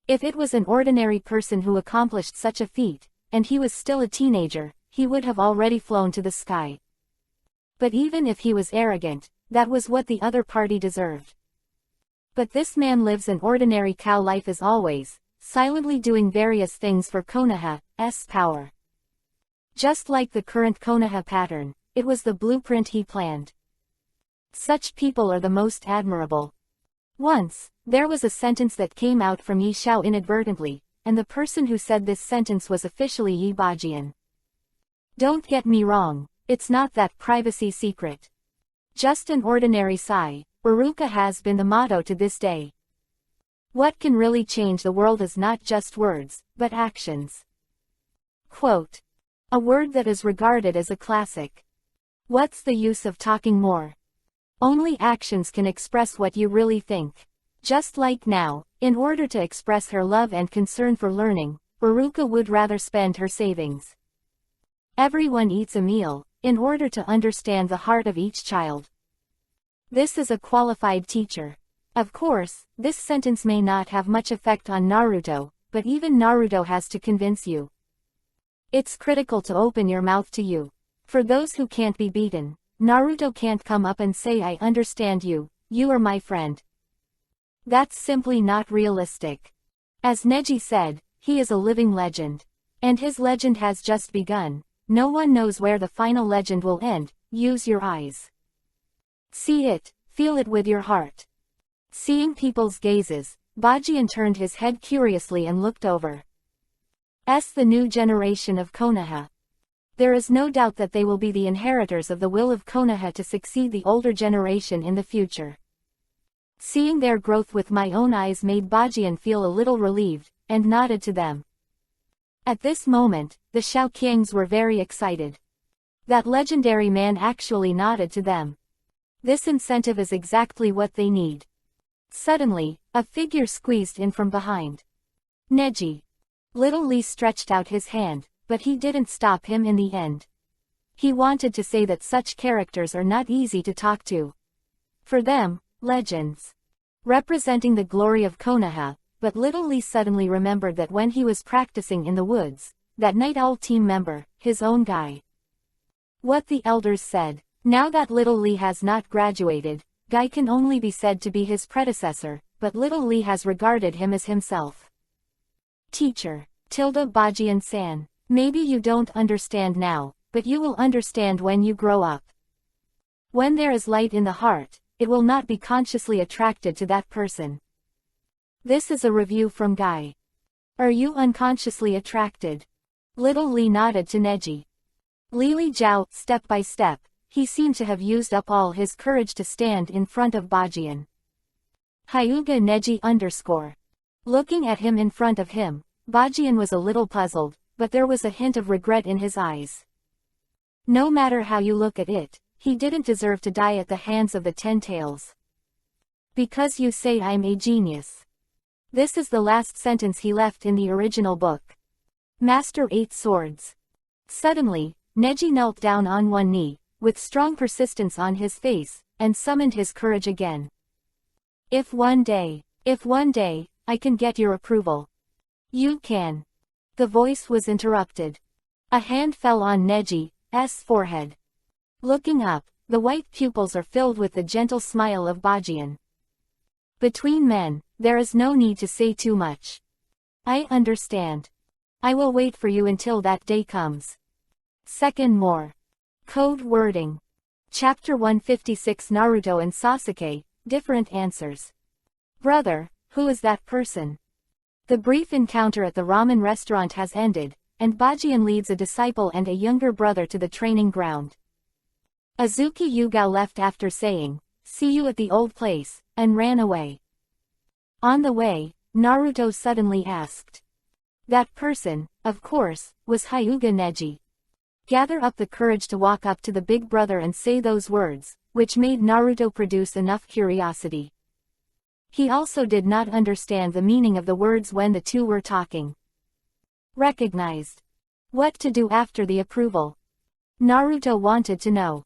Speaker 1: If it was an ordinary person who accomplished such a feat, and he was still a teenager, he would have already flown to the sky. But even if he was arrogant, that was what the other party deserved. But this man lives an ordinary cow life as always, silently doing various things for Konoha's power. Just like the current Konoha pattern, it was the blueprint he planned. Such people are the most admirable. Once, there was a sentence that came out from Yi Xiao inadvertently, and the person who said this sentence was officially Yi Bajian. Don't get me wrong, it's not that privacy secret. Just an ordinary sigh, Uruka has been the motto to this day. What can really change the world is not just words, but actions. Quote. A word that is regarded as a classic. What's the use of talking more? Only actions can express what you really think. Just like now, in order to express her love and concern for learning, Uruka would rather spend her savings. Everyone eats a meal, in order to understand the heart of each child. This is a qualified teacher. Of course, this sentence may not have much effect on Naruto, but even Naruto has to convince you. It's critical to open your mouth to you. For those who can't be beaten, Naruto can't come up and say I understand you, you are my friend. That's simply not realistic. As Neji said, he is a living legend. And his legend has just begun. No one knows where the final legend will end. Use your eyes. See it, feel it with your heart. Seeing people's gazes, Bajian turned his head curiously and looked over. The new generation of Konoha. There is no doubt that they will be the inheritors of the will of Konoha to succeed the older generation in the future. Seeing their growth with my own eyes made Bajian feel a little relieved, and nodded to them. At this moment, the Shaoqiangs were very excited. That legendary man actually nodded to them. This incentive is exactly what they need. Suddenly, a figure squeezed in from behind. Neji. Little Lee stretched out his hand, but he didn't stop him in the end. He wanted to say that such characters are not easy to talk to. For them, legends. Representing the glory of Konoha, but Little Lee suddenly remembered that when he was practicing in the woods, that Night Owl team member, his own guy. What the elders said, now that Little Lee has not graduated, Guy can only be said to be his predecessor, but Little Lee has regarded him as himself. Teacher, Bajian-san, maybe you don't understand now, but you will understand when you grow up. When there is light in the heart, it will not be consciously attracted to that person. This is a review from Guy. Are you unconsciously attracted? Little Lee nodded to Neji. Lili Zhao, step by step, he seemed to have used up all his courage to stand in front of Bajian. Hyuga Neji _. Looking at him in front of him, Bajian was a little puzzled, but there was a hint of regret in his eyes. No matter how you look at it, he didn't deserve to die at the hands of the Ten Tails. Because you say I'm a genius. This is the last sentence he left in the original book. Master 8 Swords. Suddenly, Neji knelt down on one knee, with strong persistence on his face, and summoned his courage again. If one day, I can get your approval. You can. The voice was interrupted. A hand fell on Neji's forehead. Looking up, the white pupils are filled with the gentle smile of Bajian. Between men, there is no need to say too much. I understand. I will wait for you until that day comes. Second more. Code wording. Chapter 156 Naruto and Sasuke, different answers. Brother, who is that person? The brief encounter at the ramen restaurant has ended, and Bajian leads a disciple and a younger brother to the training ground. Azuki Yugao left after saying, "See you at the old place," and ran away. On the way, Naruto suddenly asked. That person, of course, was Hyuga Neji. Gather up the courage to walk up to the big brother and say those words, which made Naruto produce enough curiosity. He also did not understand the meaning of the words when the two were talking. Recognized. What to do after the approval? Naruto wanted to know.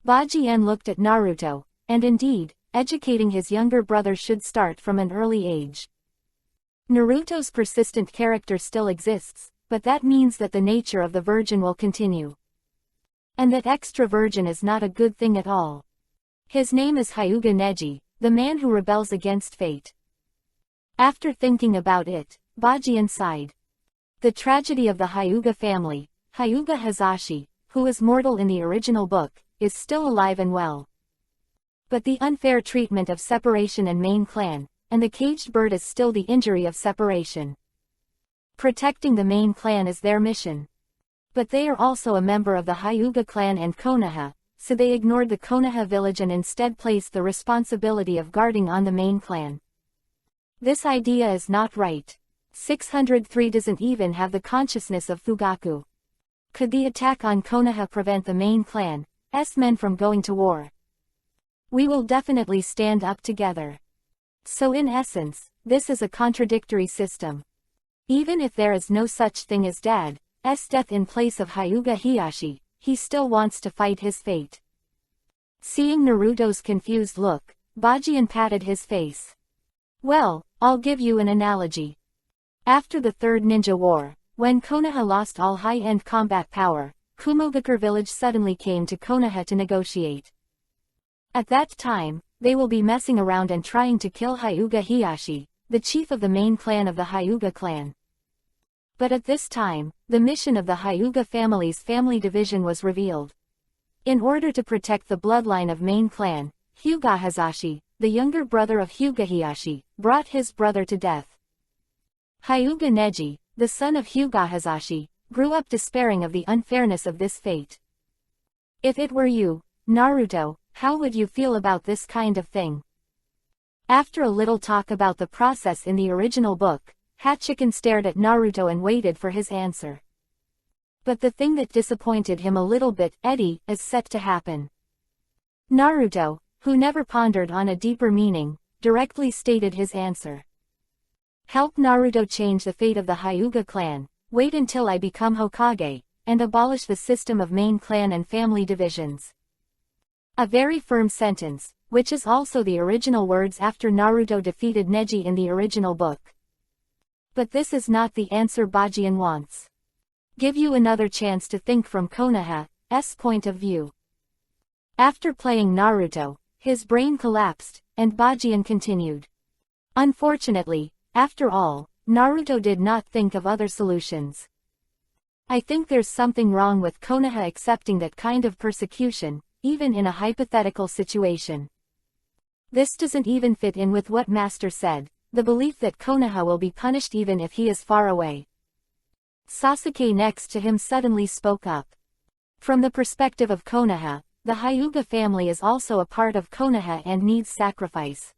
Speaker 1: Bajian looked at Naruto, and indeed, educating his younger brother should start from an early age. Naruto's persistent character still exists, but that means that the nature of the virgin will continue. And that extra virgin is not a good thing at all. His name is Hyuga Neji, the man who rebels against fate. After thinking about it, Bajian sighed. The tragedy of the Hyuga family, Hyuga Hazashi, who is mortal in the original book, is still alive and well. But the unfair treatment of separation and main clan, and the caged bird is still the injury of separation. Protecting the main clan is their mission. But they are also a member of the Hyuga clan and Konoha, so they ignored the Konoha village and instead placed the responsibility of guarding on the main clan. This idea is not right. 603 doesn't even have the consciousness of Fugaku. Could the attack on Konoha prevent the main clan's men from going to war? We will definitely stand up together. So in essence, this is a contradictory system. Even if there is no such thing as Dad's death in place of Hyuga Hiyashi, he still wants to fight his fate. Seeing Naruto's confused look, Bajian patted his face. Well, I'll give you an analogy. After the Third Ninja War, when Konoha lost all high-end combat power, Kumogakure village suddenly came to Konoha to negotiate. At that time, they will be messing around and trying to kill Hyuga Hiyashi, the chief of the main clan of the Hyuga clan. But at this time, the mission of the Hyuga family's family division was revealed. In order to protect the bloodline of main clan, Hyuga Hazashi, the younger brother of Hyuga Hiyashi, brought his brother to death. Hyuga Neji, the son of Hyuga Hazashi, grew up despairing of the unfairness of this fate. If it were you, Naruto, how would you feel about this kind of thing? After a little talk about the process in the original book, Hachiken stared at Naruto and waited for his answer. But the thing that disappointed him a little bit, Eddie, is set to happen. Naruto, who never pondered on a deeper meaning, directly stated his answer. Help Naruto change the fate of the Hyuga clan, wait until I become Hokage, and abolish the system of main clan and family divisions. A very firm sentence, which is also the original words after Naruto defeated Neji in the original book. But this is not the answer Bajian wants. Give you another chance to think from Konoha's point of view. After playing Naruto, his brain collapsed, and Bajian continued. Unfortunately, after all, Naruto did not think of other solutions. I think there's something wrong with Konoha accepting that kind of persecution, even in a hypothetical situation. This doesn't even fit in with what Master said, the belief that Konoha will be punished even if he is far away. Sasuke next to him suddenly spoke up. From the perspective of Konoha, the Hyuga family is also a part of Konoha and needs sacrifice.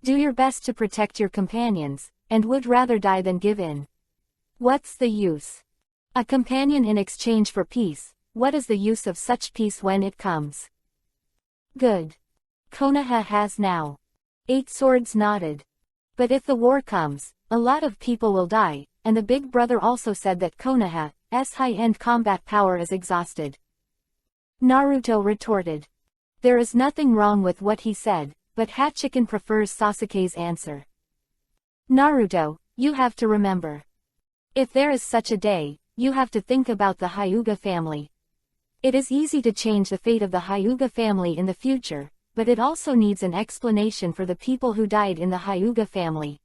Speaker 1: Do your best to protect your companions, and would rather die than give in. What's the use? A companion in exchange for peace, what is the use of such peace when it comes? Good. Konoha has now. 8 Swords nodded. But if the war comes, a lot of people will die, and the big brother also said that Konoha's high-end combat power is exhausted. Naruto retorted. There is nothing wrong with what he said, but Hachiken prefers Sasuke's answer. Naruto, you have to remember. If there is such a day, you have to think about the Hyuga family. It is easy to change the fate of the Hyuga family in the future, but it also needs an explanation for the people who died in the Hyuga family.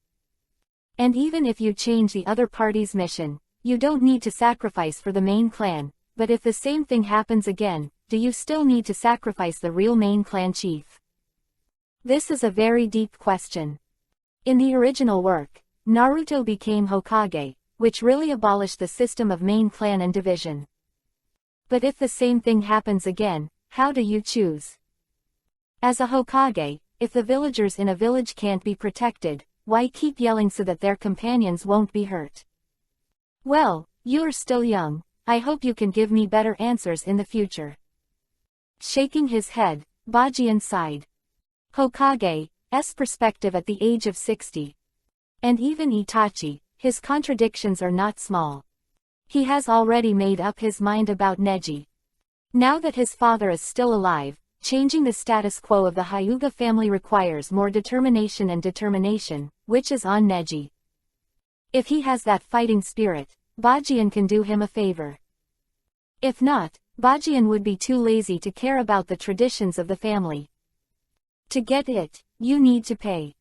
Speaker 1: And even if you change the other party's mission, you don't need to sacrifice for the main clan, but if the same thing happens again, do you still need to sacrifice the real main clan chief? This is a very deep question. In the original work, Naruto became Hokage, which really abolished the system of main clan and division. But if the same thing happens again, how do you choose? As a Hokage, if the villagers in a village can't be protected, why keep yelling so that their companions won't be hurt? Well, you're still young, I hope you can give me better answers in the future. Shaking his head, Bajian sighed. Hokage's perspective at the age of 60. And even Itachi, his contradictions are not small. He has already made up his mind about Neji. Now that his father is still alive, changing the status quo of the Hyuga family requires more determination and determination, which is on Neji. If he has that fighting spirit, Bajian can do him a favor. If not, Bajian would be too lazy to care about the traditions of the family. To get it, you need to pay.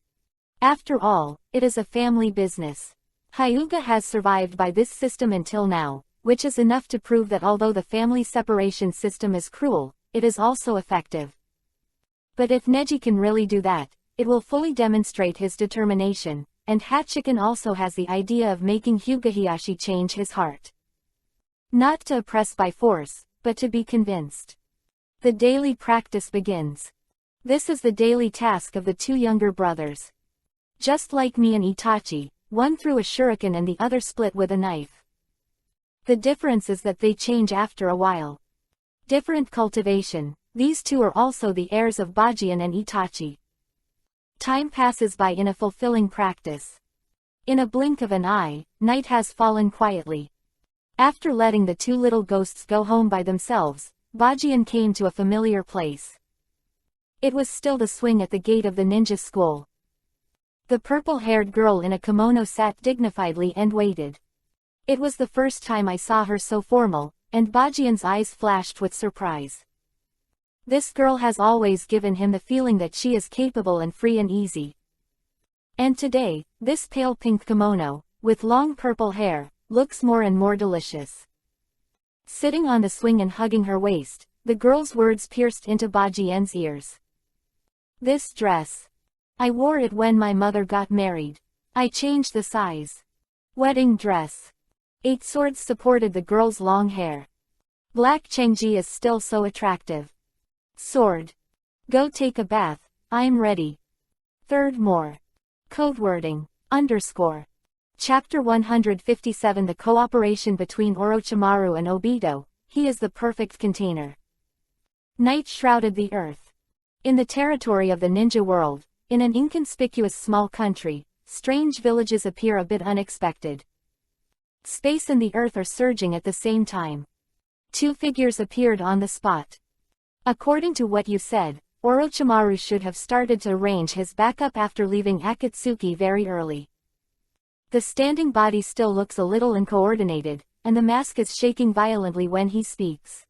Speaker 1: After all, it is a family business. Hyuga has survived by this system until now, which is enough to prove that although the family separation system is cruel, it is also effective. But if Neji can really do that, it will fully demonstrate his determination, and Hachiken also has the idea of making Hyuga change his heart. Not to oppress by force, but to be convinced. The daily practice begins. This is the daily task of the 2 younger brothers. Just like me and Itachi, one threw a shuriken and the other split with a knife. The difference is that they change after a while. Different cultivation, these 2 are also the heirs of Bajian and Itachi. Time passes by in a fulfilling practice. In a blink of an eye, night has fallen quietly. After letting the 2 little ghosts go home by themselves, Bajian came to a familiar place. It was still the swing at the gate of the ninja school. The purple-haired girl in a kimono sat dignifiedly and waited. It was the first time I saw her so formal, and Bajian's eyes flashed with surprise. This girl has always given him the feeling that she is capable and free and easy. And today, this pale pink kimono, with long purple hair, looks more and more delicious. Sitting on the swing and hugging her waist, the girl's words pierced into Bajian's ears. This dress. I wore it when my mother got married. I changed the size. Wedding dress. 8 Swords supported the girl's long hair. Black Chengji is still so attractive. Sword. Go take a bath, I'm ready. Third more. Code wording. _. Chapter 157 The cooperation between Orochimaru and Obito. He is the perfect container. Night shrouded the earth. In the territory of the ninja world, in an inconspicuous small country, strange villages appear a bit unexpected. Space and the earth are surging at the same time. Two figures appeared on the spot. According to what you said, Orochimaru should have started to arrange his backup after leaving Akatsuki very early. The standing body still looks a little uncoordinated, and the mask is shaking violently when he speaks.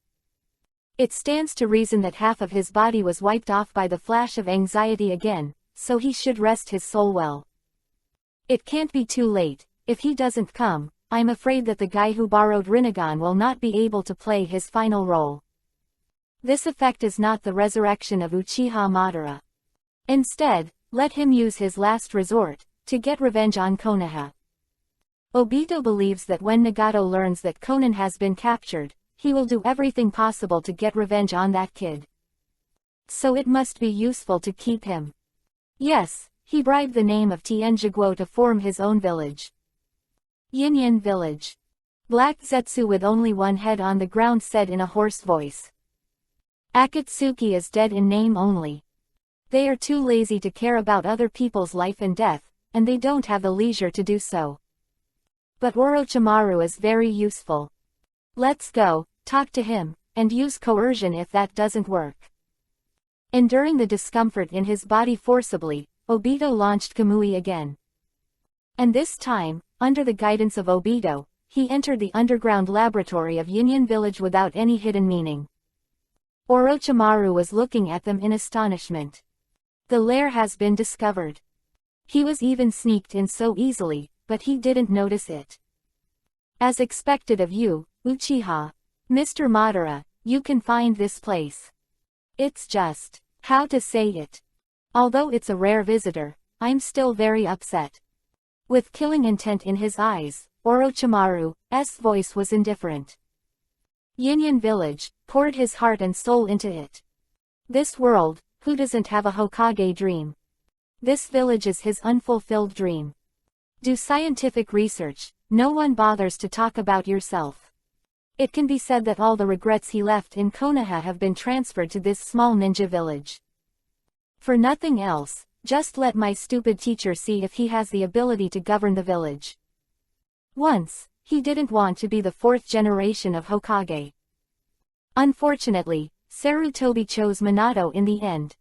Speaker 1: It stands to reason that half of his body was wiped off by the flash of anxiety again, so he should rest his soul well. It can't be too late. If he doesn't come, I'm afraid that the guy who borrowed Rinnegan will not be able to play his final role. This effect is not the resurrection of Uchiha Madara. Instead, let him use his last resort, to get revenge on Konoha. Obito believes that when Nagato learns that Konan has been captured, he will do everything possible to get revenge on that kid. So it must be useful to keep him. Yes, he bribed the name of Tianjiguo to form his own village. Yin Village. Black Zetsu with only one head on the ground said in a hoarse voice. Akatsuki is dead in name only. They are too lazy to care about other people's life and death, and they don't have the leisure to do so. But Orochimaru is very useful. Let's go, talk to him, and use coercion if that doesn't work. Enduring the discomfort in his body forcibly, Obito launched Kamui again. And this time, under the guidance of Obito, he entered the underground laboratory of Yin Village without any hidden meaning. Orochimaru was looking at them in astonishment. The lair has been discovered. He was even sneaked in so easily, but he didn't notice it. As expected of you, Uchiha. Mr. Madara, you can find this place. It's just, how to say it. Although it's a rare visitor, I'm still very upset. With killing intent in his eyes, Orochimaru's voice was indifferent. Yin Village poured his heart and soul into it. This world, who doesn't have a Hokage dream? This village is his unfulfilled dream. Do scientific research, no one bothers to talk about yourself. It can be said that all the regrets he left in Konoha have been transferred to this small ninja village. For nothing else, just let my stupid teacher see if he has the ability to govern the village. Once, he didn't want to be the fourth generation of Hokage. Unfortunately, Sarutobi chose Minato in the end.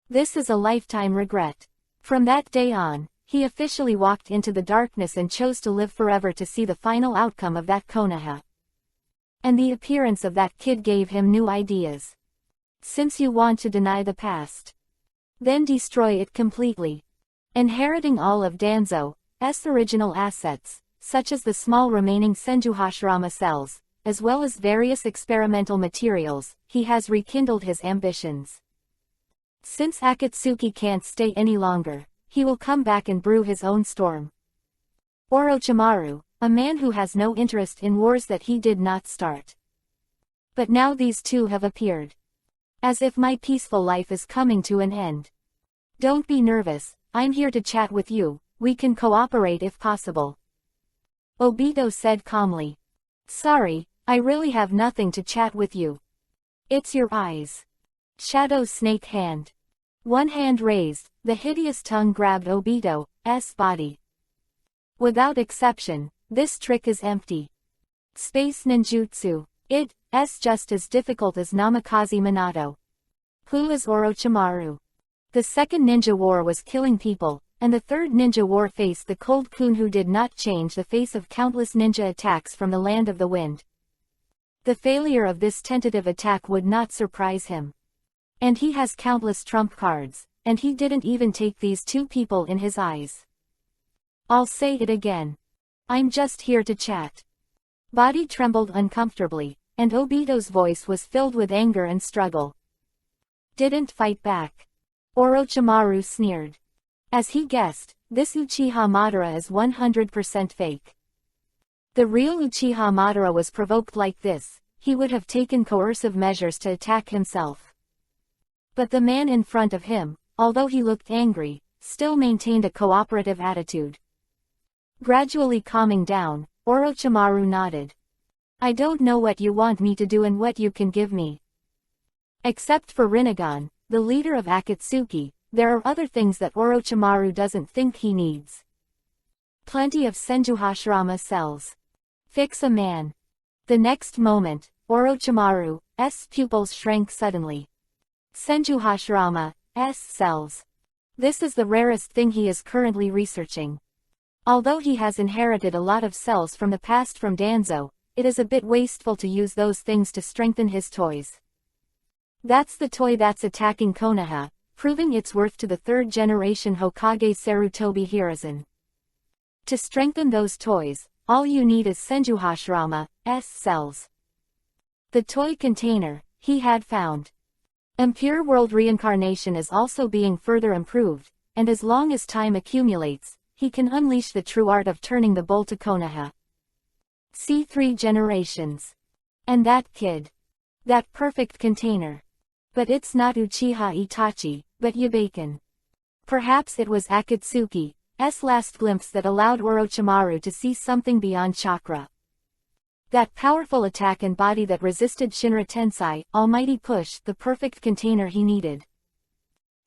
Speaker 1: This is a lifetime regret. From that day on, he officially walked into the darkness and chose to live forever to see the final outcome of that Konoha. And the appearance of that kid gave him new ideas. Since you want to deny the past, then destroy it completely. Inheriting all of Danzo's original assets, such as the small remaining Senjuhashirama cells, as well as various experimental materials, he has rekindled his ambitions. Since Akatsuki can't stay any longer, he will come back and brew his own storm. Orochimaru, a man who has no interest in wars that he did not start. But now these two have appeared. As if my peaceful life is coming to an end. Don't be nervous, I'm here to chat with you, we can cooperate if possible. Obito said calmly. Sorry, I really have nothing to chat with you. It's your eyes. Shadow snake hand. One hand raised, the hideous tongue grabbed Obito's body. Without exception, this trick is empty. Space ninjutsu. It's just as difficult as Namikaze Minato. Who is Orochimaru? The second ninja war was killing people, and the third ninja war faced the cold Kun who did not change the face of countless ninja attacks from the land of the wind. The failure of this tentative attack would not surprise him. And he has countless trump cards, and he didn't even take these two people in his eyes. I'll say it again. I'm just here to chat. Body trembled uncomfortably, and Obito's voice was filled with anger and struggle. Didn't fight back. Orochimaru sneered. As he guessed, this Uchiha Madara is 100% fake. The real Uchiha Madara was provoked like this, he would have taken coercive measures to attack himself. But the man in front of him, although he looked angry, still maintained a cooperative attitude. Gradually calming down, Orochimaru nodded. I don't know what you want me to do and what you can give me. Except for Rinnegan, the leader of Akatsuki, there are other things that Orochimaru doesn't think he needs. Plenty of Senjuhashirama cells. Fix a man. The next moment, Orochimaru's pupils shrank suddenly. Senjuhashirama's cells. This is the rarest thing he is currently researching. Although he has inherited a lot of cells from the past from Danzo, it is a bit wasteful to use those things to strengthen his toys. That's the toy that's attacking Konoha, proving its worth to the third-generation Hokage Sarutobi Hiruzen. To strengthen those toys, all you need is Senjuhashirama's cells. The toy container, he had found. Impure World Reincarnation is also being further improved, and as long as time accumulates, he can unleash the true art of turning the bull to Konoha. See 3 generations. And that kid. That perfect container. But it's not Uchiha Itachi, but Yabaken. Perhaps it was Akatsuki's last glimpse that allowed Orochimaru to see something beyond chakra. That powerful attack and body that resisted Shinra Tensei, almighty push, the perfect container he needed.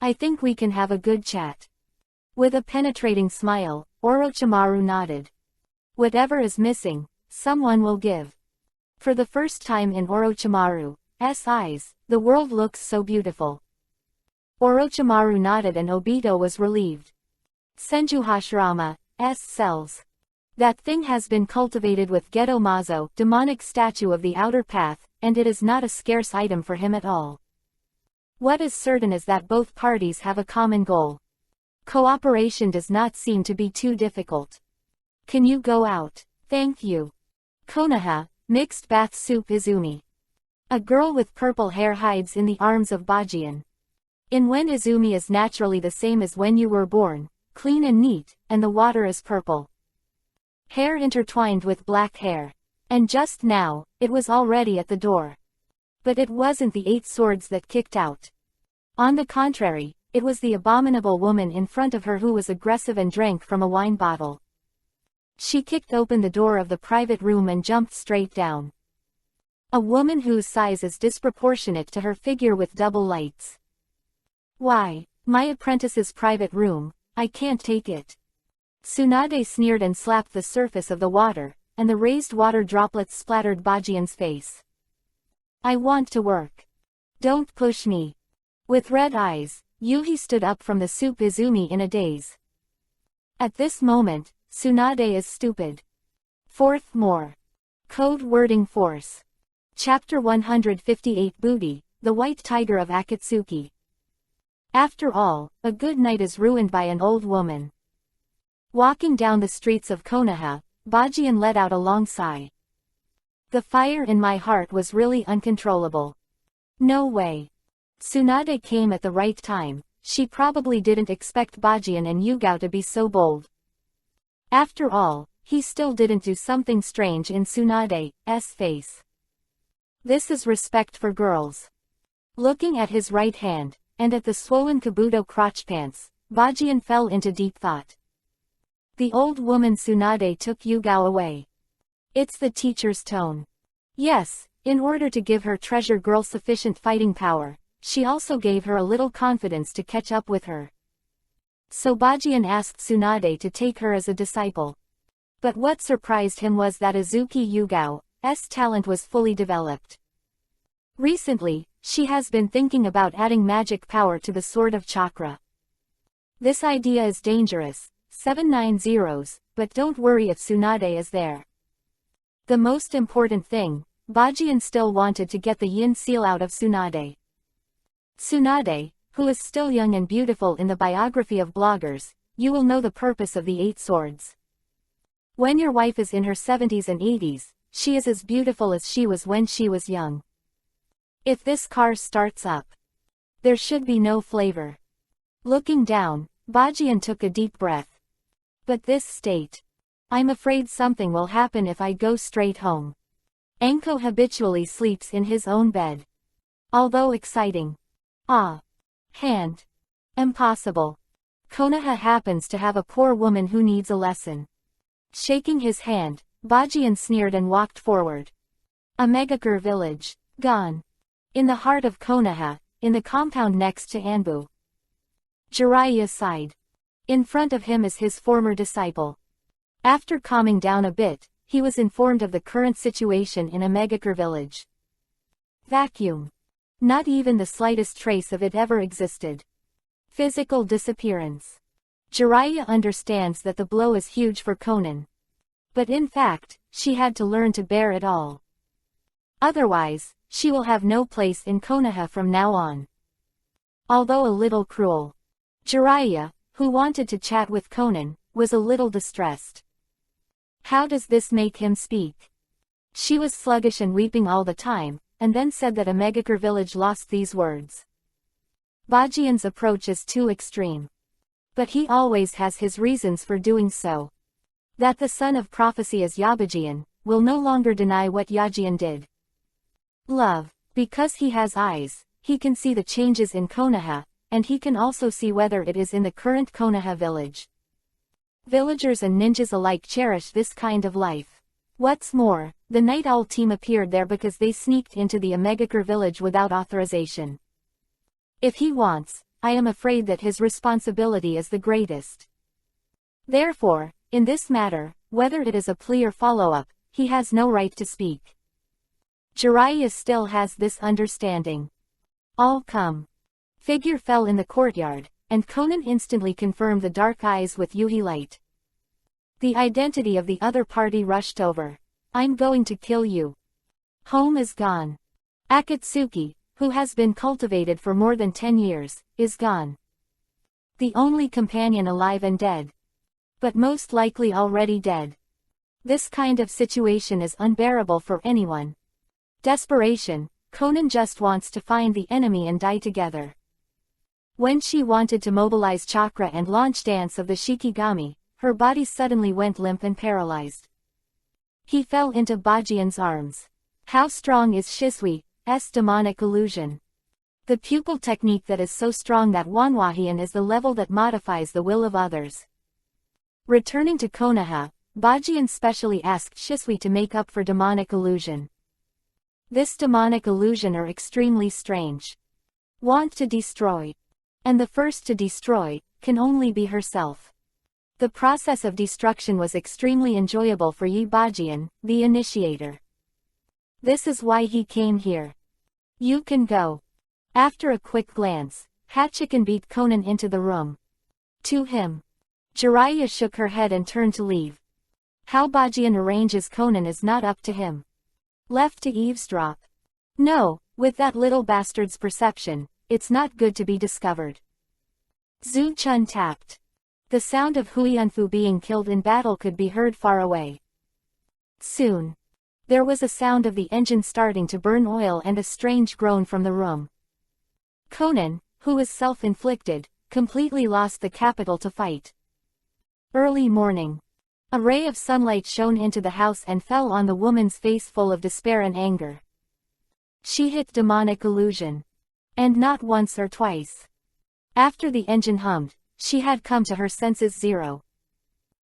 Speaker 1: I think we can have a good chat. With a penetrating smile, Orochimaru nodded. Whatever is missing, someone will give. For the first time in Orochimaru's eyes, the world looks so beautiful. Orochimaru nodded and Obito was relieved. Senjuhashirama's cells. That thing has been cultivated with Geto Mazo, demonic statue of the outer path, and it is not a scarce item for him at all. What is certain is that both parties have a common goal. Cooperation does not seem to be too difficult. Can you go out? Thank you. Konoha, mixed bath soup Izumi. A girl with purple hair hides in the arms of Bajian. In when Izumi is naturally the same as when you were born, clean and neat, and the water is purple. Hair intertwined with black hair. And just now, it was already at the door. But it wasn't the 8 swords that kicked out. On the contrary, it was the abominable woman in front of her who was aggressive and drank from a wine bottle. She kicked open the door of the private room and jumped straight down. A woman whose size is disproportionate to her figure with double lights. Why, my apprentice's private room, I can't take it. Tsunade sneered and slapped the surface of the water, and the raised water droplets splattered Bajian's face. I want to work. Don't push me. With red eyes, Yuhi stood up from the soup Izumi in a daze. At this moment, Tsunade is stupid. Fourth more. Code wording force. Chapter 158 Booty, the White Tiger of Akatsuki. After all, a good night is ruined by an old woman. Walking down the streets of Konoha, Bajian let out a long sigh. The fire in my heart was really uncontrollable. No way. Tsunade came at the right time, she probably didn't expect Bajian and Yugao to be so bold. After all, he still didn't do something strange in Tsunade's face. This is respect for girls. Looking at his right hand, and at the swollen Kabuto crotch pants, Bajian fell into deep thought. The old woman Tsunade took Yugao away. It's the teacher's tone. Yes, in order to give her treasure girl sufficient fighting power, she also gave her a little confidence to catch up with her. So Bajian asked Tsunade to take her as a disciple. But what surprised him was that Azuki Yugao's talent was fully developed. Recently, she has been thinking about adding magic power to the Sword of Chakra. This idea is dangerous, 790s, but don't worry if Tsunade is there. The most important thing, Bajian still wanted to get the Yin seal out of Tsunade. Tsunade, who is still young and beautiful in the biography of bloggers, you will know the purpose of the 8 swords. When your wife is in her 70s and 80s, she is as beautiful as she was when she was young. If this car starts up, there should be no flavor. Looking down, Bajian took a deep breath. But this state. I'm afraid something will happen if I go straight home. Enko habitually sleeps in his own bed. Although exciting. Hand. Impossible. Konoha happens to have a poor woman who needs a lesson. Shaking his hand, Bajian sneered and walked forward. A Megakure village. Gone. In the heart of Konoha, in the compound next to Anbu. Jiraiya sighed. In front of him is his former disciple. After calming down a bit, he was informed of the current situation in a Megakure village. Vacuum. Not even the slightest trace of it ever existed. Physical disappearance. Jiraiya understands that the blow is huge for Konan. But in fact, she had to learn to bear it all. Otherwise, she will have no place in Konoha from now on. Although a little cruel. Jiraiya, who wanted to chat with Konan, was a little distressed. How does this make him speak? She was sluggish and weeping all the time, and then said that a Megakure village lost these words. Bajian's approach is too extreme. But he always has his reasons for doing so. That the son of prophecy is Yabajian, will no longer deny what Yajian did. Love. Because he has eyes, he can see the changes in Konoha, and he can also see whether it is in the current Konoha village. Villagers and ninjas alike cherish this kind of life. What's more, the Night Owl team appeared there because they sneaked into the Megakure village without authorization. If he wants, I am afraid that his responsibility is the greatest. Therefore, in this matter, whether it is a plea or follow-up, he has no right to speak. Jiraiya still has this understanding. All come. Figure fell in the courtyard, and Konan instantly confirmed the dark eyes with Yuhi light. The identity of the other party rushed over. I'm going to kill you. Home is gone. Akatsuki, who has been cultivated for more than 10 years, is gone. The only companion alive and dead. But most likely already dead. This kind of situation is unbearable for anyone. Desperation, Konan just wants to find the enemy and die together. When she wanted to mobilize chakra and launch dance of the Shikigami, her body suddenly went limp and paralyzed. He fell into Bajian's arms. How strong is Shisui's demonic illusion? The pupil technique that is so strong that Wanwahian is the level that modifies the will of others. Returning to Konoha, Bajian specially asked Shisui to make up for demonic illusion. This demonic illusion are extremely strange. Want to destroy. And the first to destroy, can only be herself. The process of destruction was extremely enjoyable for Yi Bajian, the initiator. This is why he came here. You can go. After a quick glance, Hachikan beat Konan into the room. To him. Jiraiya shook her head and turned to leave. How Bajian arranges Konan is not up to him. Left to eavesdrop. No, with that little bastard's perception, it's not good to be discovered. Zhu Chun tapped. The sound of Huianfu being killed in battle could be heard far away. Soon. There was a sound of the engine starting to burn oil and a strange groan from the room. Konan, who is self-inflicted, completely lost the capital to fight. Early morning. A ray of sunlight shone into the house and fell on the woman's face full of despair and anger. She hit demonic illusion. And not once or twice. After the engine hummed, she had come to her senses zero.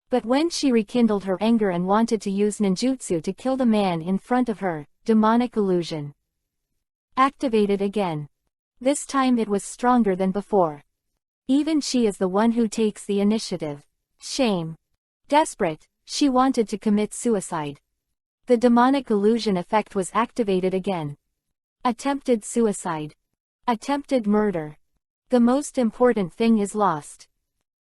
Speaker 1: But when she rekindled her anger and wanted to use ninjutsu to kill the man in front of her, demonic illusion activated again. This time it was stronger than before. Even she is the one who takes the initiative. Shame. Desperate, she wanted to commit suicide. The demonic illusion effect was activated again. Attempted suicide. Attempted murder. The most important thing is lost.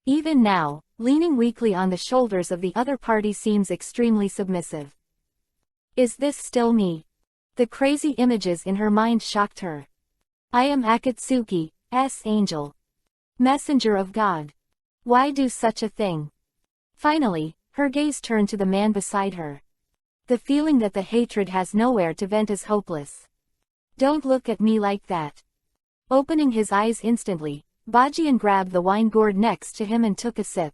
Speaker 1: Even now, leaning weakly on the shoulders of the other party seems extremely submissive. Is this still me? The crazy images in her mind shocked her. I am Akatsuki's angel. Messenger of God. Why do such a thing? Finally, her gaze turned to the man beside her. The feeling that the hatred has nowhere to vent is hopeless. Don't look at me like that. Opening his eyes instantly, Bajian grabbed the wine gourd next to him and took a sip.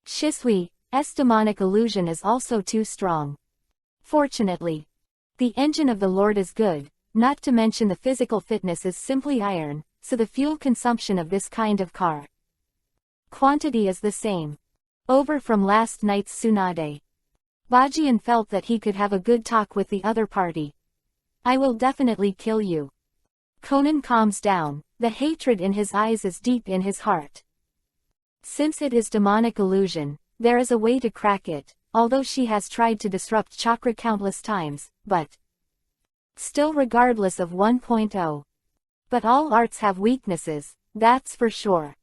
Speaker 1: Shisui's demonic illusion is also too strong. Fortunately, the engine of the Lord is good, not to mention the physical fitness is simply iron, so the fuel consumption of this kind of car quantity is the same. Over from last night's tsunade. Bajian felt that he could have a good talk with the other party. I will definitely kill you. Conan calms down, the hatred in his eyes is deep in his heart. Since it is demonic illusion, there is a way to crack it, although she has tried to disrupt chakra countless times, but still regardless of 1.0. But all arts have weaknesses, that's for sure.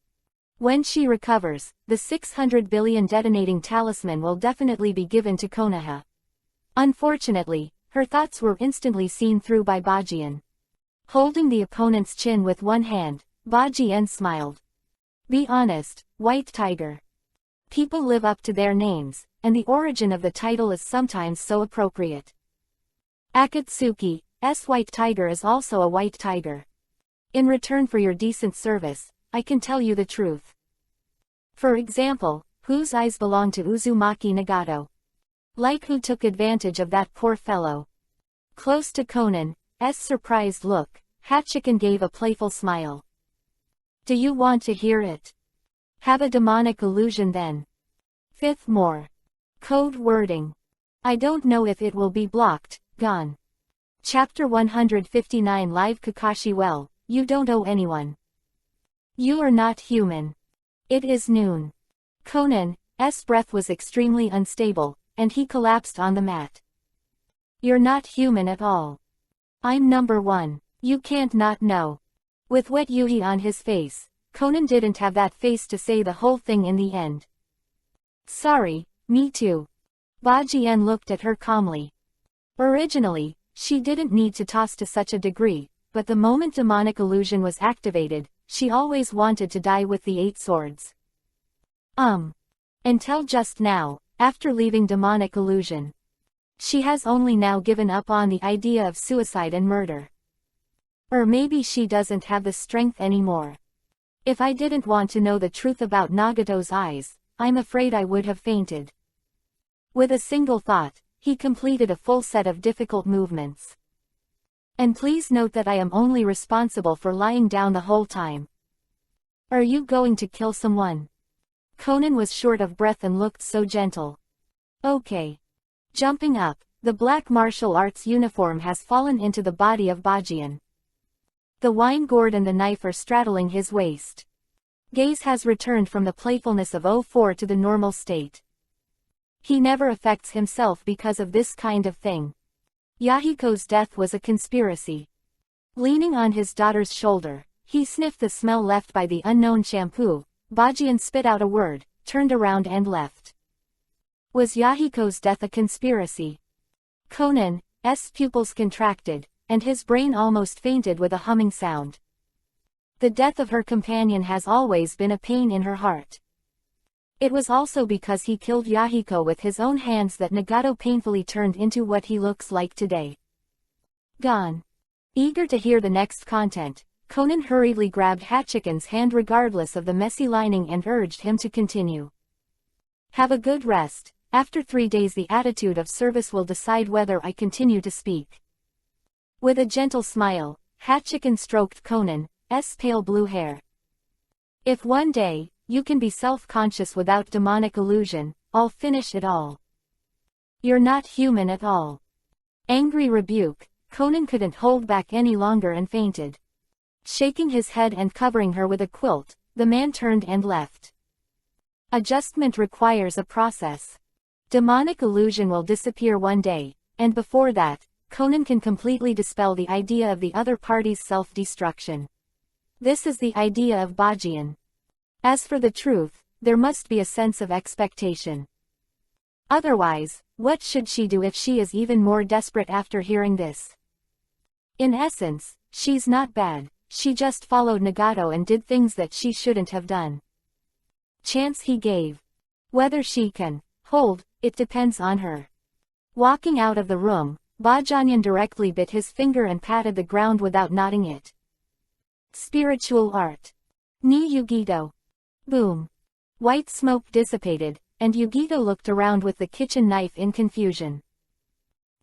Speaker 1: When she recovers, the 600 billion detonating talisman will definitely be given to Konoha. Unfortunately, her thoughts were instantly seen through by Bajian. Holding the opponent's chin with one hand, Bajian smiled. Be honest, White Tiger. People live up to their names, and the origin of the title is sometimes so appropriate. Akatsuki's White Tiger is also a white tiger. In return for your decent service, I can tell you the truth. For example, whose eyes belong to Uzumaki Nagato? Like who took advantage of that poor fellow? Close to Conan's surprised look, Hachiken gave a playful smile. Do you want to hear it? Have a demonic illusion then. Fifth more. Code wording. I don't know if it will be blocked, gone. Chapter 159 Live Kakashi. Well, you don't owe anyone. You are not human. It is noon. Conan's breath was extremely unstable, and he collapsed on the mat. You're not human at all. I'm number one. You can't not know. With wet yuhi on his face, Conan didn't have that face to say the whole thing in the end. Sorry, me too. Bajian looked at her calmly. Originally, she didn't need to toss to such a degree, but the moment demonic illusion was activated, she always wanted to die with the 8 swords. Until just now, after leaving demonic illusion. She has only now given up on the idea of suicide and murder. Or maybe she doesn't have the strength anymore. If I didn't want to know the truth about Nagato's eyes, I'm afraid I would have fainted. With a single thought, he completed a full set of difficult movements. And please note that I am only responsible for lying down the whole time. Are you going to kill someone? Conan was short of breath and looked so gentle. Okay. Jumping up, the black martial arts uniform has fallen into the body of Bajian. The wine gourd and the knife are straddling his waist. Gaze has returned from the playfulness of 04 to the normal state. He never affects himself because of this kind of thing. Yahiko's death was a conspiracy. Leaning on his daughter's shoulder, he sniffed the smell left by the unknown shampoo. Bajian spit out a word, turned around and left. Was Yahiko's death a conspiracy? Conan's pupils contracted, and his brain almost fainted with a humming sound. The death of her companion has always been a pain in her heart. It was also because he killed Yahiko with his own hands that Nagato painfully turned into what he looks like today. Gone. Eager to hear the next content, Conan hurriedly grabbed Hachiken's hand regardless of the messy lining and urged him to continue. Have a good rest. After 3 days the attitude of service will decide whether I continue to speak. With a gentle smile, Hachiken stroked Conan's pale blue hair. If one day, you can be self-conscious without demonic illusion, I'll finish it all. You're not human at all. Angry rebuke, Conan couldn't hold back any longer and fainted. Shaking his head and covering her with a quilt, the man turned and left. Adjustment requires a process. Demonic illusion will disappear one day, and before that, Conan can completely dispel the idea of the other party's self-destruction. This is the idea of Bajian. As for the truth, there must be a sense of expectation. Otherwise, what should she do if she is even more desperate after hearing this? In essence, she's not bad, she just followed Nagato and did things that she shouldn't have done. Chance he gave. Whether she can hold, it depends on her. Walking out of the room, Bajian directly bit his finger and patted the ground without knotting it. Spiritual art. Ni Yugito. Boom. White smoke dissipated, and Yugito looked around with the kitchen knife in confusion.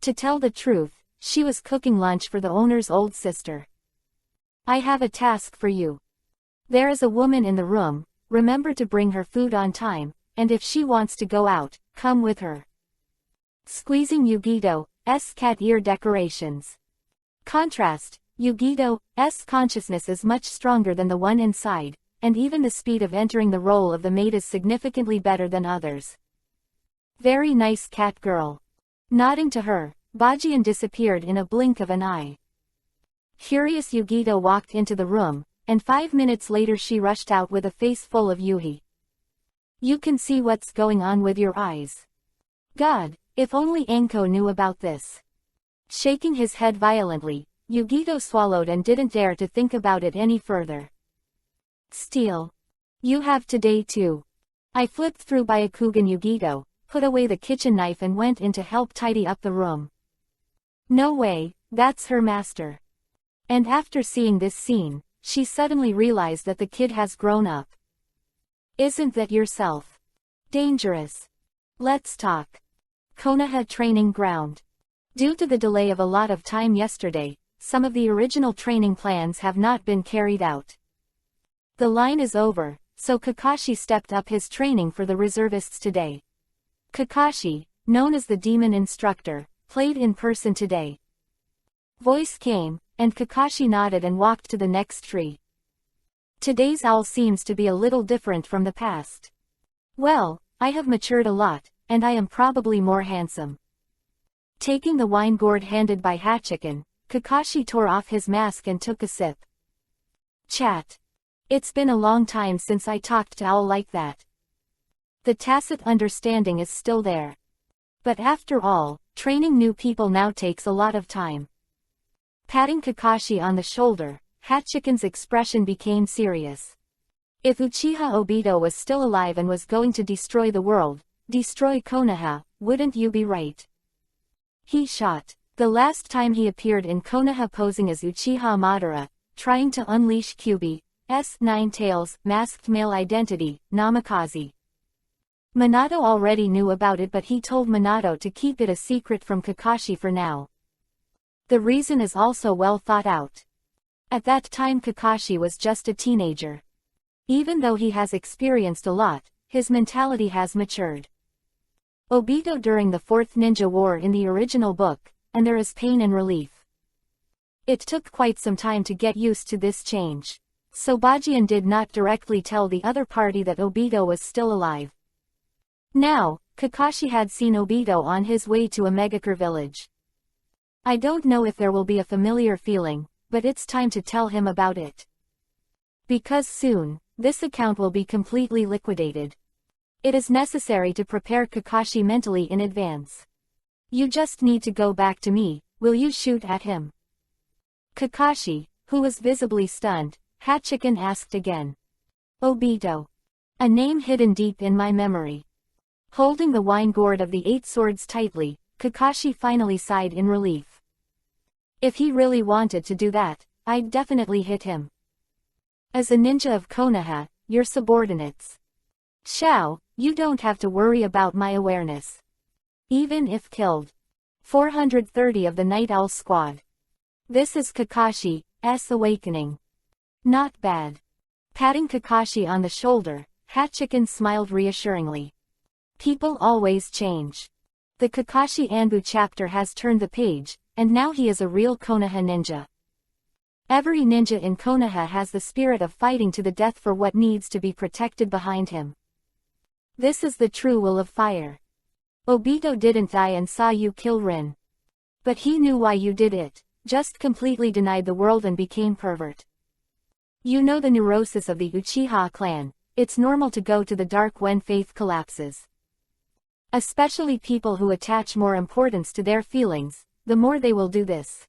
Speaker 1: To tell the truth, she was cooking lunch for the owner's old sister. I have a task for you. There is a woman in the room, remember to bring her food on time, and if she wants to go out, come with her. Squeezing Yugito's cat ear decorations. Contrast, Yugito's consciousness is much stronger than the one inside, and even the speed of entering the role of the maid is significantly better than others. Very nice cat girl. Nodding to her, Bajian disappeared in a blink of an eye. Curious Yugito walked into the room, and 5 minutes later she rushed out with a face full of yuhi. You can see what's going on with your eyes. God, if only Anko knew about this. Shaking his head violently, Yugito swallowed and didn't dare to think about it any further. Steal. You have today too. I flipped through Byakugan Yugito, put away the kitchen knife and went in to help tidy up the room. No way, that's her master. And after seeing this scene, she suddenly realized that the kid has grown up. Isn't that yourself? Dangerous. Let's talk. Konoha Training Ground. Due to the delay of a lot of time yesterday, some of the original training plans have not been carried out. The line is over, so Kakashi stepped up his training for the reservists today. Kakashi, known as the demon instructor, played in person today. Voice came, and Kakashi nodded and walked to the next tree. Today's owl seems to be a little different from the past. Well, I have matured a lot, and I am probably more handsome. Taking the wine gourd handed by Hachiken, Kakashi tore off his mask and took a sip. Chat. It's been a long time since I talked to Owl like that. The tacit understanding is still there. But after all, training new people now takes a lot of time. Patting Kakashi on the shoulder, Hachiken's expression became serious. If Uchiha Obito was still alive and was going to destroy the world, destroy Konoha, wouldn't you be right? He shot. The last time he appeared in Konoha posing as Uchiha Madara, trying to unleash Kyuubi's Nine Tails masked male identity, Namikaze. Minato already knew about it, but he told Minato to keep it a secret from Kakashi for now. The reason is also well thought out. At that time Kakashi was just a teenager. Even though he has experienced a lot, his mentality has matured. Obito during the Fourth Ninja War in the original book, and there is pain and relief. It took quite some time to get used to this change. So Bajian did not directly tell the other party that Obito was still alive. Now, Kakashi had seen Obito on his way to a Megakure village. I don't know if there will be a familiar feeling, but it's time to tell him about it. Because soon, this account will be completely liquidated. It is necessary to prepare Kakashi mentally in advance. You just need to go back to me, will you shoot at him? Kakashi, who was visibly stunned, Hachiken asked again. Obito. A name hidden deep in my memory. Holding the wine gourd of the 8 swords tightly, Kakashi finally sighed in relief. If he really wanted to do that, I'd definitely hit him. As a ninja of Konoha, your subordinates. Shao, you don't have to worry about my awareness. Even if killed. 430 of the Night Owl Squad. This is Kakashi's awakening. Not bad. Patting Kakashi on the shoulder, Hachiken smiled reassuringly. People always change. The Kakashi Anbu chapter has turned the page, and now he is a real Konoha ninja. Every ninja in Konoha has the spirit of fighting to the death for what needs to be protected behind him. This is the true will of fire. Obito didn't die and saw you kill Rin. But he knew why you did it, just completely denied the world and became pervert. You know the neurosis of the Uchiha clan, it's normal to go to the dark when faith collapses. Especially people who attach more importance to their feelings, the more they will do this.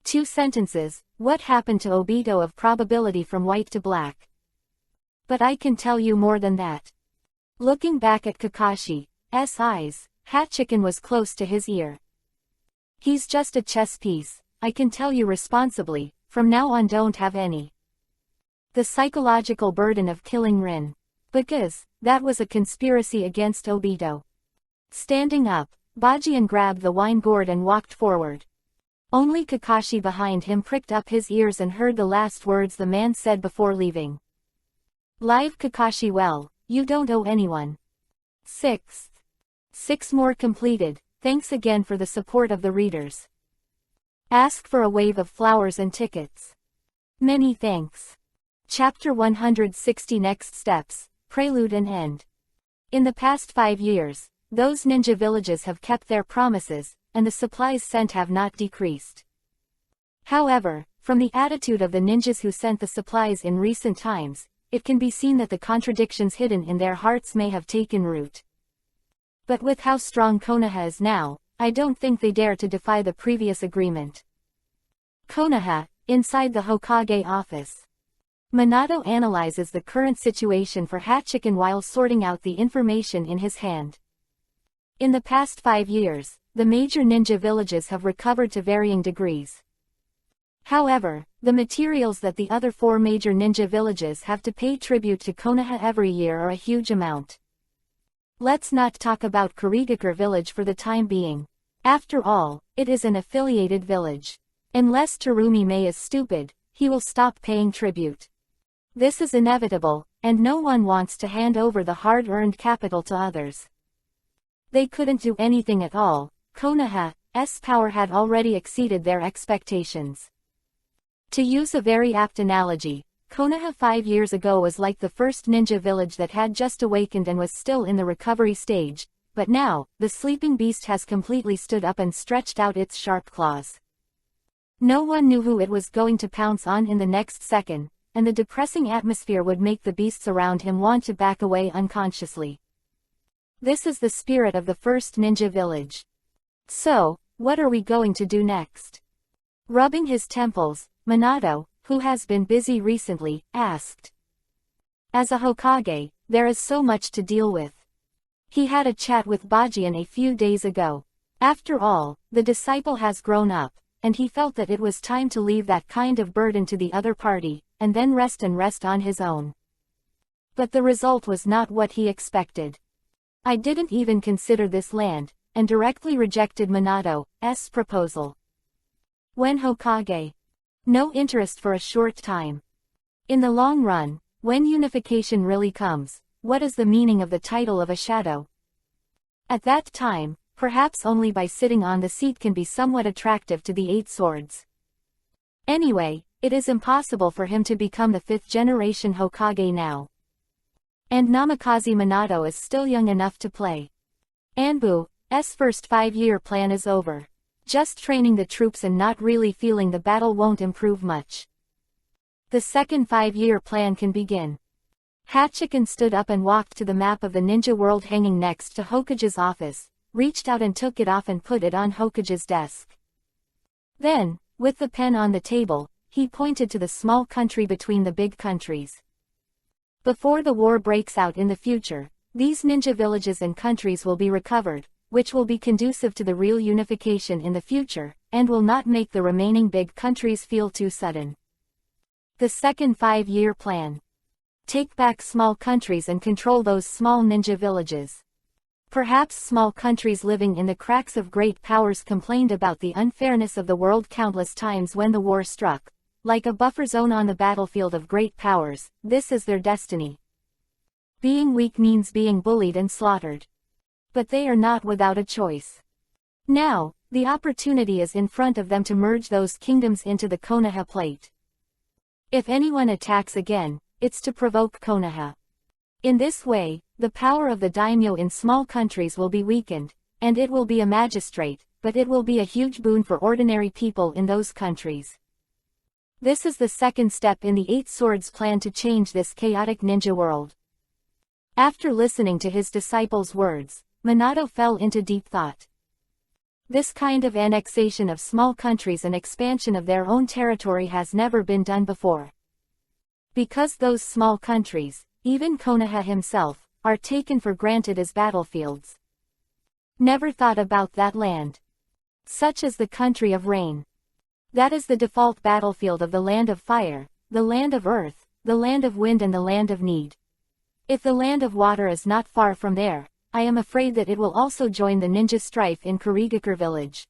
Speaker 1: 2 sentences, what happened to Obito of probability from white to black? But I can tell you more than that. Looking back at Kakashi's eyes, Hachiken was close to his ear. He's just a chess piece, I can tell you responsibly, from now on don't have any. The psychological burden of killing Rin. Because, that was a conspiracy against Obito. Standing up, Bajian grabbed the wine gourd and walked forward. Only Kakashi behind him pricked up his ears and heard the last words the man said before leaving. Live Kakashi, well, you don't owe anyone. 6th. 6 more completed. Thanks again for the support of the readers. Ask for a wave of flowers and tickets. Many thanks. Chapter 160 Next Steps, Prelude and End. In the past 5 years, those ninja villages have kept their promises, and the supplies sent have not decreased. However, from the attitude of the ninjas who sent the supplies in recent times, it can be seen that the contradictions hidden in their hearts may have taken root. But with how strong Konoha is now, I don't think they dare to defy the previous agreement. Konoha, inside the Hokage office. Minato analyzes the current situation for Hachiken while sorting out the information in his hand. In the past 5 years, the major ninja villages have recovered to varying degrees. However, the materials that the other 4 major ninja villages have to pay tribute to Konoha every year are a huge amount. Let's not talk about Kurigakure village for the time being. After all, it is an affiliated village. Unless Terumi-Mae is stupid, he will stop paying tribute. This is inevitable, and no one wants to hand over the hard-earned capital to others. They couldn't do anything at all. Konoha's power had already exceeded their expectations. To use a very apt analogy, Konoha 5 years ago was like the first ninja village that had just awakened and was still in the recovery stage, but now, the sleeping beast has completely stood up and stretched out its sharp claws. No one knew who it was going to pounce on in the next second, and the depressing atmosphere would make the beasts around him want to back away unconsciously. This is the spirit of the first ninja village. So, what are we going to do next? Rubbing his temples, Minato, who has been busy recently, asked. As a Hokage, there is so much to deal with. He had a chat with Bajian a few days ago. After all, the disciple has grown up, and he felt that it was time to leave that kind of burden to the other party, and then rest on his own. But the result was not what he expected. I didn't even consider this land, and directly rejected Minato's proposal. When Hokage? No interest for a short time. In the long run, when unification really comes, what is the meaning of the title of a shadow? At that time, perhaps only by sitting on the seat can be somewhat attractive to the 8 swords. Anyway, it is impossible for him to become the 5th generation Hokage now. And Namikaze Minato is still young enough to play. Anbu's first 5-year plan is over. Just training the troops and not really feeling the battle won't improve much. The second 5-year plan can begin. Hachiken stood up and walked to the map of the ninja world hanging next to Hokage's office, reached out and took it off and put it on Hokage's desk. Then, with the pen on the table, he pointed to the small country between the big countries. Before the war breaks out in the future, these ninja villages and countries will be recovered, which will be conducive to the real unification in the future, and will not make the remaining big countries feel too sudden. The second 5-year plan. Take back small countries and control those small ninja villages. Perhaps small countries living in the cracks of great powers complained about the unfairness of the world countless times when the war struck. Like a buffer zone on the battlefield of great powers, this is their destiny. Being weak means being bullied and slaughtered. But they are not without a choice. Now, the opportunity is in front of them to merge those kingdoms into the Konoha plate. If anyone attacks again, it's to provoke Konoha. In this way, the power of the daimyo in small countries will be weakened, and it will be a magistrate, but it will be a huge boon for ordinary people in those countries. This is the second step in the 8 Swords plan to change this chaotic ninja world. After listening to his disciples' words, Minato fell into deep thought. This kind of annexation of small countries and expansion of their own territory has never been done before. Because those small countries, even Konoha himself, are taken for granted as battlefields. Never thought about that land. Such as the country of rain. That is the default battlefield of the land of fire, the land of earth, the land of wind and the land of need. If the land of water is not far from there, I am afraid that it will also join the ninja strife in Kurigakure village.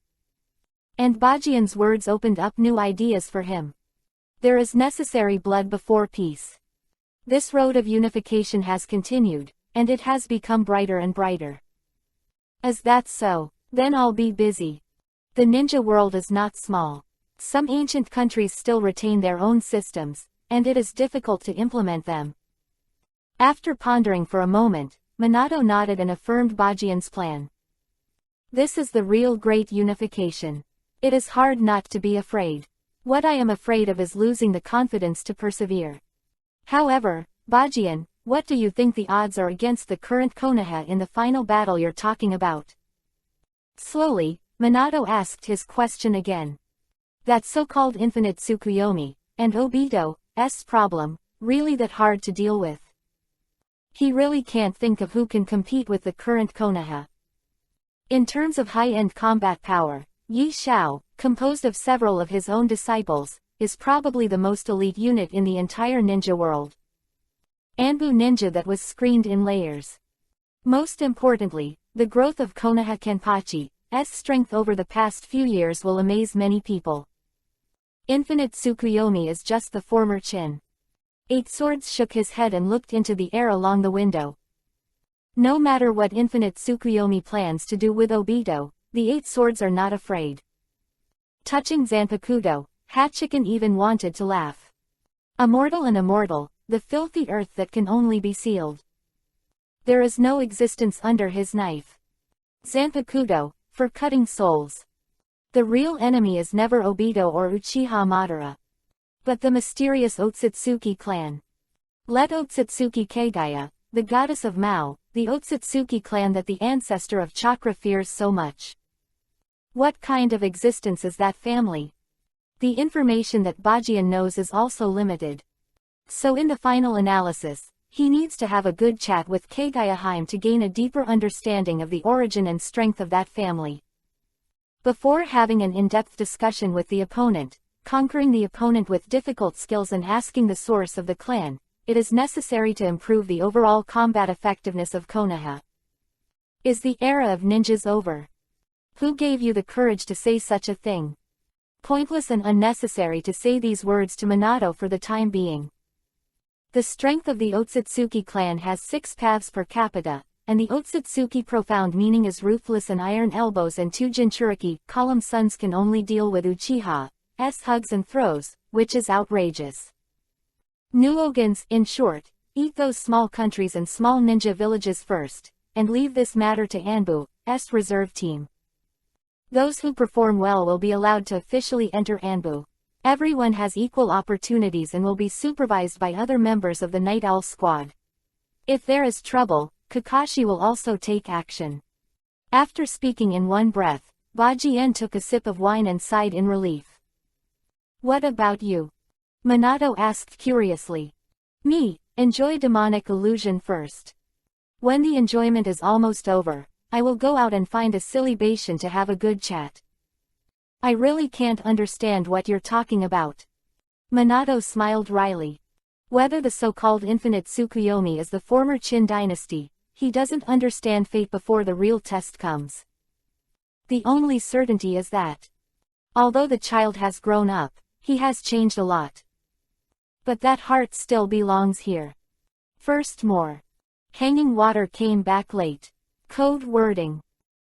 Speaker 1: And Bajian's words opened up new ideas for him. There is necessary blood before peace. This road of unification has continued, and it has become brighter and brighter. Is that so? Then I'll be busy. The ninja world is not small. Some ancient countries still retain their own systems, and it is difficult to implement them. After pondering for a moment, Minato nodded and affirmed Bajian's plan. This is the real great unification. It is hard not to be afraid. What I am afraid of is losing the confidence to persevere. However, Bajian, what do you think the odds are against the current Konoha in the final battle you're talking about? Slowly, Minato asked his question again. That so-called infinite Tsukuyomi, and Obito's problem, really that hard to deal with? He really can't think of who can compete with the current Konoha. In terms of high-end combat power, Yi Xiao, composed of several of his own disciples, is probably the most elite unit in the entire ninja world. Anbu ninja that was screened in layers. Most importantly, the growth of Konoha Kenpachi's strength over the past few years will amaze many people. Infinite Tsukuyomi is just the former Chin. Eight Swords shook his head and looked into the air along the window. No matter what Infinite Tsukuyomi plans to do with Obito, the Eight Swords are not afraid. Touching Zanpakuto, Hachiken even wanted to laugh. Immortal and immortal, the filthy earth that can only be sealed. There is no existence under his knife. Zanpakuto, for cutting souls. The real enemy is never Obito or Uchiha Madara, but the mysterious Otsutsuki clan. Let Otsutsuki Kagaya, the goddess of Mao, the Otsutsuki clan that the ancestor of Chakra fears so much. What kind of existence is that family? The information that Bajian knows is also limited. So in the final analysis, he needs to have a good chat with Kagaya Haim to gain a deeper understanding of the origin and strength of that family. Before having an in-depth discussion with the opponent, conquering the opponent with difficult skills and asking the source of the clan, it is necessary to improve the overall combat effectiveness of Konoha. Is the era of ninjas over? Who gave you the courage to say such a thing? Pointless and unnecessary to say these words to Minato for the time being. The strength of the Otsutsuki clan has 6 paths per capita, and the Otsutsuki profound meaning is ruthless and iron elbows and 2 Jinchuriki column sons can only deal with Uchiha's hugs and throws, which is outrageous. Nuogans, in short, eat those small countries and small ninja villages first, and leave this matter to Anbu's reserve team. Those who perform well will be allowed to officially enter Anbu. Everyone has equal opportunities and will be supervised by other members of the Night Owl squad. If there is trouble, Kakashi will also take action. After speaking in one breath, Bajian took a sip of wine and sighed in relief. What about you? Minato asked curiously. Me, enjoy demonic illusion first. When the enjoyment is almost over, I will go out and find a silly Bashan to have a good chat. I really can't understand what you're talking about. Minato smiled wryly. Whether the so-called infinite Tsukuyomi is the former Qin dynasty, he doesn't understand fate before the real test comes. The only certainty is that, although the child has grown up, he has changed a lot. But that heart still belongs here. First more. Hanging water came back late. Code wording.